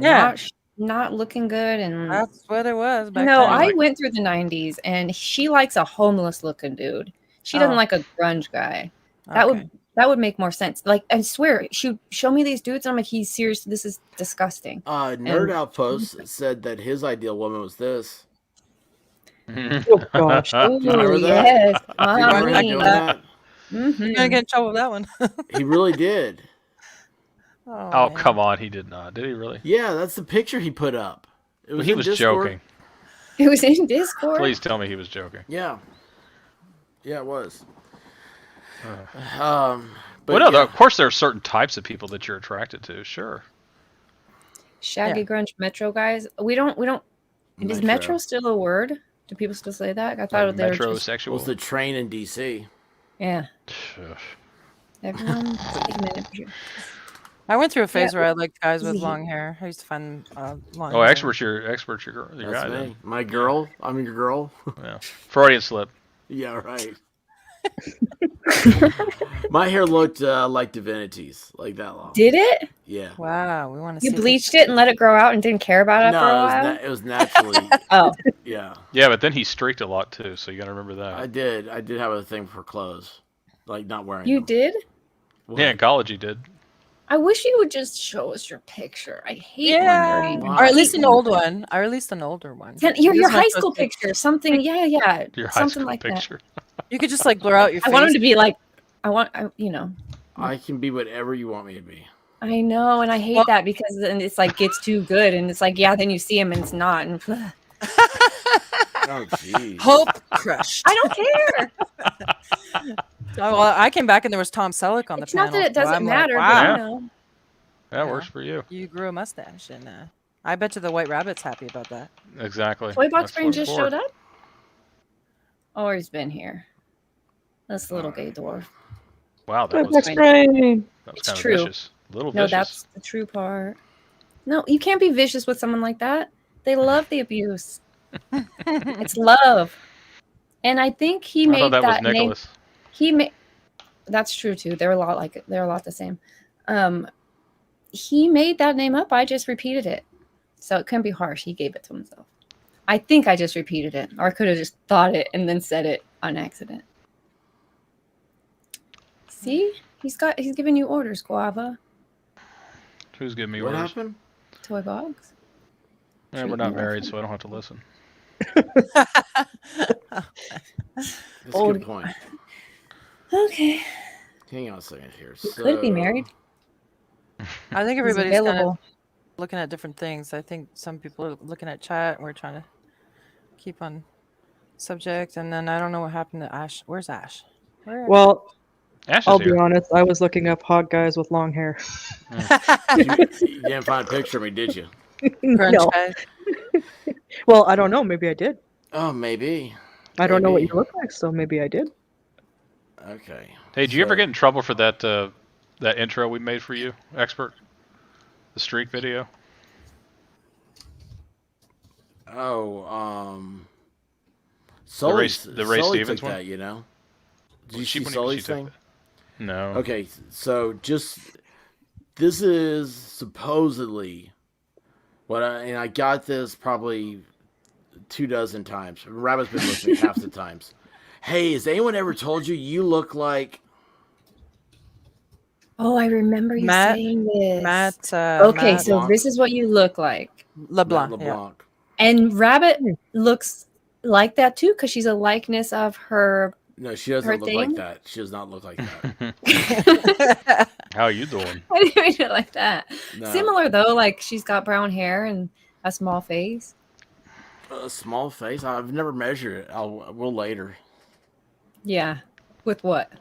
not looking good, and That's what it was back no, then. I went through the 90s, and she likes a homeless looking dude. She doesn't like a grunge guy. That would make more sense. Like, I swear, she show me these dudes, and I'm like, he's serious. This is disgusting. Nerd Outpost said that his ideal woman was this. Oh gosh. Oh, Do you remember that? yes. Do you remember him doing that? You're gonna get in trouble with that one. He really did. Oh, come on. He did not. Did he really? Yeah, that's the picture he put up. It was He in was Discord. joking. It was in Discord. Please tell me he was joking. Yeah. Yeah, it was. Well, But no, yeah. of course there are certain types of people that you're attracted to. Sure. Shaggy grunge metro guys. We don't. Is metro still a word? Do people still say that? I thought they were just. Metrosexual. Was the train in DC? Yeah. Everyone, take a minute. I went through a phase Yeah. where I liked guys with Easy. long hair. I used to find long Oh, hair. expert's your That's guy. me. Then. My girl. I'm your girl. Yeah. Freudian slip. Yeah, right. My hair looked like Divinity's, like that long. Did it? Yeah. Wow, we want to see You bleached it and let it grow out and didn't care about it No, for a while? it was naturally. Oh. Yeah. Yeah, but then he streaked a lot too, so you got to remember that. I did have a thing for clothes, like not wearing. You them. did? Yeah, in college he did. I wish you would just show us your picture. I hate Yeah, wondering. or at least an old one. Or at least an older one. Your This high one's school supposed to be- picture, something. Yeah. Your high something school like picture. You could just like blur out your that. face. I want him to be like, I can be whatever you want me to be. I know, and I hate that because then it's like gets too good, and it's like, yeah, then you see him and it's not, and Oh, jeez. Hope crushed. I don't care. Oh, well, I came back and there was Tom Selleck on It's the not panel. that it so doesn't I'm like, matter, wow, but you know. That works for you. you grew a mustache, and I bet you the White Rabbit's happy about that. Exactly. Toy Box That's Brain what just it's showed for. up? Or he's been here. That's the little gay dwarf. Wow, that was That's great. It's kind of true. vicious. A little No, vicious. that's the true part. No, you can't be vicious with someone like that. They love the abuse. It's love. And I think he I made thought that was name. Nicholas. He made. That's true too. They're a lot like it. They're a lot the same. He made that name up. I just repeated it, so it couldn't be harsh. He gave it to himself. I think I just repeated it, or I could have just thought it and then said it on accident. See, he's giving you orders, Guava. Who's giving me What orders? happened? Toy Box. Yeah, we're not married, so I don't have to listen. That's a Old- good point. Okay. Hang on a second here. You could be married. I think He's everybody's kind of available. looking at different things. I think some people are looking at chat, and we're trying to keep on subject. And then I don't know what happened to Ash. Where's Ash? Where? Well, Ash is I'll here. be honest. I was looking up hot guys with long hair. You didn't find a picture of me, did you? Grunge No. guy. Well, I don't know. Maybe I did. Oh, maybe. I don't know what you Maybe. look like, so maybe I did. Okay. Hey, did you ever So- get in trouble for that intro we made for you, expert? The streak video. Oh, Ray Sully Stevens took one? that, you know. Did you She- see when Sully's she took thing? that. No. Okay, so this is supposedly and I got this probably 24 times. Rabbit's been listening half the times. Hey, has anyone ever told you you look like? Oh, I remember you Matt- saying this. Matt. Okay, Matt so this is what you look like. LeBlanc. Matt Yeah. LeBlanc. And Rabbit looks like that too, because she's a likeness of her. No, she doesn't Her look like thing? that. She does not look like that. How are you doing? I didn't mean it like that. No. Similar though, like she's got brown hair and a small face. A small face. I've never measured it. We'll later. Yeah. With what?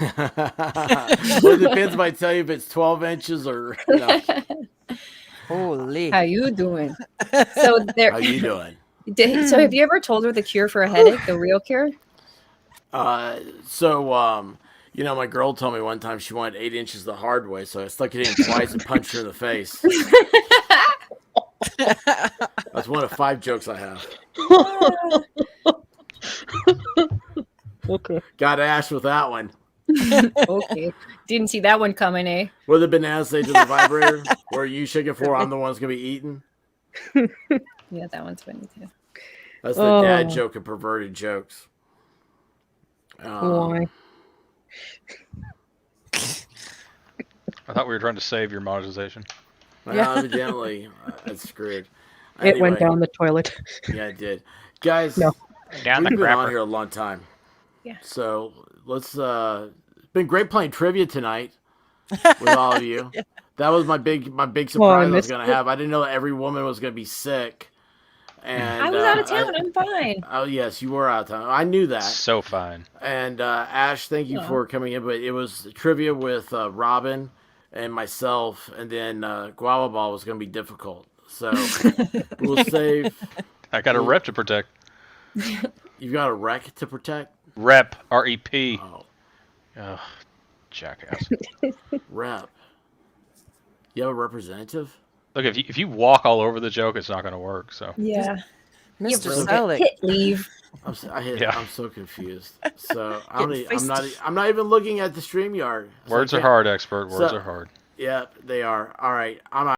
Well, it depends if I tell you if it's 12 inches or no. Holy. How you doing? So there. How you doing? So have you ever told her the cure for a headache, the real cure? My girl told me one time she wanted 8 inches the hard way, so I stuck it in twice and punched her in the face. That's one of 5 jokes I have. Okay. Got Ash with that one. Okay. Didn't see that one coming, eh? What did the banana say to the vibrator? Where you shake it for, I'm the one that's going to be eaten. Yeah, that one's funny too. That's the dad Oh. joke of perverted jokes. Why? I thought we were trying to save your monetization. Well, evidently, it's screwed. It went Anyway, down the toilet. Yeah, it did. Guys, No. Down we've the been on crapper. here a long time. Yeah. So let's. It's been great playing trivia tonight with all of you. That was my big surprise Well, I I was missed going it. to have. I didn't know that every woman was going to be sick. And I was out of town. I'm fine. Oh yes, you were out of town. I knew that. So fine. And Ash, thank you Yeah. for coming in. But it was trivia with Robyn and myself, and then Guava Ball was going to be difficult. So we'll save. I got a rep to protect. You've got a wreck to protect. Rep. R-E-P. Oh, Ugh, jackass. rep. You have a representative? Look, if you walk all over the joke, it's not going to work. So Yeah. Mr. really? Selick. Hit leave. I'm Yeah. so confused. So Getting I'm not even looking at the StreamYard. So I words are can't- hard, expert. Words So- are hard. Yeah, they are. All right, I'm out.